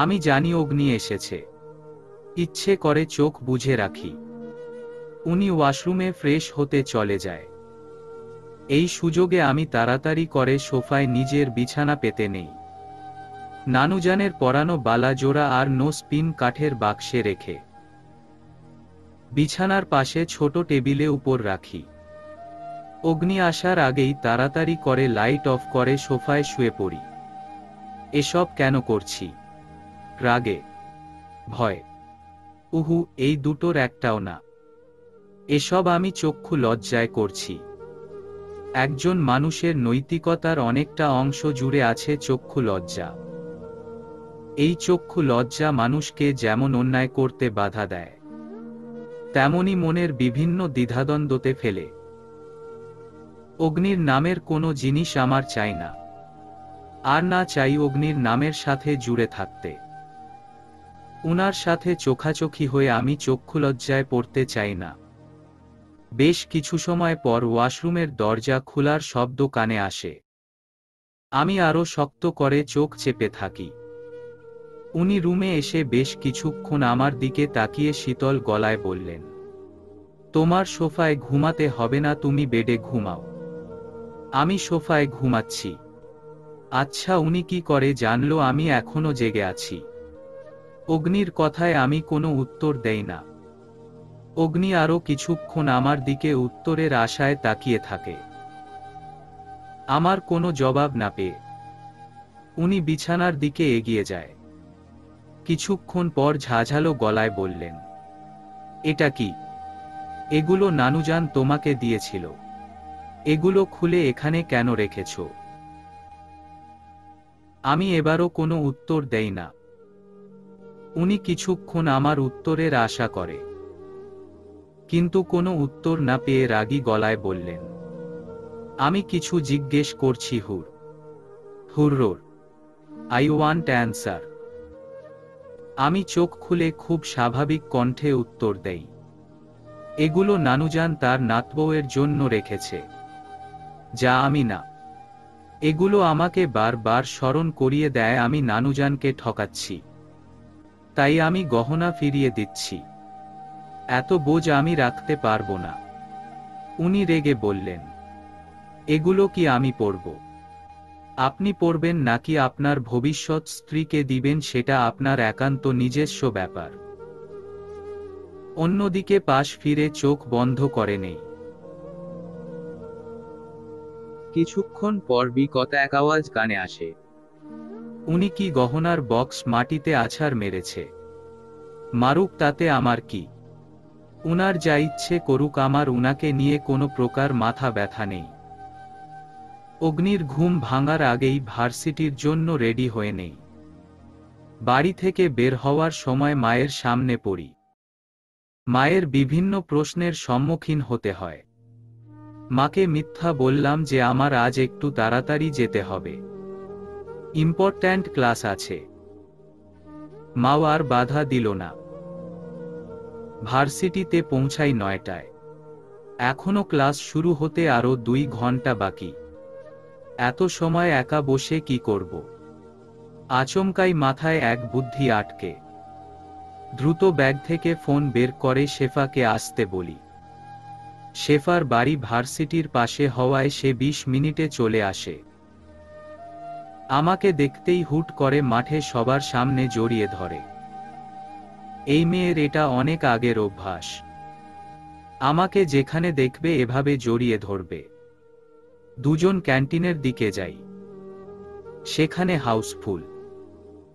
[SPEAKER 1] আমি জানি অগ্নি এসেছে। ইচ্ছে করে চোখ বুজে রাখি। উনি ওয়াশরুমে ফ্রেশ হতে চলে যায়। এই সুযোগে আমি তাড়াতাড়ি করে সোফায় নিজের বিছানা পেতে নেই। নানুজানের পরানো বালা জোড়া আর নো স্পিন কাঠের বাক্সে রেখে বিছানার পাশে ছোট টেবিলে উপর রাখি। অগ্নি আসার আগেই তাড়াতাড়ি করে লাইট অফ করে সোফায় শুয়ে পড়ি। এসব কেন করছি? রাগে? ভয়? উহু, এই দুটোর একটাও না। এসব আমি চক্ষু লজ্জায় করছি। একজন মানুষের নৈতিকতার অনেকটা অংশ জুড়ে আছে চক্ষু লজ্জা। এই চক্ষু লজ্জা মানুষকে যেমন অন্যায় করতে বাধা দেয়, তেমনি মনের বিভিন্ন দ্বিধাদ্বন্দ্বতে ফেলে। অগ্নির নামের কোনো জিনিস আমার চাই না, আর না চাই অগ্নির নামের সাথে জুড়ে থাকতে। উনার সাথে চোখাচোখি হয়ে আমি চক্ষুলজ্জায় পড়তে চাই না। বেশ কিছু সময় পর ওয়াশরুমের দরজা খোলার শব্দ কানে আসে। আমি আরো শক্ত করে চোখ চেপে থাকি। উনি রুমে এসে বেশ কিছুক্ষণ আমার দিকে তাকিয়ে শীতল গলায় বললেন, তোমার সোফায় ঘুমাতে হবে না, তুমি বেডে ঘুমাও। আমি সোফায় ঘুমাচ্ছি। আচ্ছা, উনি কি করে জানলো আমি এখনো জেগে আছি? অগ্নির কথায় আমি কোনো উত্তর দেই না। অগ্নি আরো কিছুক্ষণ আমার দিকে উত্তরের আশায় তাকিয়ে থাকে। আমার কোনো জবাব না পেয়ে উনি বিছানার দিকে এগিয়ে যায়। কিছুক্ষণ পর ঝাঝালো গলায় বললেন, এটা কি? এগুলো নানুজান তোমাকে দিয়েছিল। এগুলো খুলে এখানে কেন রেখেছ? আমি এবারও কোনো উত্তর দেই না। উনি কিছুক্ষণ আমার উত্তরের আশা করে, কিন্তু কোনো উত্তর না পেয়ে রাগী গলায় বললেন, আমি কিছু জিজ্ঞেস করছি হুরর, আই ওয়ান্ট অ্যান্সার। আমি চোখ খুলে খুব স্বাভাবিক কণ্ঠে উত্তর দেই, এগুলো নানুজান তার নাতবউয়ের জন্য রেখেছে, যা আমি না। এগুলো আমাকে বারবার স্মরণ করিয়ে দেয় আমি নানুজানকে ঠকাচ্ছি, তাই আমি গহনা ফিরিয়ে দিচ্ছি। এত বোঝ আমি রাখতে পারবো না। উনি রেগে বললেন, এগুলো কি আমি পরব? আপনি পরবেন নাকি আপনার ভবিষ্যৎ স্ত্রীকে দিবেন সেটা আপনার একান্ত নিজস্ব ব্যাপার। অন্যদিকে পাশ ফিরে চোখ বন্ধ করে নেই।
[SPEAKER 2] কিছুক্ষণ পর বিকট এক আওয়াজ কানে আসে।
[SPEAKER 1] উনি কি গহনার বক্স মাটিতে আছাড় মেরেছে? মারুক, তাতে আমার কি? উনার যা ইচ্ছে করুক, আমার উনাকে নিয়ে কোনো প্রকার মাথা ব্যথা নেই। অগ্নির ঘুম ভাঙার আগেই ভার্সিটির জন্য রেডি হয়ে নেই। বাড়ি থেকে বের হওয়ার সময় মায়ের সামনে পড়ি। মায়ের বিভিন্ন প্রশ্নের সম্মুখীন হতে হয়। মাকে মিথ্যা বললাম যে আমার আজ একটু তাড়াতাড়ি যেতে হবে, ইম্পর্ট্যান্ট ক্লাস আছে। মাও আর বাধা দিল না। ভার্সিটিতে পৌঁছাই 9টায়। এখনো ক্লাস শুরু হতে আরো 2 ঘন্টা বাকি। এত সময় একা বসে কি করব? আচমকাই মাথায় এক বুদ্ধি আটকে। দ্রুত ব্যাগ থেকে ফোন বের করে শেফাকে আসতে বলি। শেফার বাড়ি ভার্সিটির পাশে হওয়ায় সে 20 মিনিটে চলে আসে। আমাকে দেখতেই হুট করে মাঠে সবার সামনে জড়িয়ে ধরে। এই মেয়ের এটা অনেক আগের অভ্যাস। আমাকে যেখানে দেখবে এভাবে জড়িয়ে ধরবে। দুজন ক্যান্টিনের দিকে যাই। সেখানে হাউসফুল।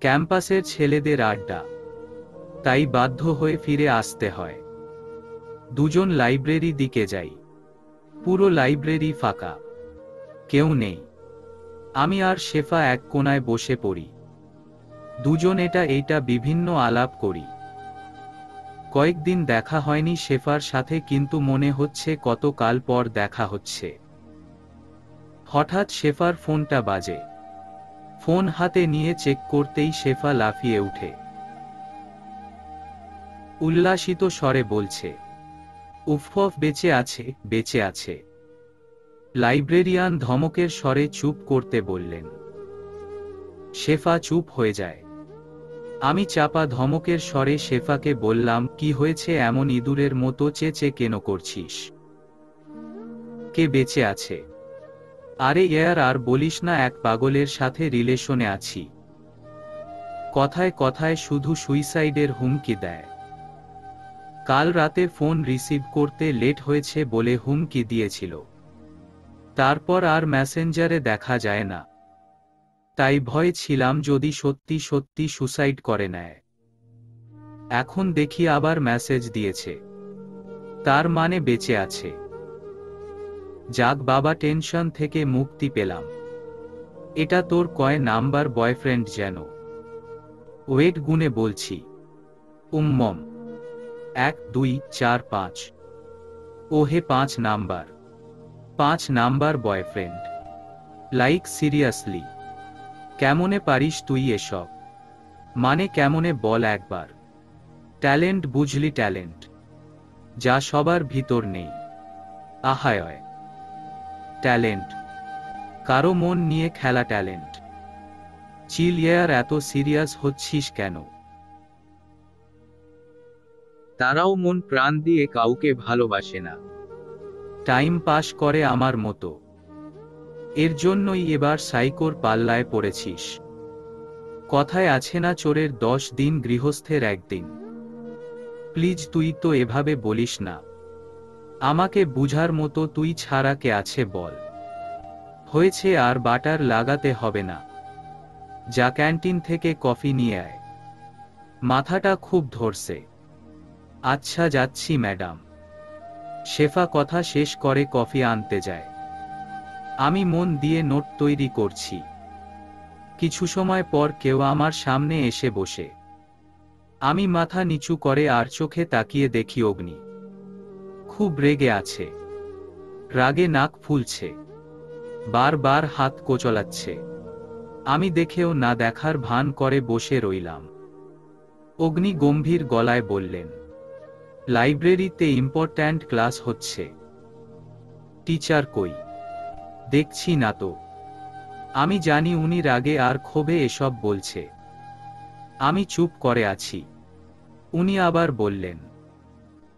[SPEAKER 1] ক্যাম্পাসের ছেলেদের আড্ডা, তাই বাধ্য হয়ে ফিরে আসতে হয়। দুজন লাইব্রেরি দিকে যাই। পুরো লাইব্রেরি ফাঁকা, কেউ নেই। আমি আর শেফা এক কোণায় বসে পড়ি। দুজন এইটা বিভিন্ন আলাপ করি। কয়েকদিন দেখা হয়নি শেফার সাথে, কিন্তু মনে হচ্ছে কতকাল পর দেখা হচ্ছে। হঠাৎ শেফার ফোনটা বাজে। ফোন হাতে নিয়ে চেক করতেই শেফা লাফিয়ে উঠে উল্লাসিত স্বরে বলছে, উফ, বেঁচে আছে, বেঁচে আছে। লাইব্রেরিয়ান ধমকের স্বরে চুপ করতে বললেন। শেফা চুপ হয়ে যায়। আমি চাপা ধমকের স্বরে শেফাকে বললাম, কি হয়েছে এমন ইঁদুরের মতো চেঁচে কেন করছিস? কে বেঁচে আছে? আরে আর বলিস না, এক পাগলের সাথে রিলেশনে আছি। কথায় কথায় শুধু সুইসাইডের হুমকি দেয়। কাল রাতে ফোন রিসিভ করতে লেট হয়েছে বলে হুমকি দিয়েছিল। তারপর আর মেসেঞ্জারে দেখা যায় না। তাই ভয় ছিলাম যদি সত্যি সত্যি সুসাইড করে নেয়। এখন দেখি আবার মেসেজ দিয়েছে, তার মানে বেঁচে আছে। যাক বাবা, টেনশন থেকে মুক্তি পেলাম। এটা তোর কয় নাম্বার বয়ফ্রেন্ড যেন? ওয়েট গুনে বলছি। মম 1 2 4 5। ও হে 5 number. 5 number boyfriend. Like seriously? কেমনে পারিস তুই এসব? মানে কেমনে বল একবার। ট্যালেন্ট বুঝলি, ট্যালেন্ট যা সবার ভিতর নেই। আহায়, ট্যালেন্ট কারো মন নিয়ে খেলা ট্যালেন্ট। চিল ইয়ার, এত সিরিয়াস হচ্ছিস কেন?
[SPEAKER 2] তারাও মন প্রাণ দিয়ে কাউকে ভালোবাসে না।
[SPEAKER 1] টাইম পাস করে আমার মতো। এর জন্যই এবার সাইকোর পাল্লায় পড়েছিস। কথায় আছে না, চোরের 10 দিন গৃহস্থের 1 দিন। প্লিজ তুই তো এভাবে বলিস না। আমাকে বুঝার মতো তুই ছাড়া কে আছে বল। হয়েছে, আর বাটার লাগাতে হবে না। যা ক্যান্টিন থেকে কফি নিয়ে আয়। মাথাটা খুব ধরছে। আচ্ছা যাচ্ছি ম্যাডাম। শেফা কথা শেষ করে কফি আনতে যায়। আমি মন দিয়ে নোট তৈরি করছি। কিছু সময় পর কেউ আমার সামনে এসে বসে। আমি মাথা নিচু করে আর চোখে তাকিয়ে দেখি অগ্নি। খুব রেগে আছে। রাগে নাক ফুলছে। বারবার হাত কোচলাচ্ছে। আমি দেখেও না দেখার ভান করে বসে রইলাম। অগ্নি গম্ভীর গলায় বললেন, লাইব্রেরিতে ইম্পর্ট্যান্ট ক্লাস হচ্ছে। টিচার কই? দেখছি না তো। আমি জানি উনি রাগে আর ক্ষোভে এসব বলছে। আমি চুপ করে আছি। উনি আবার বললেন,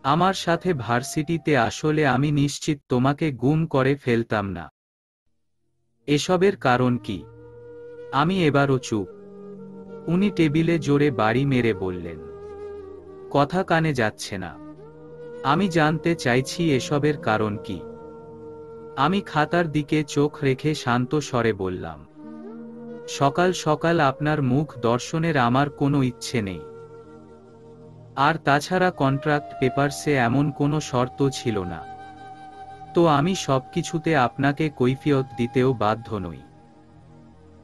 [SPEAKER 1] আমার সাথে ভার্সিটিতে আসলে আমি নিশ্চিত তোমাকে গুম করে ফেলতাম না। এসবের কারণ কি? আমি এবারও চুপ। উনি টেবিলে জোরে বাড়ি মেরে বললেন, কথা কানে যাচ্ছে না। আমি জানতে চাইছি এসবের কারণ কি। আমি খাতার দিকে চোখ রেখে শান্ত স্বরে বললাম, সকাল সকাল আপনার মুখ দর্শনের আমার কোনো ইচ্ছে নেই। আর তাছাড়া কন্ট্রাক্ট পেপারসে এমন কোনো শর্ত ছিল না। তো আমি সবকিছুতে আপনাকে কৈফিয়ত দিতেও বাধ্য নই।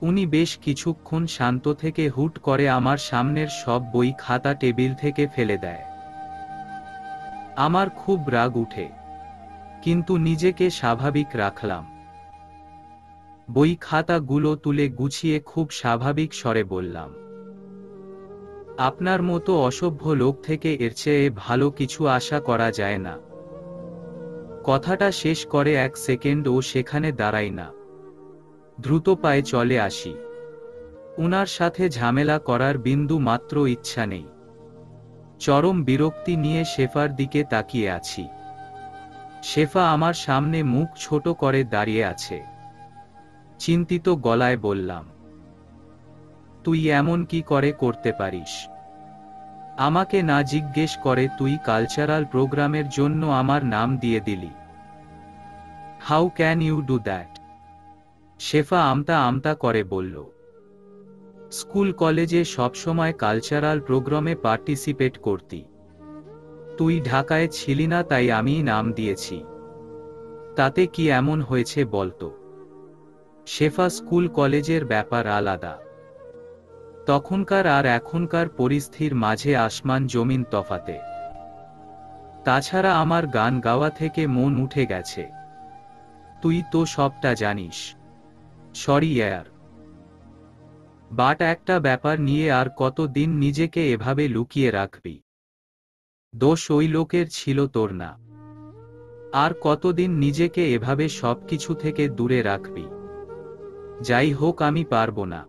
[SPEAKER 1] উনি বেশ কিছুক্ষণ শান্ত থেকে হুট করে আমার সামনের সব বই খাতা টেবিল থেকে ফেলে দেয়। আমার খুব রাগ উঠে, কিন্তু নিজেকে স্বাভাবিক রাখলাম। বই খাতাগুলো তুলে গুছিয়ে খুব স্বাভাবিক স্বরে বললাম, আপনার মতো অসভ্য লোক থেকে এর চেয়ে ভালো কিছু আশা করা যায় না। কথাটা শেষ করে 1 সেকেন্ড ও সেখানে দাঁড়াই না। দ্রুত পায়ে চলে আসি। উনার সাথে ঝামেলা করার বিন্দু মাত্র ইচ্ছা নেই। চরম বিরক্তি নিয়ে শেফার দিকে তাকিয়ে আছি। শেফা আমার সামনে মুখ ছোট করে দাঁড়িয়ে আছে। চিন্তিত গলায় বললাম, তুই এমন কি করে করতে পারিস? আমাকে না জিজ্ঞেস করে তুই কালচারাল প্রোগ্রামের জন্য আমার নাম দিয়ে দিলি। How can you do that? Shefa আমতা আমতা করে বলল, স্কুল কলেজে সবসময় কালচারাল প্রোগ্রামে পার্টিসিপেট করতি। তুই ঢাকায় ছিলি না তাই আমিই নাম দিয়েছি। তাতে কি এমন হয়েছে বলতো? শেফা, স্কুল কলেজের ব্যাপার আলাদা। তখনকার আর এখনকার পরিস্থিতির মাঝে আসমান জমিন তফাতে। তাছাড়া আমার গান গাওয়া থেকে মন উঠে গেছে। তুই তো সবটা জানিস। Sorry year. বাট একটা ব্যাপার নিয়ে আর কতদিন নিজেকে এভাবে লুকিয়ে রাখবি? দোষ ওই লোকের ছিল, তোর না। আর কতদিন নিজেকে এভাবে সবকিছু থেকে দূরে রাখবি? যাই হোক, আমি পারবো না।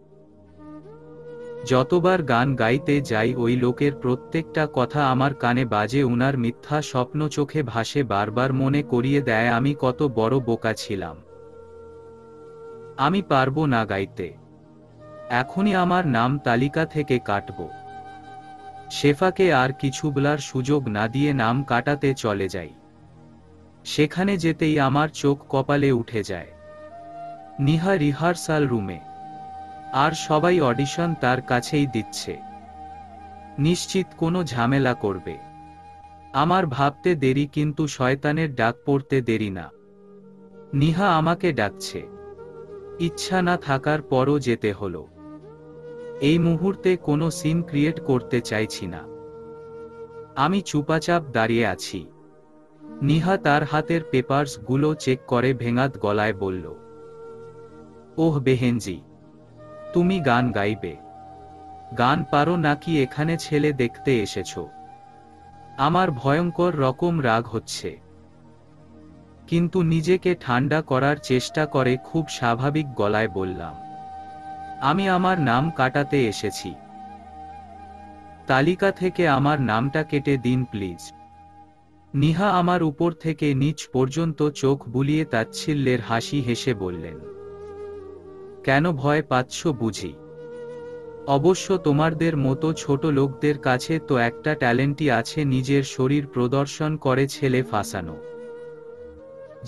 [SPEAKER 1] যতবার গান গাইতে যাই ওই লোকের প্রত্যেকটা কথা আমার কানে বাজে। উনার মিথ্যা স্বপ্ন চোখে ভাসে, বারবার মনে করিয়ে দেয় আমি কত বড় বোকা ছিলাম। আমি পারবো না গাইতে। এখনই আমার নাম তালিকা থেকে কাটবো। শেফাকে আর কিছু বলার সুযোগ না দিয়ে নাম কাটাতে চলে যাই। সেখানে যেতেই আমার চোখ কপালে উঠে যায়। নিহা রিহার্সাল রুমে। আর সবাই অডিশন তার কাছেই দিচ্ছে। নিশ্চিত কোনো ঝামেলা করবে। আমার ভাবতে দেরি, কিন্তু শয়তানের ডাক পড়তে দেরি না। নিহা আমাকে ডাকছে। ইচ্ছা না থাকার পরও যেতে হলো। এই মুহূর্তে কোনো সিন ক্রিয়েট করতে চাইছি না। আমি চুপাচাপ দাঁড়িয়ে আছি। নিহা তার হাতের পেপারস গুলো চেক করে ভেঙাত গলায় বলল, ওহ বেহেনজি, তুমি গান গাইবে? গান পারো নাকি এখানে ছেলে দেখতে এসেছো? আমার ভয়ঙ্কর রকম রাগ হচ্ছে, কিন্তু নিজেকে ঠান্ডা করার চেষ্টা করে খুব স্বাভাবিক গলায় বললাম, আমি আমার নাম কাটাতে এসেছি। তালিকা থেকে আমার নামটা কেটে দিন প্লিজ। নিহা আমার উপর থেকে নিচ পর্যন্ত চোখ বুলিয়ে তাচ্ছিল্যের হাসি হেসে বললেন, কেন ভয় পাচ্ছ বুঝি? অবশ্য তোমাদের মতো ছোট লোকদের কাছে তো একটা ট্যালেন্টই আছে, নিজের শরীর প্রদর্শন করে ছেলে ফাঁসানো।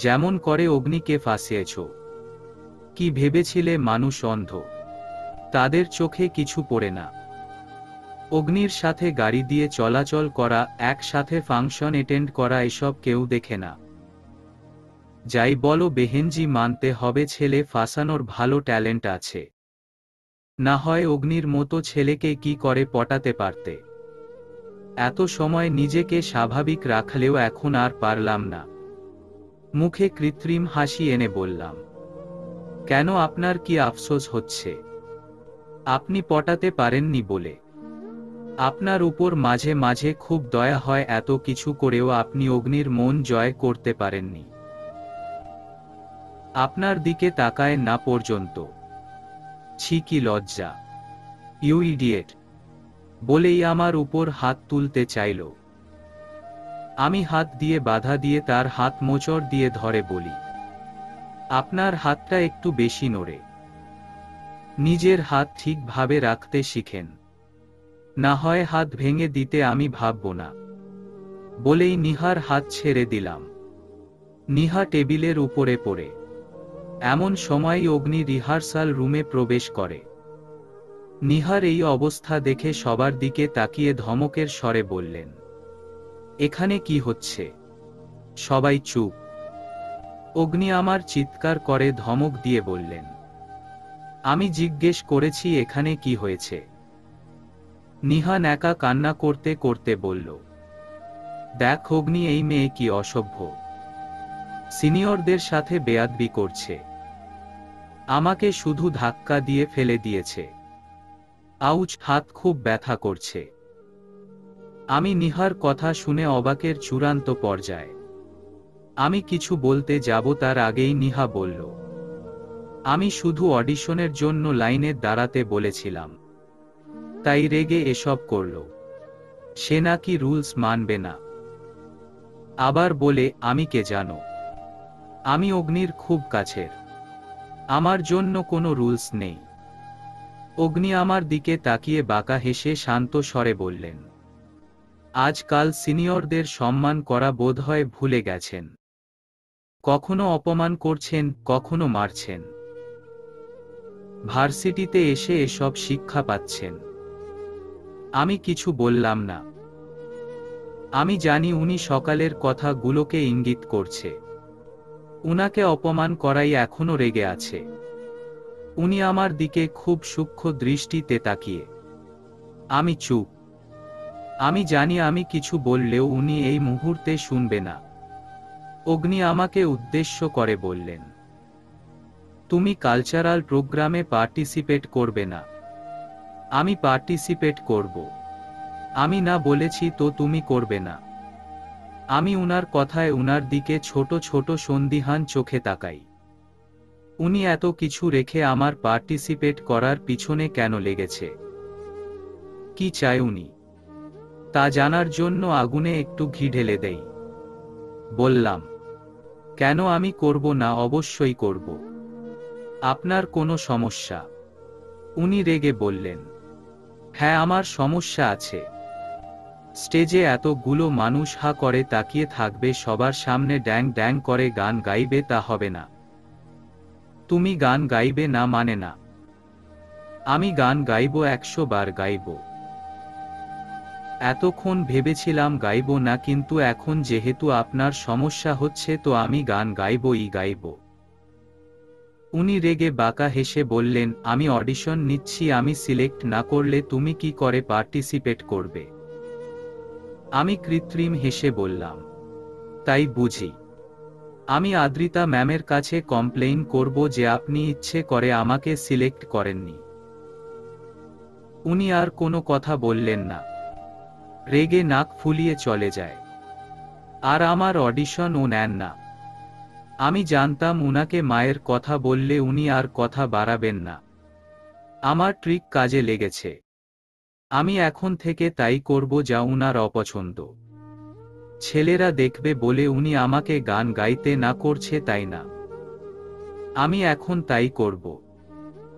[SPEAKER 1] যেমন করে অগ্নিকে ফাঁসিয়েছ। কি ভেবেছিলে মানুষ অন্ধ? তাদের চোখে কিছু পড়ে না। অগ্নির সাথে গাড়ি দিয়ে চলাচল করা, একসাথে ফাংশন অ্যাটেন্ড করা, এসব কেউ দেখে না। যাই বলো বেহেনজি, মানতে হবে ছেলে ফাঁসানোর ভালো ট্যালেন্ট আছে। না হয় অগ্নির মতো ছেলেকে কি করে পটাতে পারতে? এত সময় নিজেকে স্বাভাবিক রাখলেও এখন আর পারলাম না। মুখে কৃত্রিম হাসি এনে বললাম, কেন, আপনার কি আফসোস হচ্ছে? আপনি পটাতে পারেননি বলে? আপনার উপর মাঝে মাঝে খুব দয়া হয়, এত কিছু করেও আপনি অগ্নির মন জয় করতে পারেননি। আপনার দিকে তাকায় না পর্যন্ত। ছি কি লজ্জা! You idiot! বলেই আমার উপর হাত তুলতে চাইল। আমি হাত দিয়ে বাধা দিয়ে তার হাত মোচড় দিয়ে ধরে বলি, আপনার হাতটা একটু বেশি নড়ে। নিজের হাত ঠিকভাবে রাখতে শিখেন, না হয় হাত ভেঙে দিতে আমি ভাবব না। বলেই নিহার হাত ছেড়ে দিলাম। নিহা টেবিলের উপরে পড়ে। এমন সময়ই অগ্নি রিহার্সাল রুমে প্রবেশ করে। নিহার এই অবস্থা দেখে সবার দিকে তাকিয়ে ধমকের স্বরে বললেন, এখানে কি হচ্ছে? সবাই চুপ। অগ্নি আমার চিৎকার করে ধমক দিয়ে বললেন, আমি জিজ্ঞেস করেছি এখানে কি হয়েছে? নিহা ন্যাকা কান্না করতে করতে বলল, দেখ অগ্নি, এই মেয়ে কি অসভ্য। সিনিয়রদের সাথে বেয়াদবি করছে। আমাকে শুধু ধাক্কা দিয়ে ফেলে দিয়েছে। আউচ, হাত খুব ব্যথা করছে। আমি নিহার কথা শুনে অবাকের চূড়ান্ত পর্যায়ে। আমি কিছু বলতে যাব তার আগেই নিহা বলল, আমি শুধু অডিশনের জন্য লাইনে দাঁড়াতে বলেছিলাম, তাই রেগে এসব করল। সে নাকি রুলস মানবে না। আবার বলে, আমি কে জানো? আমি অগ্নির খুব কাছের। আমার জন্য কোনো রুলস নেই। অগ্নি আমার দিকে তাকিয়ে বাঁকা হেসে শান্ত স্বরে বললেন, আজকাল সিনিয়রদের সম্মান করা বোধহয় ভুলে গেছেন। কখনো অপমান করছেন, কখনো মারছেন। ভার্সিটিতে এসে এসব শিক্ষা পাচ্ছেন। আমি কিছু বললাম না। আমি জানি উনি সকালের কথাগুলোকে ইঙ্গিত করছে। উনাকে অপমান করাই এখনো রেগে আছে। উনি আমার দিকে খুব সূক্ষ্ম দৃষ্টিতে তাকিয়ে। আমি চুপ। আমি জানি আমি কিছু বললেও উনি এই মুহূর্তে শুনবে না। অগ্নি আমাকে উদ্দেশ্য করে বললেন, তুমি কালচারাল প্রোগ্রামে পার্টিসিপেট করবে না? আমি পার্টিসিপেট করব। আমি না বলেছি তো তুমি করবে না? আমি উনার কথায় উনার দিকে ছোট ছোট সন্দিহান চোখে তাকাই। উনি এত কিছু রেখে আমার পার্টিসিপেট করার পিছনে কেন লেগেছে? কি চায় উনি? তা জানার জন্য আগুনে একটু ঘি ঢেলে দেই। বললাম, কেন আমি করব না? অবশ্যই করব। আপনার কোনো সমস্যা? উনি রেগে বললেন, হ্যাঁ আমার সমস্যা আছে। স্টেজে এতগুলো মানুষ হা করে তাকিয়ে থাকবে, সবার সামনে ড্যাং ড্যাং করে গান গাইবে, তা হবে না। তুমি গান গাইবে না মানে না? আমি গান গাইব, 100 বার গাইব। এতক্ষণ ভেবেছিলাম গাইব না, কিন্তু এখন যেহেতু আপনার সমস্যা হচ্ছে তো আমি গান গাইবই গাইব। উনি রেগে বাঁকা হেসে বললেন, আমি অডিশন নিচ্ছি, আমি সিলেক্ট না করলে তুমি কি করে পার্টিসিপেট করবে? আমি কৃত্রিম হেসে বললাম, তাই বুঝি। আমি আদ্রিতা ম্যামের কাছে কমপ্লেইন করব যে আপনি ইচ্ছে করে আমাকে সিলেক্ট করেননি। উনি আর কোনো কথা বললেন না, রেগে নাক ফুলিয়ে চলে যায়। আর আমার অডিশন ও নেন না। আমি জানতাম উনাকে মায়ের কথা বললে উনি আর কথা বাড়াবেন না। আমার ট্রিক কাজে লেগেছে। আমি এখন থেকে তাই করব যা উনার অপছন্দ। ছেলেরা দেখবে বলে উনি আমাকে গান গাইতে না করছে তাই না। আমি এখন তাই করব।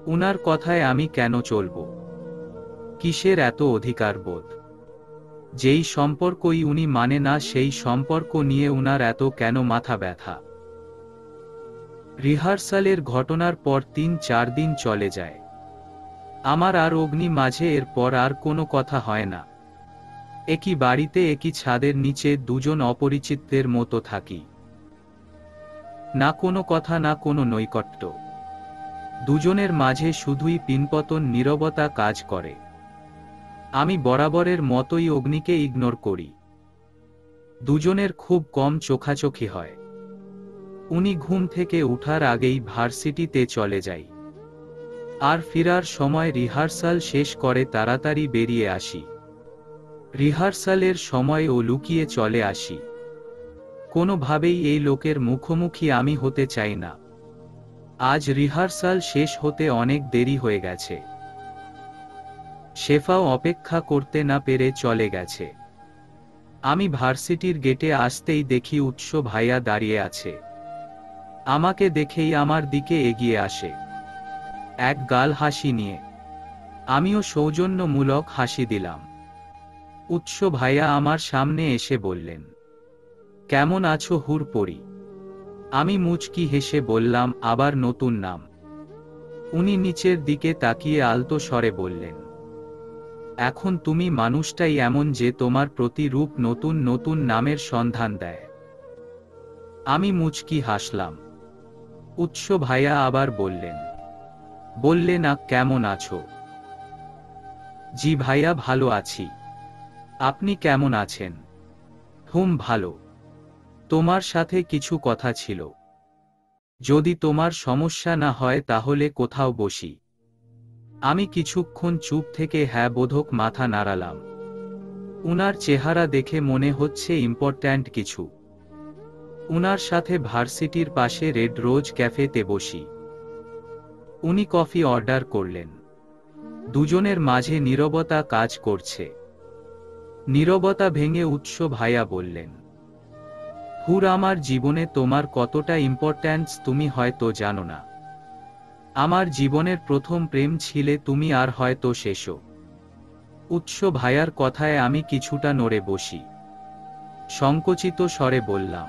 [SPEAKER 1] উনার কথায় আমি কেন চলব? কিসের এত অধিকারবোধ? যেই সম্পর্কই উনি মানে না সেই সম্পর্ক নিয়ে উনার এত কেন মাথা ব্যথা? রিহার্সালের ঘটনার পর ৩-৪ দিন চলে যায়। আমার আর অগ্নি মাঝে এরপর আর কোনো কথা হয় না। একই বাড়িতে একই ছাদের নিচে দুজন অপরিচিতদের মতো থাকি। না কোনো কথা, না কোনো নৈকট্য। দুজনের মাঝে শুধুই পিনপতন নীরবতা কাজ করে। আমি বরাবরের মতোই অগ্নিকে ইগনোর করি। দুজনের খুব কম চোখাচোখি হয়। উনি ঘুম থেকে উঠার আগেই ভার্সিটিতে চলে যাই। আর ফিরার সময় রিহার্সাল শেষ করে তাড়াতাড়ি বেরিয়ে আসি। রিহার্সালের সময় ও লুকিয়ে চলে আসি। কোনোভাবেই এই লোকের মুখোমুখি আমি হতে চাই না। আজ রিহার্সাল শেষ হতে অনেক দেরি হয়ে গেছে। শেফাও অপেক্ষা করতে না পেরে চলে গেছে। আমি ভার্সিটির গেটে আসতেই দেখি উৎস ভাইয়া দাঁড়িয়ে আছে। আমাকে দেখেই আমার দিকে এগিয়ে আসে, এক গাল হাসি নিয়ে। আমিও সৌজন্যমূলক হাসি দিলাম। উৎস ভাইয়া আমার সামনে এসে বললেন, কেমন আছো হুরপরি? আমি মুচকি হেসে বললাম, আবার নতুন নাম? উনি নিচের দিকে তাকিয়ে আলতো স্বরে বললেন, এখন তুমি মানুষটাই এমন যে তোমার প্রতিরূপ নতুন নতুন নামের সন্ধান দেয়। আমি মুচকি হাসলাম। উৎস ভাইয়া আবার বললে না, কেমন আছো? জি ভাইয়া, ভালো আছি। আপনি কেমন আছেন? ভালো। তোমার সাথে কিছু কথা ছিল। যদি তোমার সমস্যা না হয় তাহলে কোথাও বসি। আমি কিছুক্ষণ চুপ থেকে হ্যাঁ বোধক মাথা নাড়ালাম। উনার চেহারা দেখে মনে হচ্ছে ইম্পর্ট্যান্ট কিছু। উনার সাথে ভার্সিটির পাশে রেড রোজ ক্যাফেতে বসি। উনি কফি অর্ডার করলেন। দুজনের মাঝে নীরবতা কাজ করছে। নীরবতা ভেঙে উৎস ভাইয়া বললেন, আমার জীবনে তোমার কতটা ইম্পর্ট্যান্স তুমি হয়তো জানো না। আমার জীবনের প্রথম প্রেম ছিলে তুমি, আর হয়তো শেষও। উৎস ভাইয়ার কথায় আমি কিছুটা নড়ে বসি। সংকোচিত স্বরে বললাম,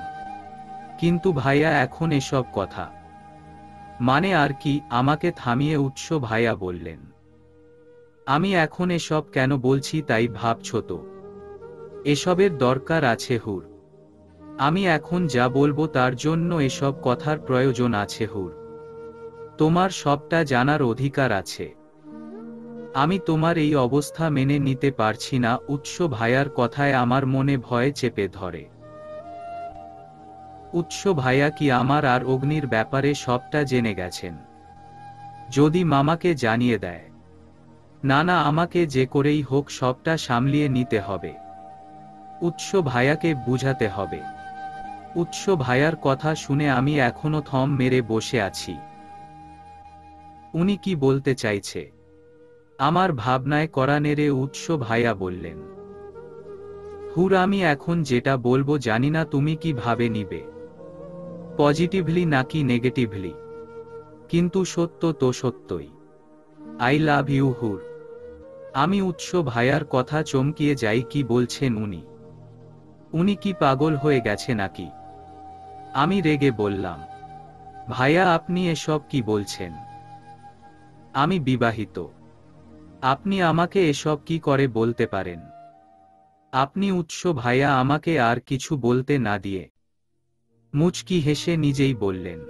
[SPEAKER 1] কিন্তু ভাইয়া এখন এসব কথা মানে আর কি? আমাকে থামিয়ে উৎস ভাইয়া বললেন, আমি এখন এসব কেন বলছি তাই ভাবছো তো? এসবের দরকার আছে আমি এখন যা বলবো তার জন্য এসব কথার প্রয়োজন আছে তোমার সবটা জানার অধিকার আছে। আমি তোমার এই অবস্থা মেনে নিতে পারছি না। উৎস ভাইয়ার কথায় আমার মনে ভয় চেপে ধরে। উৎস ভাইয়া কি আমার আর অগ্নির ব্যাপারে সবটা জেনে গেছেন? যদি মামাকে জানিয়ে দেয়? না না, আমাকে যে করেই হোক সবটা সামলিয়ে নিতে হবে। উৎস ভাইয়াকে বুঝাতে হবে। উৎস ভাইয়ার কথা শুনে আমি এখনো থম মেরে বসে আছি। উনি কি বলতে চাইছে? আমার ভাবনায় কড়া নেড়ে উৎস ভাইয়া বললেন, আমি এখন যেটা বলবো জানি না তুমি কি ভাবে নিবে, পজিটিভলি নাকি নেগেটিভলি, কিন্তু সত্য তো সত্যই। আই লাভ ইউ আমি উৎস ভাইয়ার কথা চমকিয়ে যাই। কি বলছেন উনি? উনি কি পাগল হয়ে গেছে নাকি? আমি রেগে বললাম, ভাইয়া আপনি এসব কি বলছেন? আমি বিবাহিত। আপনি আমাকে এসব কি করে বলতে পারেন? আপনি উৎস ভাইয়া আমাকে আর কিছু বলতে না দিয়ে মুচকি হেসে নিজেই বললেন,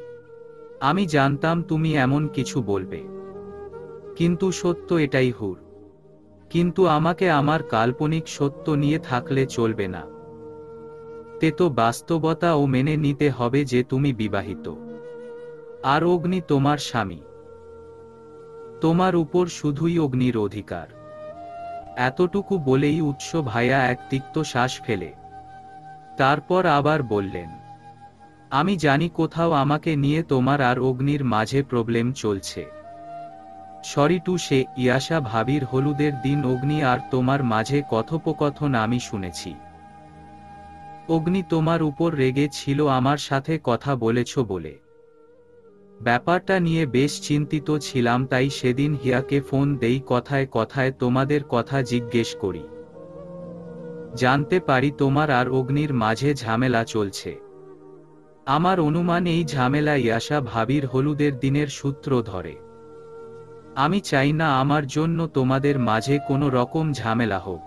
[SPEAKER 1] আমি জানতাম তুমি এমন কিছু বলবে, কিন্তু সত্য এটাই হুর। কিন্তু আমাকে আমার কাল্পনিক সত্য নিয়ে থাকলে চলবে না। তে তো বাস্তবতা ও মেনে নিতে হবে যে তুমি বিবাহিত, আর অগ্নি তোমার স্বামী। তোমার উপর শুধুই অগ্নির অধিকার। এতটুকু বলেই উৎস ভাইয়া এক তিক্ত শ্বাস ফেলে তারপর আবার বললেন, আমি জানি কোথাও আমাকে নিয়ে তোমার আর অগ্নির মাঝে প্রবলেম চলছে। সরি টু সে, ইয়াশা ভাবির হলুদের দিন অগ্নি আর তোমার মাঝে কথোপকথন আমি শুনেছি। অগ্নি তোমার উপর রেগে ছিল আমার সাথে কথা বলেছ বলে। ব্যাপারটা নিয়ে বেশ চিন্তিত ছিলাম, তাই সেদিন হিয়াকে ফোন দেই, কথায় কথায় তোমাদের কথা জিজ্ঞেস করি। জানতে পারি তোমার আর অগ্নির মাঝে ঝামেলা চলছে। আমার অনুমান এই ঝামেলা ইয়াশা ভাবির হলুদের দিনের সূত্র ধরে। আমি চাই না আমার জন্য তোমাদের মাঝে কোনো রকম ঝামেলা হোক।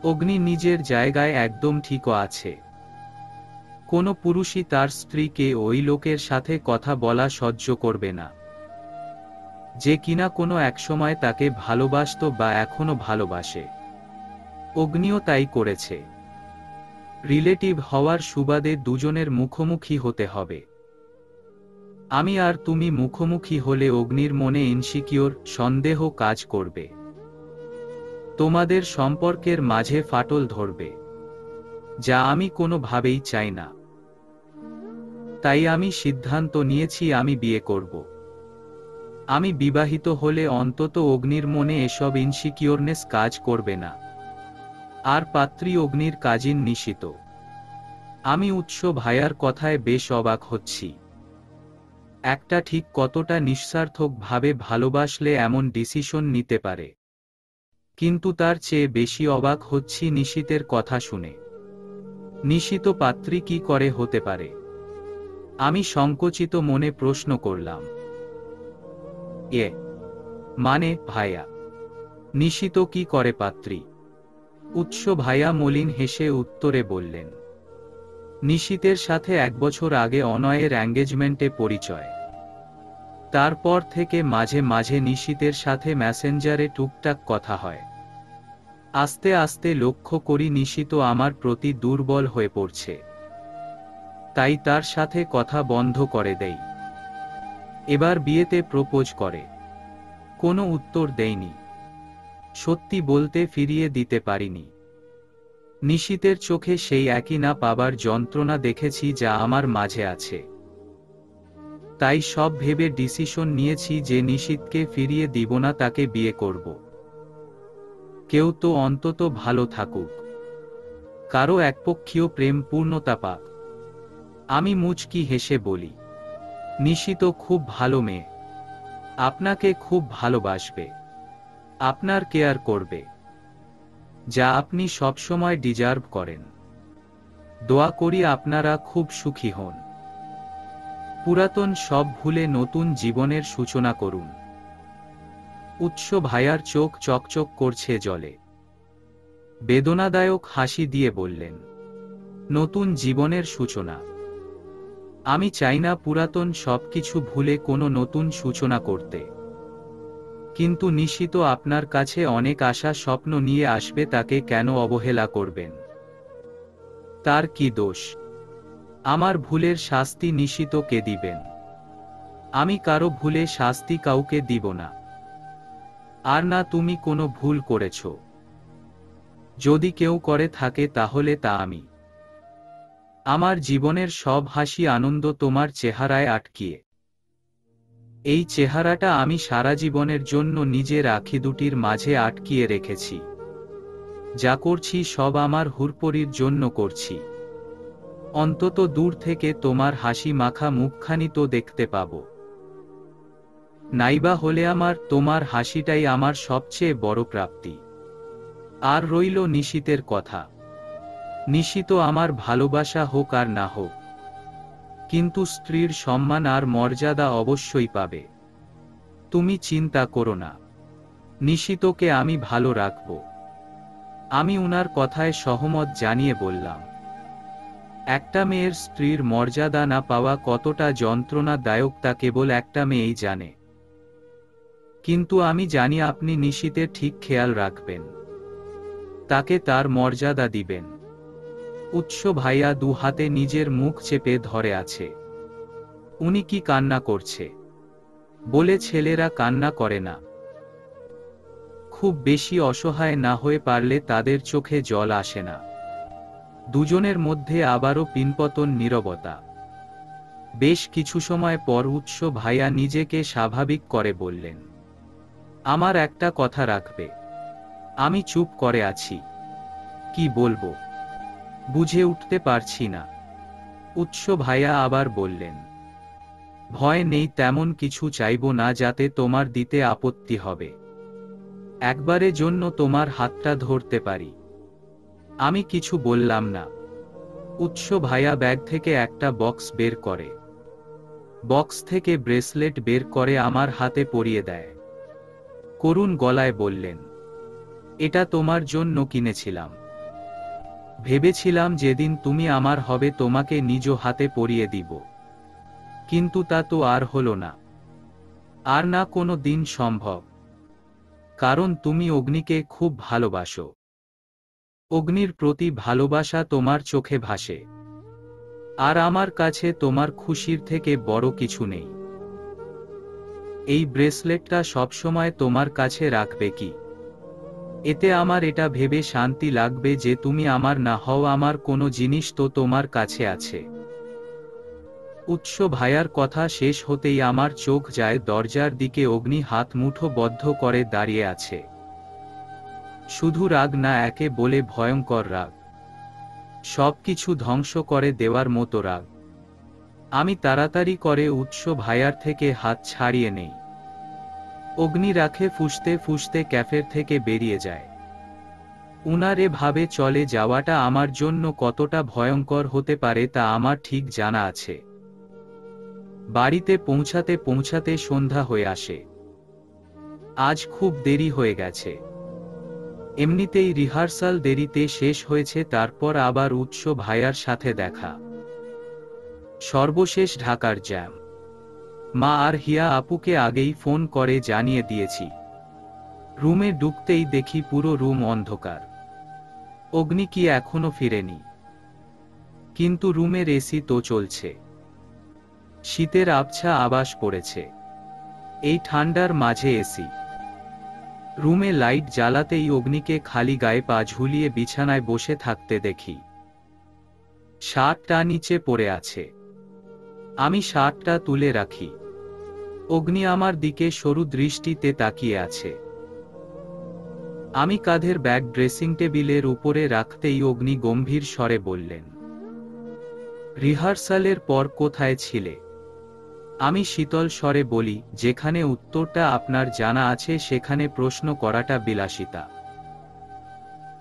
[SPEAKER 1] অগ্নি নিজের জায়গায় একদম ঠিক আছে। কোনো পুরুষই তার স্ত্রীকে ওই লোকের সাথে কথা বলা সহ্য করবে না, যে কিনা কোনো একসময় তাকে ভালোবাসতো বা এখনো ভালোবাসে। অগ্নিও তাই করেছে। রিলেটিভ হওয়ার সুবাদে দুজনের মুখোমুখি হতে হবে। আমি আর তুমি মুখোমুখি হলে অগ্নির মনে ইনসিকিউর সন্দেহ কাজ করবে। তোমাদের সম্পর্কের মাঝে ফাটল ধরবে, যা আমি কোনোভাবেই চাই না। তাই আমি সিদ্ধান্ত নিয়েছি আমি বিয়ে করব। আমি বিবাহিত হলে অন্তত অগ্নির মনে এসব ইনসিকিউরনেস কাজ করবে না। আর পাত্রী অগ্নির কাজিন নিশিত। আমি উৎস ভাইয়ার কথায় বেশ অবাক হচ্ছি। একটা ঠিক কতটা নিঃস্বার্থকভাবে ভালোবাসলে এমন ডিসিশন নিতে পারে, কিন্তু তার চেয়ে বেশি অবাক হচ্ছি নিশিতের কথা শুনে। নিশিত পাত্রী কি করে হতে পারে? আমি সংকুচিত মনে প্রশ্ন করলাম। মানে ভাইয়া, নিশিত কি করে পাত্রী? উৎস ভাইয়া মলিন হেসে উত্তরে বললেন, নিশিতের সাথে 1 বছর আগে অনয়ের এঙ্গেজমেন্টে পরিচয়। তারপর থেকে মাঝে মাঝে নিশিতের সাথে মেসেঞ্জারে টুকটাক কথা হয়। আস্তে আস্তে লক্ষ্য করি নিশিত আমার প্রতি দুর্বল হয়ে পড়ছে। তাই তার সাথে কথা বন্ধ করে দেই। এবার বিয়েতে প্রপোজ করে, কোনো উত্তর দেয়নি। সত্যি বলতে ফিরিয়ে দিতে পারিনি। নিশিতের চোখে সেই একই না পাবার যন্ত্রণা দেখেছি যা আমার মাঝে আছে। তাই সব ভেবে ডিসিশন নিয়েছি যে নিশিতকে ফিরিয়ে দিব না, তাকে বিয়ে করব। কেউ তো অন্তত ভালো থাকুক, কারো একপক্ষীয় প্রেম পূর্ণতা পাক। আমি মুচকি হেসে বলি, নিশিত খুব ভালো মেয়ে, আপনাকে খুব ভালোবাসবে, আপনার কেয়ার করবে, যা আপনি সবসময় ডিজার্ভ করেন। দোয়া করি আপনারা খুব সুখী হন। পুরাতন সব ভুলে নতুন জীবনের সূচনা করুন। উৎস ভাইয়ার চোখ চকচক করছে জলে। বেদনাদায়ক হাসি দিয়ে বললেন, নতুন জীবনের সূচনা? আমি চাই না পুরাতন সবকিছু ভুলে কোনো নতুন সূচনা করতে। কিন্তু নিশিত আপনার কাছে অনেক আশা স্বপ্ন নিয়ে আসবে, তাকে কেন অবহেলা করবেন? তার কি দোষ? আমার ভুলের শাস্তি নিশিতকে দিবেন। আমি কারো ভুলে শাস্তি কাউকে দিব না। আর না তুমি কোনো ভুল করেছ। যদি কেউ করে থাকে তাহলে তা আমি। আমার জীবনের সব হাসি আনন্দ তোমার চেহারায় আটকিয়ে। এই চেহারাটা আমি সারা জীবনের জন্য নিজের আঁখি দুটির মাঝে আটকিয়ে রেখেছি। যা করছি সব আমার হুরপরির জন্য করছি। অন্তত দূর থেকে তোমার হাসি মাখা মুখখানি তো দেখতে পাবো। নাইবা হলে তোমার হাসিটাই আমার সবচেয়ে বড় প্রাপ্তি। আর রইল নিশিতের কথা। নিশিত আমার ভালোবাসা হোক আর না হোক, কিন্তু স্ত্রীর সম্মান আর মর্যাদা অবশ্যই পাবে। তুমি চিন্তা করো না, নিশিতকে আমি ভালো রাখব। আমি উনার কথায় সহমত জানিয়ে বললাম, একটা মেয়ের স্ত্রীর মর্যাদা না পাওয়া কতটা যন্ত্রণাদায়ক তা কেবল একটা মেয়েই জানে। কিন্তু আমি জানি আপনি নিশিতে ঠিক খেয়াল রাখবেন, তাকে তার মর্যাদা দিবেন। উৎস ভাইয়া দু হাতে নিজের মুখ চেপে ধরে আছে। উনি কি কান্না করছে? বলে ছেলেরা কান্না করে না। খুব বেশি অসহায় না হয়ে পারলে তাদের চোখে জল আসে না। দুজনের মধ্যে আবারও পিনপতন নীরবতা। বেশ কিছু সময় পর উৎস ভাইয়া নিজেকে স্বাভাবিক করে বললেন, আমার একটা কথা রাখবে। আমি চুপ করে আছি। কি বলবো বুঝে উঠতে পারছি না। উৎস ভাইয়া আবার বললেন, ভয় নেই, তেমন কিছু চাইবো না যাতে তোমার দিতে আপত্তি হবে। একবারের জন্য তোমার হাতটা ধরতে পারি। আমি কিছু বললাম না। উৎস ভাইয়া ব্যাগ থেকে একটা বক্স বের করে। বক্স থেকে ব্রেসলেট বের করে আমার হাতে পরিয়ে দেয়। করুণ গলায় বললেন, এটা তোমার জন্য কিনেছিলাম। ভেবেছিলাম যেদিন তুমি আমার হবে তোমাকে নিজ হাতে পরিয়ে দিব, কিন্তু তা তো আর হলো না। আর না কোনো দিন সম্ভব। কারণ তুমি অগ্নিকে খুব ভালোবাসো। অগ্নির প্রতি ভালোবাসা তোমার চোখে ভাসে। আর আমার কাছে তোমার খুশির থেকে বড় কিছু নেই। এই ব্রেসলেটটা সবসময় তোমার কাছে রাখবে কি? এতে আমার এটা ভেবে শান্তি লাগবে যে তুমি আমার না হও, আমার কোনো জিনিস তো তোমার কাছে আছে। উৎস ভাইয়ার কথা শেষ হতেই আমার চোখ যায় দরজার দিকে। অগ্নি হাত মুঠো বদ্ধ করে দাঁড়িয়ে আছে। শুধু রাগ না, একে বলে ভয়ঙ্কর রাগ। সবকিছু ধ্বংস করে দেওয়ার মতো রাগ। আমি তাড়াতাড়ি করে উৎস ভাইয়ার থেকে হাত ছাড়িয়ে নেই। অগ্নি রাখে ফুঁসতে ফুঁসতে ক্যাফের থেকে বেরিয়ে যায়। উনার এভাবে চলে যাওয়াটা আমার জন্য কতটা ভয়ঙ্কর হতে পারে তা আমার ঠিক জানা আছে। বাড়িতে পৌঁছাতে পৌঁছাতে সন্ধ্যা হয়ে আসে। আজ খুব দেরি হয়ে গেছে। এমনিতেই রিহার্সাল দেরিতে শেষ হয়েছে, তারপর আবার উৎস ভাইয়ার সাথে দেখা। সর্বশেষ ঢাকার জ্যাম। মা আর হিয়া আপুকে আগেই ফোন করে জানিয়ে দিয়েছি। রুমে ঢুকতেই দেখি পুরো রুম অন্ধকার। অগ্নি কি এখনো ফিরেনি? কিন্তু রুমের এসি তো চলছে। শীতের আবছা আবাস পড়েছে। এই ঠান্ডার মাঝে এসি রুমে লাইট জ্বালাতেই অগ্নিকে খালি গায়ে পা ঝুলিয়ে বিছানায় বসে থাকতে দেখি। শার্টটা নিচে পড়ে আছে। আমি শার্টটা তুলে রাখি। অগ্নি আমার দিকে সরু দৃষ্টিতে তাকিয়ে আছে। আমি কাঁধের ব্যাগ ড্রেসিং টেবিলের উপরে রাখতেই অগ্নি গম্ভীর স্বরে বললেন, রিহার্সালের পর কোথায় ছিলে? আমি শীতল স্বরে বলি, যেখানে উত্তরটা আপনার জানা আছে সেখানে প্রশ্ন করাটা বিলাসিতা।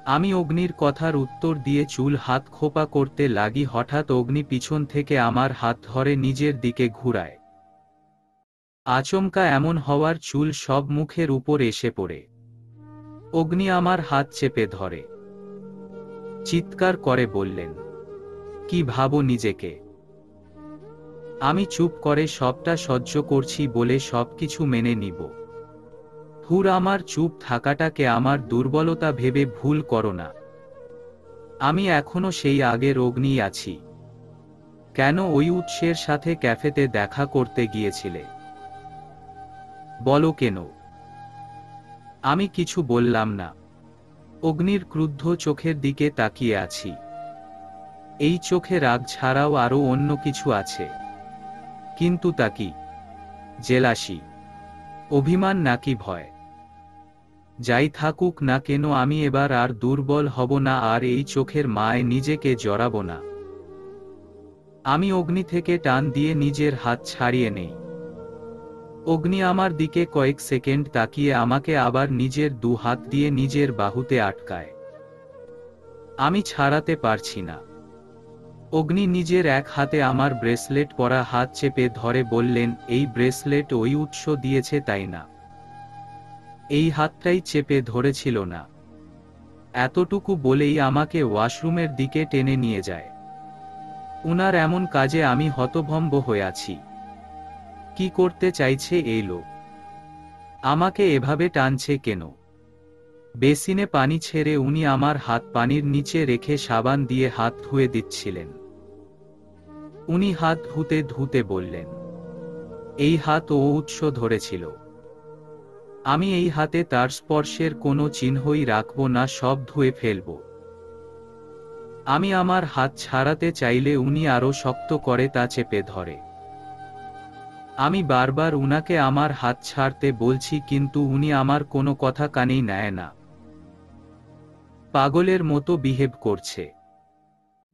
[SPEAKER 1] আমি অগ্নির কথার উত্তর দিয়ে চুল হাত খোপা করতে লাগি। হঠাৎ অগ্নি পিছন থেকে আমার হাত ধরে নিজের দিকে ঘুরায়। আচমকা এমন হওয়ার চুল সব মুখের উপর এসে পড়ে। অগ্নি আমার হাত চেপে ধরে। চিৎকার করে বললেন, কি ভাবো নিজেকে? আমি চুপ করে সবটা সহ্য করছি বলে সবকিছু মেনে নিব। হুর আমার চুপ থাকাটাকে আমার দুর্বলতা ভেবে ভুল করো না। আমি এখনো সেই আগের অগ্নি আছি। কেন ওই উৎসের সাথে ক্যাফেতে দেখা করতে গিয়েছিলে? বলো কেন? আমি কিছু বললাম না। অগ্নির ক্রুদ্ধ চোখের দিকে তাকিয়ে আছি। এই চোখে রাগ ছাড়াও আরো অন্য কিছু আছে। কিন্তু তা কি? জেলাসি, অভিমান নাকি ভয়? যাই থাকুক না কেন আমি এবার আর দুর্বল হব না, আর এই চোখের মায় নিজেকে জড়াবো না। আমি অগ্নি থেকে টান দিয়ে নিজের হাত ছাড়িয়ে নেই। অগ্নি আমার দিকে কয়েক সেকেন্ড তাকিয়ে আমাকে আবার নিজের দু হাত দিয়ে নিজের বাহুতে আটকায়। আমি ছাড়াতে পারছি না। অগ্নি নিজের এক হাতে আমার ব্রেসলেট পরা হাত চেপে ধরে বললেন, এই ব্রেসলেট ওই উৎস দিয়েছে তাই না? এই হাতটাই চেপে ধরেছিল না? এতটুকু বলেই আমাকে ওয়াশরুমের দিকে টেনে নিয়ে যায়। উনার এমন কাজে আমি হতভম্ব হয়ে আছি। কি করতে চাইছে এই লোক? আমাকে এভাবে টানছে কেন? বেসিনে পানি ছেড়ে উনি আমার হাত পানির নিচে রেখে সাবান দিয়ে হাত ধুয়ে দিচ্ছিলেন। উনি হাত ধুতে ধুতে বললেন, এই হাত ও উৎস ধরেছিল। আমি এই হাতে তার স্পর্শের কোনো চিহ্নই রাখব না, সব ধুয়ে ফেলব। আমি আমার হাত ছাড়াতে চাইলে উনি আরো শক্ত করে তা চেপে ধরে। আমি বারবার উনাকে আমার হাত ছাড়তে বলছি, কিন্তু উনি আমার কোনো কথা কানেই নেয় না। পাগলের মতো বিহেভ করছে।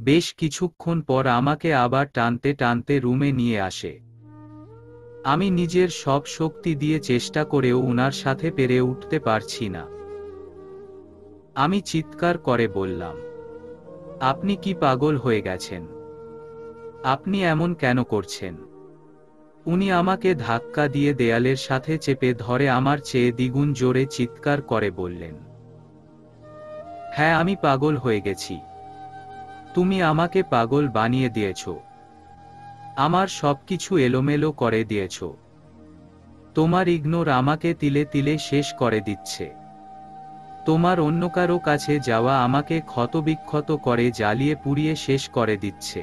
[SPEAKER 1] বেশ কিছুক্ষণ পর আমাকে আবার টানতে টানতে রুমে নিয়ে আসে। আমি নিজের সব শক্তি দিয়ে চেষ্টা করেও উনার সাথে পেরে উঠতে পারছি না। আমি চিৎকার করে বললাম, আপনি কি পাগল হয়ে গেছেন? আপনি এমন কেন করছেন? উনি আমাকে ধাক্কা দিয়ে দেয়ালের সাথে চেপে ধরে আমার চেয়ে দ্বিগুণ জোরে চিৎকার করে বললেন, হ্যাঁ, আমি পাগল হয়ে গেছি। তুমি আমাকে পাগল বানিয়ে দিয়েছ। আমার সবকিছু এলোমেলো করে দিয়েছ। তোমার ইগনোর আমাকে তিলে তিলে শেষ করে দিচ্ছে। তোমার অন্য কারো কাছে যাওয়া আমাকে ক্ষতবিক্ষত করে জ্বালিয়ে পুড়িয়ে শেষ করে দিচ্ছে।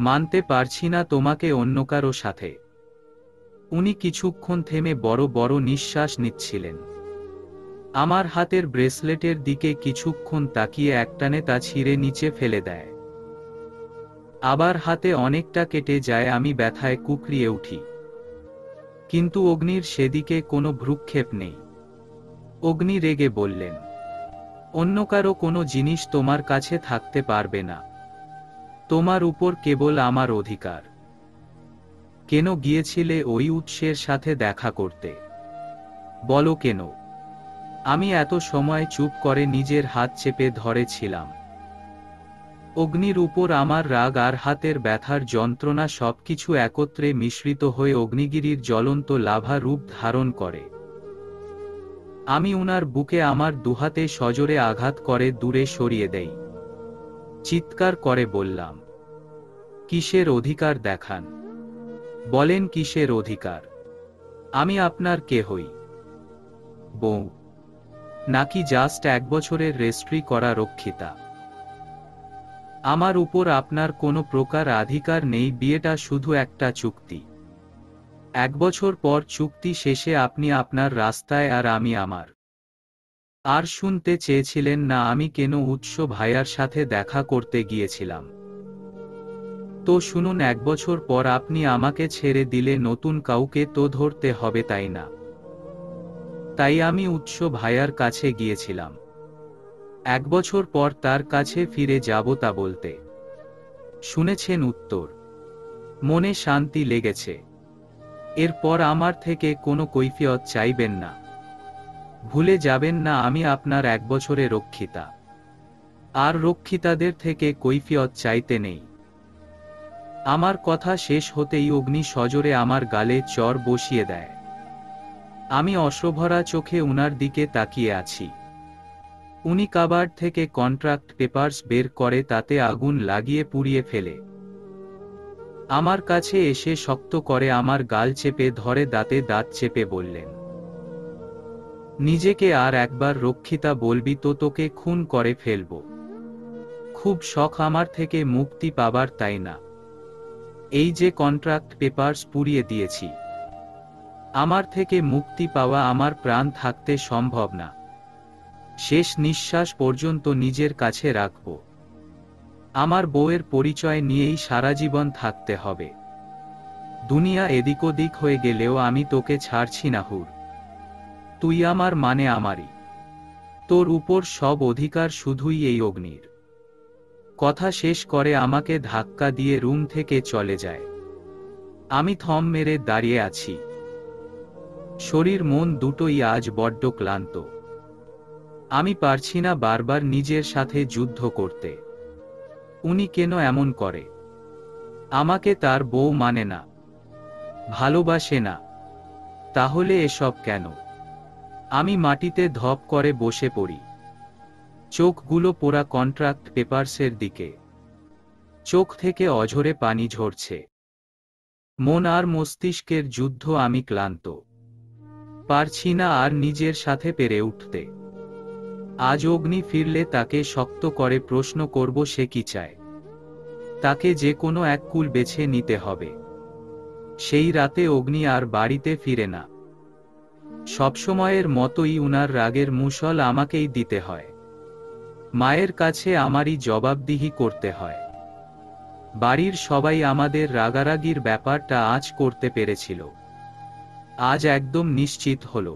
[SPEAKER 1] মানতে পারছি না তোমাকে অন্য কারো সাথে। উনি কিছুক্ষণ থেমে বড় বড় নিঃশ্বাস নিচ্ছিলেন। আমার হাতের ব্রেসলেটের দিকে কিছুক্ষণ তাকিয়ে একটানে তা ছিঁড়ে নিচে ফেলে দেয়। আবার হাতে অনেকটা কেটে যায়, আমি ব্যথায় কুকড়িয়ে উঠি। কিন্তু অগ্নির সেদিকে কোনো ভ্রুক্ষেপ নেই। অগ্নি রেগে বললেন, অন্য কারো কোনো জিনিস তোমার কাছে থাকতে পারবে না। তোমার উপর কেবল আমার অধিকার। কেন গিয়েছিলে ওই উৎসের সাথে দেখা করতে? বলো কেন? আমি এত সময় চুপ করে নিজের হাত চেপে ধরেছিলাম। অগ্নির উপর আমার রাগ আর হাতের ব্যথার যন্ত্রণা সবকিছু একত্রে মিশ্রিত হয়ে অগ্নিগিরির জ্বলন্ত লাভা রূপ ধারণ করে। আমি উনার বুকে আমার দুহাতে সজোরে আঘাত করে দূরে সরিয়ে দেই। চিৎকার করে বললাম, কিসের অধিকার দেখান? বলেন কিসের অধিকার? আমি আপনার কে হই? বউ? নাকি জাস্ট 1 বছরের রেজিস্ট্রি করা রক্ষিতা? আমার উপর আপনার কোনো প্রকার অধিকার নেই। বিয়েটা শুধু একটা চুক্তি। 1 বছর পর চুক্তি শেষে আপনি আপনার রাস্তায় আর আমি আমার। আর শুনতে চেয়েছিলেন না আমি কেন উৎস ভাইয়ার সাথে দেখা করতে গিয়েছিলাম? তো শুনুন, 1 বছর পর আপনি আমাকে ছেড়ে দিলে নতুন কাউকে তো ধরতে হবে, তাই না? তাই আমি উৎস ভাইয়ার কাছে গিয়েছিলাম 1 বছর পর তার কাছে ফিরে যাব তা বলতে। শুনেছেন উত্তর? মনে শান্তি লেগেছে। এরপর আমার থেকে কোনো কৈফিয়ত চাইবেন না। ভুলে যাবেন না আমি আপনার 1 বছরে রক্ষিতা। আর রক্ষিতাদের থেকে কৈফিয়ত চাইতে নেই। আমার কথা শেষ হতেই অগ্নি সজোরে আমার গালে চড় বসিয়ে দেয়। আমি অশ্রুভরা চোখে উনার দিকে তাকিয়ে আছি। উনি কাবার্ড থেকে কন্ট্রাক্ট পেপারস বের করে তাতে আগুন লাগিয়ে পুড়িয়ে ফেলে। আমার কাছে এসে শক্ত করে আমার গাল চেপে ধরে দাঁতে দাঁত চেপে বললেন, নিজেকে আর একবার রক্ষিতা বলবি তো তোকে খুন করে ফেলব। খুব শখ আমার থেকে মুক্তি পাবার, তাই না? এই যে কন্ট্রাক্ট পেপারস পুড়িয়ে দিয়েছি, আমার থেকে মুক্তি পাওয়া আমার প্রাণ থাকতে সম্ভব না। শেষ নিঃশ্বাস পর্যন্ত নিজের কাছে রাখব। আমার বউয়ের পরিচয় নিয়েই সারা জীবন থাকতে হবে। দুনিয়া এদিক ওদিক হয়ে গেলেও আমি তোকে ছাড়ছি না হুর। তুই আমার মানে আমারই। তোর উপর সব অধিকার শুধুই এই অগ্নির। কথা শেষ করে আমাকে ধাক্কা দিয়ে রুম থেকে চলে যায়। আমি থম মেরে দাঁড়িয়ে আছি। শরীর মন দুটোই আজ বড্ড ক্লান্ত। আমি পারছি না বারবার নিজের সাথে যুদ্ধ করতে। উনি কেন এমন করে? আমাকে তার বউ মানে না, ভালোবাসে না। তাহলে এসব কেন? আমি মাটিতে ধপ করে বসে পড়ি, চোখগুলো পোড়া কন্ট্রাক্ট পেপারসের দিকে। চোখ থেকে অঝরে পানি ঝরছে। মন আর মস্তিষ্কের যুদ্ধ। আমি ক্লান্ত, পারছি না আর নিজের সাথে পেরে উঠতে। আজ অগ্নি ফিরলে তাকে শক্ত করে প্রশ্ন করব সে কি চায়। তাকে যে কোনো এক কুল বেছে নিতে হবে। সেই রাতে অগ্নি আর বাড়িতে ফিরে না। সবসময়ের মতোই উনার রাগের মুষল আমাকেই দিতে হয়। মায়ের কাছে আমারই জবাবদিহি করতে হয়। বাড়ির সবাই আমাদের রাগারাগির ব্যাপারটা আজ করতে পেরেছিল, আজ একদম নিশ্চিত হলো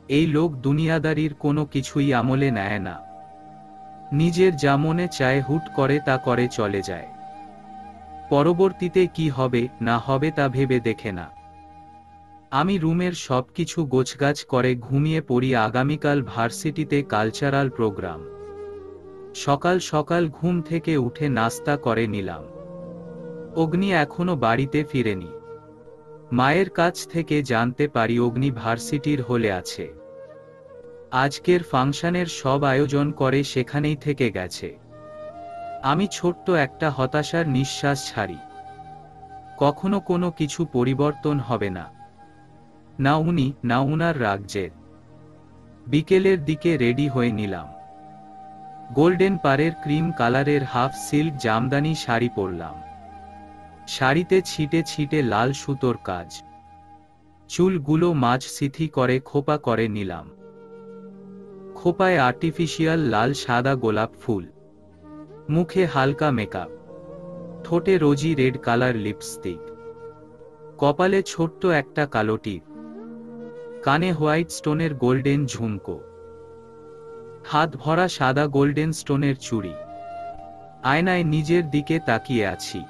[SPEAKER 1] এই লোক দুনিয়াদারির কোনো কিছুই আমলে নেয় না। নিজের যা মনে চায় হুট করে তা করে চলে যায়। পরবর্তীতে কি হবে না হবে তা ভেবে দেখে না। আমি রুমের সবকিছু গোছগাছ করে ঘুমিয়ে পড়ি। আগামীকাল ভার্সিটিতে কালচারাল প্রোগ্রাম। সকাল সকাল ঘুম থেকে উঠে নাস্তা করে নিলাম। অগ্নি এখনো বাড়িতে ফিরেনি। মায়ের কাছ থেকে জানতে পারি অগ্নি ভার্সিটির হলে আছে। আজকের ফাংশনের সব আয়োজন করে সেখানেই থেকে গেছে। আমি ছোট্ট একটা হতাশার নিঃশ্বাস ছাড়ি। কখনো কোনো কিছু পরিবর্তন হবে না, না উনি না উনার রাজ্যের। বিকেলের দিকে রেডি হয়ে নিলাম। গোল্ডেন পাড়ের ক্রিম কালারের হাফ সিল্ক জামদানি শাড়ি পরলাম। শাড়িতে ছিটে ছিটে লাল সুতোর কাজ। চুলগুলো মাঝ সিথি করে খোপা করে নিলাম। খোপায় আর্টিফিশিয়াল লাল সাদা গোলাপ ফুল। মুখে হালকা মেকআপ। ঠোঁটে রোজি রেড কালার লিপস্টিক। কপালে ছোট্ট একটা কালো টিপ। কানে হোয়াইট স্টোনের গোল্ডেন ঝুমকো। হাত ভরা সাদা গোল্ডেন স্টোনের চুড়ি। আয়নায় নিজের দিকে তাকিয়ে আছি।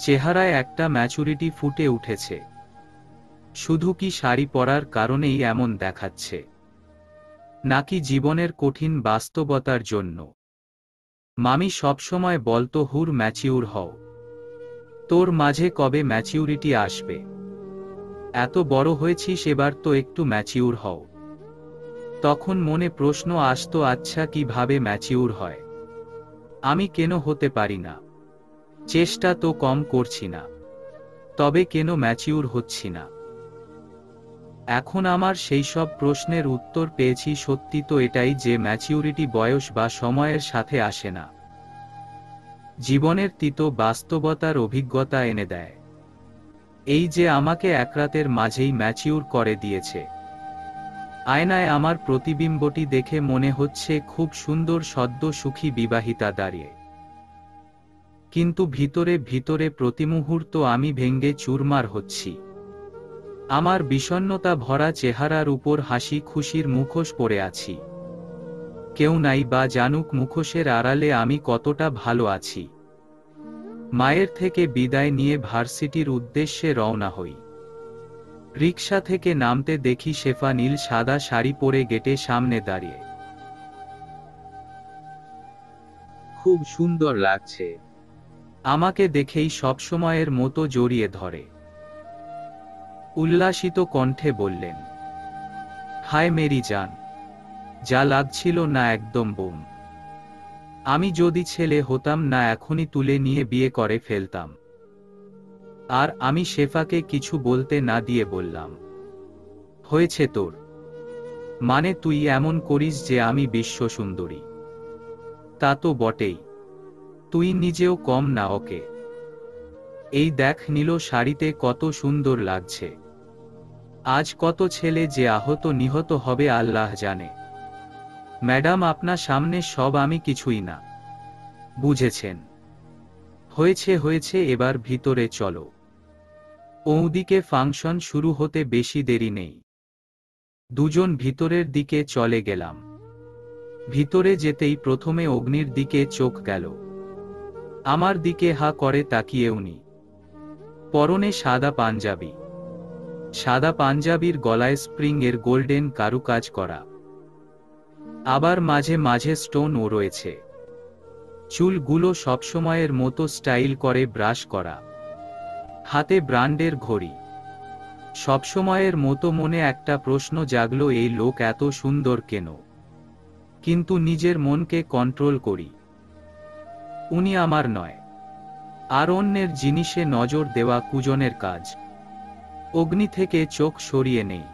[SPEAKER 1] চেহারায় একটা ম্যাচুরিটি ফুটে উঠেছে। শুধু কি শাড়ি পরার কারণেই এমন দেখাচ্ছে, নাকি জীবনের কঠিন বাস্তবতার জন্য? মামি সবসময় বলতো হুর ম্যাচিউর হও। তোর মাঝে কবে ম্যাচিউরিটি আসবে? এত বড় হয়েছিস, এবার তো একটু ম্যাচিউর হও। তখন মনে প্রশ্ন আসতো, আচ্ছা কিভাবে ম্যাচিউর হয়? আমি কেন হতে পারি না? চেষ্টা তো কম করছি না, তবে কেন ম্যাচিউর হচ্ছি না? এখন আমার সেই সব প্রশ্নের উত্তর পেয়েছি। সত্যি তো এটাই যে ম্যাচিউরিটি বয়স বা সময়ের সাথে আসে না। জীবনের তিতো বাস্তবতার অভিজ্ঞতা এনে দেয়। এই যে আমাকে এক রাতের মাঝেই ম্যাচিউর করে দিয়েছে। আয়নায় আমার প্রতিবিম্বটি দেখে মনে হচ্ছে খুব সুন্দর, সদ্য সুখী বিবাহিতা দাঁড়িয়ে। কিন্তু ভিতরে ভিতরে প্রতিমুহূর্ত আমি ভেঙ্গে চুরমার হচ্ছি। আমার বিষণ্ণতা ভরা চেহারার উপর হাসি খুশির মুখোশ পরে আছি। কেউ নাই বা জানুক মুখোশের আড়ালে আমি কতটা ভালো আছি। মায়ের থেকে বিদায় নিয়ে ভার্সিটির উদ্দেশ্যে রওনা হই। রিকশা থেকে নামতে দেখি শেফা নীল সাদা শাড়ি পরে গেটে সামনে দাঁড়িয়ে।
[SPEAKER 2] খুব সুন্দর লাগছে।
[SPEAKER 1] আমাকে দেখেই সবসময়ের মতো জড়িয়ে ধরে। উল্লাসিত কণ্ঠে বললেন, হায় মেরি জান, যা লাগছিল না একদম বোম। আমি যদি ছেলে হতাম না এখনই তুলে নিয়ে বিয়ে করে ফেলতাম। আর আমি শেফাকে কিছু বলতে না দিয়ে বললাম, হয়েছে তোর? মানে তুই এমন করিস যে আমি বিশ্ব সুন্দরী? তা তো বটেই, তুই নিজেও কম না ওকে। এই দেখ নীল শাড়িতে কত সুন্দর লাগছে। আজ কত ছেলে যে আহত নিহত হবে আল্লাহ জানে। ম্যাডাম আপনার সামনে সব আমি কিছুই না, বুঝেছেন? হয়েছে হয়েছে, এবার ভিতরে চলো। ওদিকে ফাংশন শুরু হতে বেশি দেরি নেই। দুজন ভিতরের দিকে চলে গেলাম। ভিতরে যেতেই প্রথমে অগ্নির দিকে চোখ গেল। আমার দিকে হা করে তাকিয়ে উনি। পরনে সাদা পাঞ্জাবি। সাদা পাঞ্জাবির গলায় স্প্রিং এর গোল্ডেন কারুকাজ করা। আবার মাঝে মাঝে স্টোনও রয়েছে। চুলগুলো সবসময়ের মতো স্টাইল করে ব্রাশ করা। হাতে ব্র্যান্ডের ঘড়ি। সবসময়ের মতো মনে একটা প্রশ্ন জাগলো, এই লোক এত সুন্দর কেন? কিন্তু নিজের মনকে কন্ট্রোল করি। উনি আমার নয়। আর অন্যের জিনিসে নজর দেওয়া কুজনের কাজ। অগ্নি থেকে চোখ সরিয়ে নেই।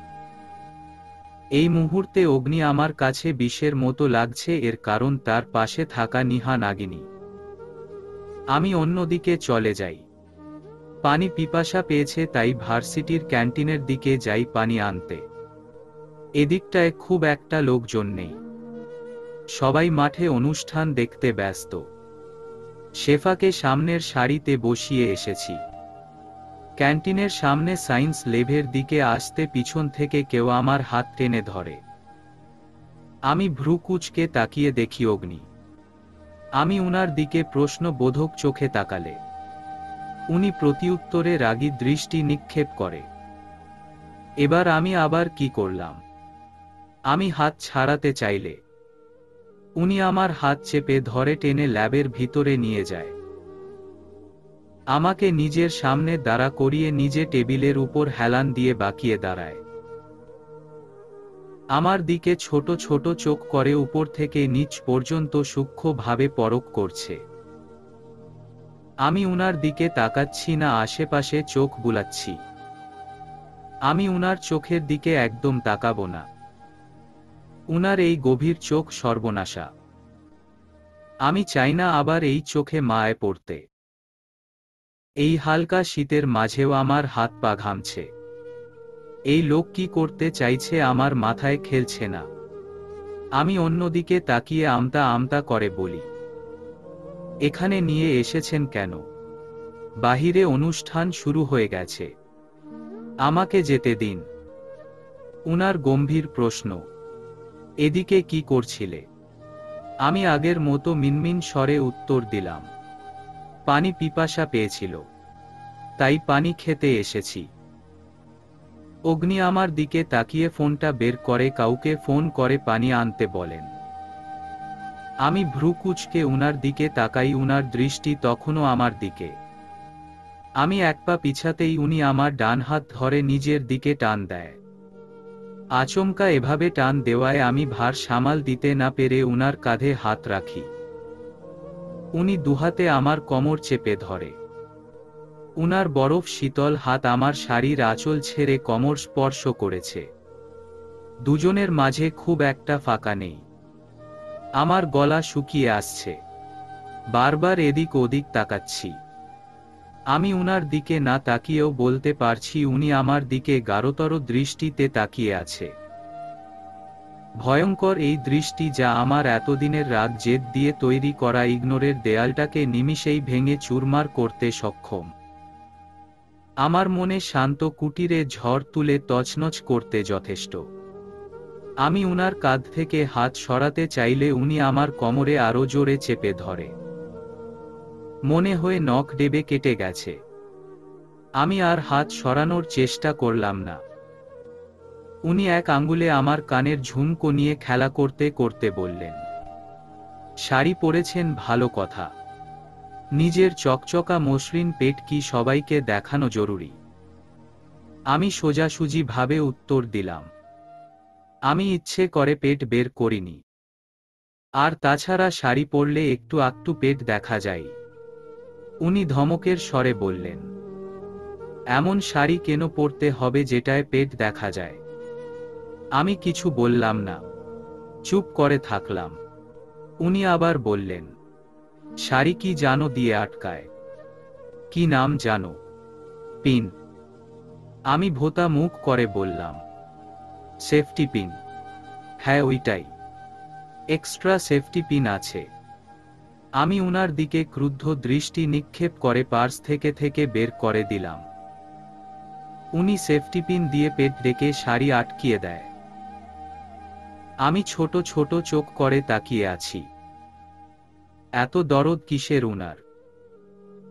[SPEAKER 1] এই মুহূর্তে অগ্নি আমার কাছে বিষের মতো লাগছে, এর কারণ তার পাশে থাকা নিহা নাগিনী। আমি অন্যদিকে চলে যাই। পানি পিপাসা পেয়েছে, তাই ভার্সিটির ক্যান্টিনের দিকে যাই পানি আনতে। এদিকটায় খুব একটা লোকজন নেই। সবাই মাঠে অনুষ্ঠান দেখতে ব্যস্ত। শেফাকে সামনের সারিতে বসিয়ে এসেছি। ক্যান্টিনের সামনে সায়েন্স ল্যাবের দিকে আসতে পিছন থেকে কেউ আমার হাত টেনে ধরে। আমি ভ্রু কুঁচকে তাকিয়ে দেখি অগ্নি। আমি উনার দিকে প্রশ্নবোধক চোখে তাকালে উনি প্রতিউত্তরে রাগী দৃষ্টি নিক্ষেপ করে। এবার আমি আবার কি করলাম? আমি হাত ছাড়াতে চাইলে উনি আমার হাত চেপে ধরে টেনে ল্যাবের ভিতরে নিয়ে যায়। আমাকে নিজের সামনে দাঁড়া করিয়ে নিজে টেবিলের উপর হেলান দিয়ে বাকিয়ে দাঁড়ায়। আমার দিকে ছোট ছোট চোখ করে উপর থেকে নিচ পর্যন্ত সূক্ষ্মভাবে পরখ করছে। আমি উনার দিকে তাকাচ্ছি না, আশেপাশে চোখ বুলাচ্ছি। আমি উনার চোখের দিকে একদম তাকাবো না। উনার এই গভীর চোখ সর্বনাশা। আমি চাই না আবার এই চোখে মায়ায় পড়তে। এই হালকা শীতের মাঝেও আমার হাত পা ঘামছে। এই লোক কি করতে চাইছে আমার মাথায় খেলছে না। আমি অন্যদিকে তাকিয়ে আমতা আমতা করে বলি, এখানে নিয়ে এসেছেন কেন? বাহিরে অনুষ্ঠান শুরু হয়ে গেছে, আমাকে যেতে দিন। উনার গম্ভীর প্রশ্ন, এদিকে কি করছিলে? আমি আগের মতো মিনমিন স্বরে উত্তর দিলাম, পানি পিপাসা পেয়েছিল, তাই পানি খেতে এসেছি। অগ্নি আমার দিকে তাকিয়ে ফোনটা বের করে কাউকে ফোন করে পানি আনতে বলেন। আমি ভ্রু কুঁচকে উনার দিকে তাকাই, উনার দৃষ্টি তখনও আমার দিকে। আমি এক পা পিছাতেই উনি আমার ডান হাত ধরে নিজের দিকে টান দেয়। আচমকা এভাবে টান দেওয়ায় আমি ভার সামাল দিতে না পেরে উনার কাঁধে হাত রাখি। উনি দুহাতে আমার কোমর চেপে ধরে। উনার বরফ শীতল হাত আমার শাড়ির আঁচল ছেড়ে কোমর স্পর্শ করেছে। দুজনের মাঝে খুব একটা ফাঁকা নেই। আমার গলা শুকিয়ে আসছে। বারবার এদিক ওদিক তাকাচ্ছি। আমি উনার দিকে না তাকিয়েও বলতে পারছি উনি আমার দিকে গাঢ়তর দৃষ্টিতে তাকিয়ে আছে। ভয়ঙ্কর এই দৃষ্টি, যা আমার এতদিনের রাগ জেদ দিয়ে তৈরি করা ইগনোরের দেয়ালটাকে নিমিষেই ভেঙে চুরমার করতে সক্ষম। আমার মনে শান্ত কুটিরে ঝড় তুলে তছনছ করতে যথেষ্ট। আমি উনার কাঁধ থেকে হাত সরাতে চাইলে উনি আমার কোমরে আরো জোরে চেপে ধরে। মনে হয় নখ ডেবে কেটে গেছে। আমি আর হাত সরানোর চেষ্টা করলাম না। উনি এক আঙ্গুলে আমার কানের ঝুমকো নিয়ে খেলা করতে করতে বললেন, শাড়ি পরেছেন ভালো কথা, নিজের চকচকা মসৃণ পেট কি সবাইকে দেখানো জরুরি? আমি সোজাসুজি ভাবে উত্তর দিলাম, আমি ইচ্ছে করে পেট বের করিনি। আর তাছাড়া শাড়ি পরলে একটু আকটু পেট দেখা যায়। উনি ধমকের স্বরে বললেন, এমন শাড়ি কেন পরতে হবে যেটায় পেট দেখা যায়? আমি কিছু বললাম না, চুপ করে থাকলাম। উনি আবার বললেন, শাড়ি কি জানো দিয়ে আটকায়? কি নাম জানো? পিন। আমি ভোঁতা মুখ করে বললাম, সেফটি পিন। হ্যাঁ ওইটাই, এক্সট্রা সেফটি পিন আছে। আমি উনার দিকে ক্রুদ্ধ দৃষ্টি নিক্ষেপ করে পার্স থেকে বের করে দিলাম। উনি সেফটি পিন দিয়ে পেট ডেকে শাড়ি আটকিয়ে দেয়। আমি ছোট ছোট চোখ করে তাকিয়ে আছি। এত দরদ কিসের উনার?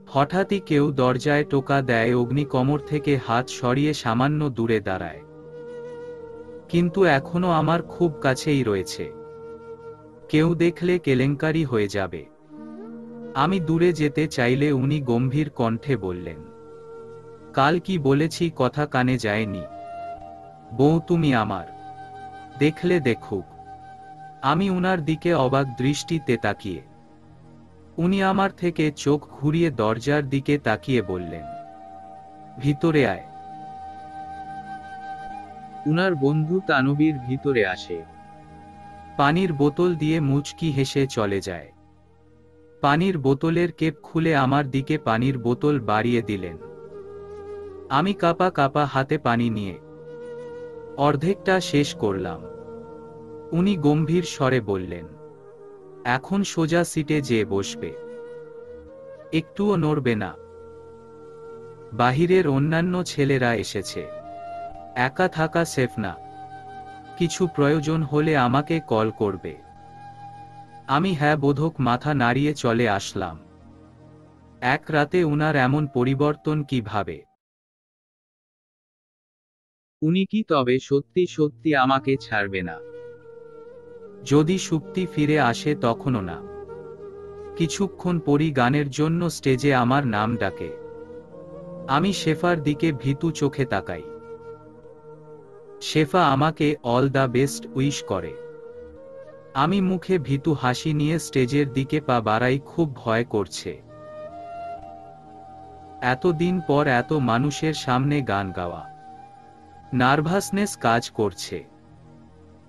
[SPEAKER 1] হঠাৎই কেউ দরজায় টোকা দেয়। অগ্নি কোমর থেকে হাত সরিয়ে সামান্য দূরে দাঁড়ায়, কিন্তু এখনো আমার খুব কাছেই রয়েছে। কেউ দেখলে কেলেঙ্কারি হয়ে যাবে। আমি দূরে যেতে চাইলে উনি গম্ভীর কণ্ঠে বললেন, কাল কি বলেছি কথা কানে যায়নি? বউ তুমি আমার, দেখলে দেখুক। আমি উনার দিকে অবাক দৃষ্টিতে তাকিয়ে উনি আমার থেকে চোখ ঘুরিয়ে দরজার দিকে তাকিয়ে বললেন, ভিতরে আয়।
[SPEAKER 2] উনার বন্ধু তানবীর ভিতরে আসে।
[SPEAKER 1] পানির বোতল দিয়ে মুচকি হেসে চলে যায়। পানির বোতলের কেপ খুলে আমার দিকে পানির বোতল বাড়িয়ে দিলেন। আমি কাপা কাপা হাতে পানি নিয়ে অর্ধেকটা শেষ করলাম। উনি গম্ভীর স্বরে বললেন, এখন সোজা সিটে যেয়ে বসবে, একটুও নড়বে না। বাহিরের অন্যান্য ছেলেরা এসেছে, একা থাকা সেফ না, কিছু প্রয়োজন হলে আমাকে কল করবে। আমি হ্যাঁ বোধক মাথা নাড়িয়ে চলে আসলাম। এক রাতে উনার এমন পরিবর্তন কিভাবে?
[SPEAKER 2] উনি কি তবে সত্যি সত্যি আমাকে ছাড়বে না?
[SPEAKER 1] যদি সুপ্তি ফিরে আসে তখনও না। কিছুক্ষণ পরই গানের জন্য স্টেজে আমার নাম ডাকে। আমি শেফার দিকে ভীতু চোখে তাকাই। শেফা আমাকে অল দ্য বেস্ট উইশ করে। আমি মুখে ভীতু হাসি নিয়ে স্টেজের দিকে পা বাড়াই, খুব ভয় করছে। এতদিন পর এত মানুষের সামনে গান গাওয়া, নার্ভাসনেস কাজ করছে।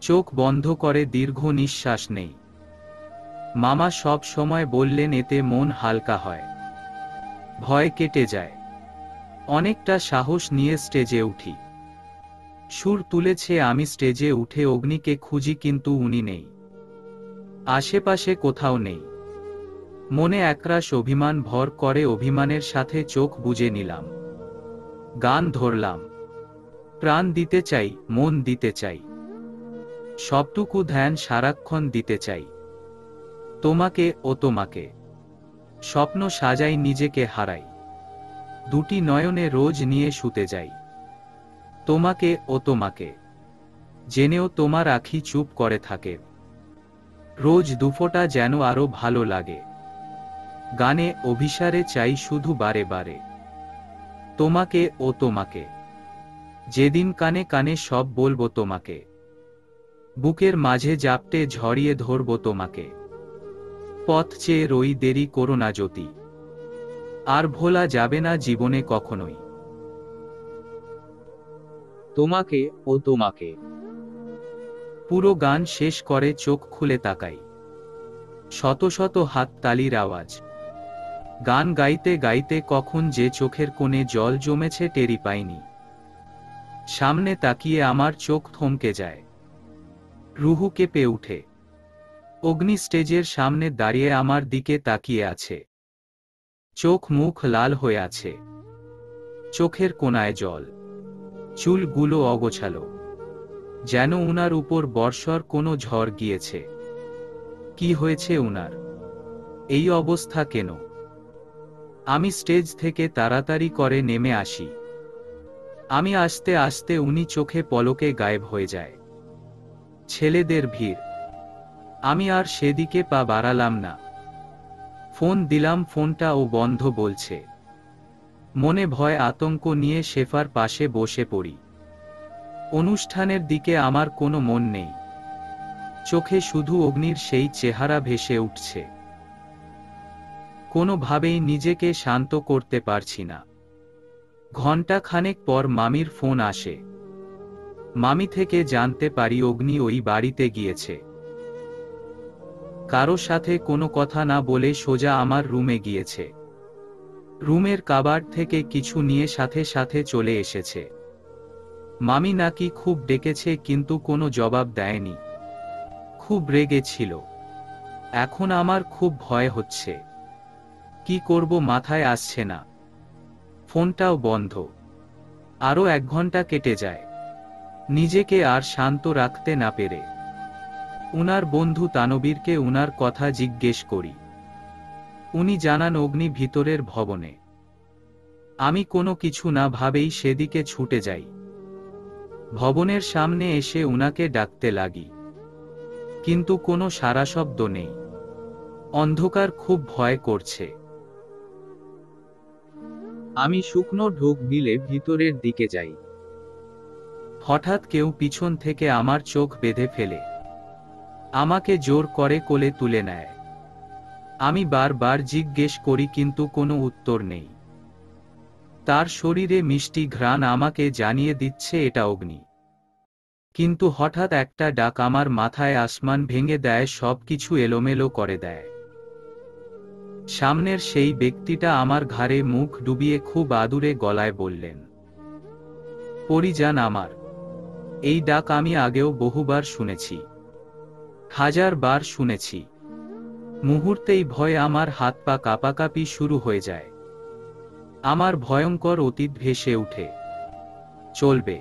[SPEAKER 1] চোখ বন্ধ করে দীর্ঘ নিঃশ্বাস নেই। মামা সব সময় বললেন এতে মন হালকা হয়, ভয় কেটে যায়। অনেকটা সাহস নিয়ে স্টেজে উঠি। সুর তুলেছে আমি, স্টেজে উঠে অগ্নিকে খুঁজি কিন্তু উনি নেই, আশেপাশে কোথাও নেই। মনে একরাশ অভিমান ভর করে, অভিমানের সাথে চোখ বুজে নিলাম। গান ধরলাম, প্রাণ দিতে চাই, মন দিতে চাই, সবটুকু ধ্যান সারাক্ষণ দিতে চাই। তোমাকে ও তোমাকে, স্বপ্ন সাজাই নিজেকে হারাই, দুটি নয়নে রোজ নিয়ে শুতে যাই। তোমাকে ও তোমাকে, জেনেও তোমার আখি চুপ করে থাকে। রোজ দুফোঁটা যেন আরো ভালো লাগে। গানে অভিসারে চাই শুধু বারে বারে। তোমাকে ও তোমাকে, যেদিন কানে কানে সব বলবো তোমাকে। বুকের মাঝে জাপটে ঝরিয়ে ধরবো তোমাকে। পথ চেয়ে রই, দেরি করো না জ্যোতি, আর ভোলা যাবে না জীবনে কখনোই।
[SPEAKER 2] তোমাকে ও তোমাকে।
[SPEAKER 1] পুরো গান শেষ করে চোখ খুলে তাকাই। শত শত হাত তালির আওয়াজ। গান গাইতে গাইতে কখন যে চোখের কোণে জল জমেছে টেরি পাইনি। সামনে তাকিয়ে আমার চোখ থমকে যায়, রুহু কেঁপে উঠে। অগ্নি স্টেজের সামনে দাঁড়িয়ে আমার দিকে তাকিয়ে আছে। চোখ মুখ লাল হয়ে আছে, চোখের কোণায় জল, চুলগুলো অগোছালো, যেন উনার উপর বর্ষর কোনো ঝড় গিয়েছে। কি হয়েছে উনার? এই অবস্থা কেন? আমি স্টেজ থেকে তাড়াতাড়ি করে নেমে আসি। আমি আসতে আসতে উনি চোখে পলকে গায়েব হয়ে যায়। ছেলেদের ভিড়। আমি আর সেদিকে পা বাড়ালাম না। ফোন দিলাম, ফোনটাও বন্ধ বলছে। মনে ভয় আতঙ্ক নিয়ে শেফার পাশে বসে পড়ি। অনুষ্ঠানের দিকে আমার কোনো মন নেই। চোখে শুধু অগ্নির সেই চেহারা ভেসে উঠছে। কোনোভাবেই নিজেকে শান্ত করতে পারছি না। ঘণ্টা খানেক পর মামির ফোন আসে। মামি থেকে জানতে পারি অগ্নি ওই বাড়িতে গিয়েছে। কারো সাথে কোনো কথা না বলে সোজা আমার রুমে গিয়েছে। রুমের কাবার্ড থেকে কিছু নিয়ে সাথে সাথে চলে এসেছে। মামি নাকি খুব ডেকেছে কিন্তু কোনো জবাব দেয়নি। খুব রেগে ছিল। এখন আমার খুব ভয় হচ্ছে। কি করব মাথায় আসছে না। ফোনটাও বন্ধ। আরও 1 ঘন্টা কেটে যায়, নিজেকে আর শান্ত রাখতে না পেরে। উনার বন্ধু তানবীরকে উনার কথা জিজ্ঞেস করি। উনি জানান অগ্নি ভিতরের ভবনে। আমি কোনো কিছু না ভাবেই সেদিকে ছুটে যাই। ভবনের সামনে এসে উনাকে ডাকতে লাগি, কিন্তু কোনো সাড়া শব্দ নেই। অন্ধকার খুব ভয় করছে।
[SPEAKER 2] আমি শুকনো ঢোক গিলে ভিতরের দিকে যাই।
[SPEAKER 1] হঠাৎ কেউ পিছন থেকে আমার চোখ বেঁধে ফেলে। আমাকে জোর করে কোলে তুলে নেয়। আমি বারবার জিজ্ঞেস করি কিন্তু কোনো উত্তর নেই। তার শরীরে মিষ্টি ঘ্রাণ আমাকে জানিয়ে দিচ্ছে এটা অগ্নি। কিন্তু হঠাৎ একটা ডাক আমার মাথায় আসমান ভেঙে দেয়, সবকিছু এলোমেলো করে দেয়। সামনের সেই ব্যক্তিটা আমার ঘাড়ে মুখ ডুবিয়ে খুব আদুরে গলায় বললেন, পরিজান আমার। এই ডাক আমি আগেও বহুবার শুনেছি, 1000 বার শুনেছি। মুহূর্তেই ভয়ে আমার হাত পা কাঁপাকাঁপি শুরু হয়ে যায়। আমার ভয়ঙ্কর অতীত ভেসে উঠে। চলবে।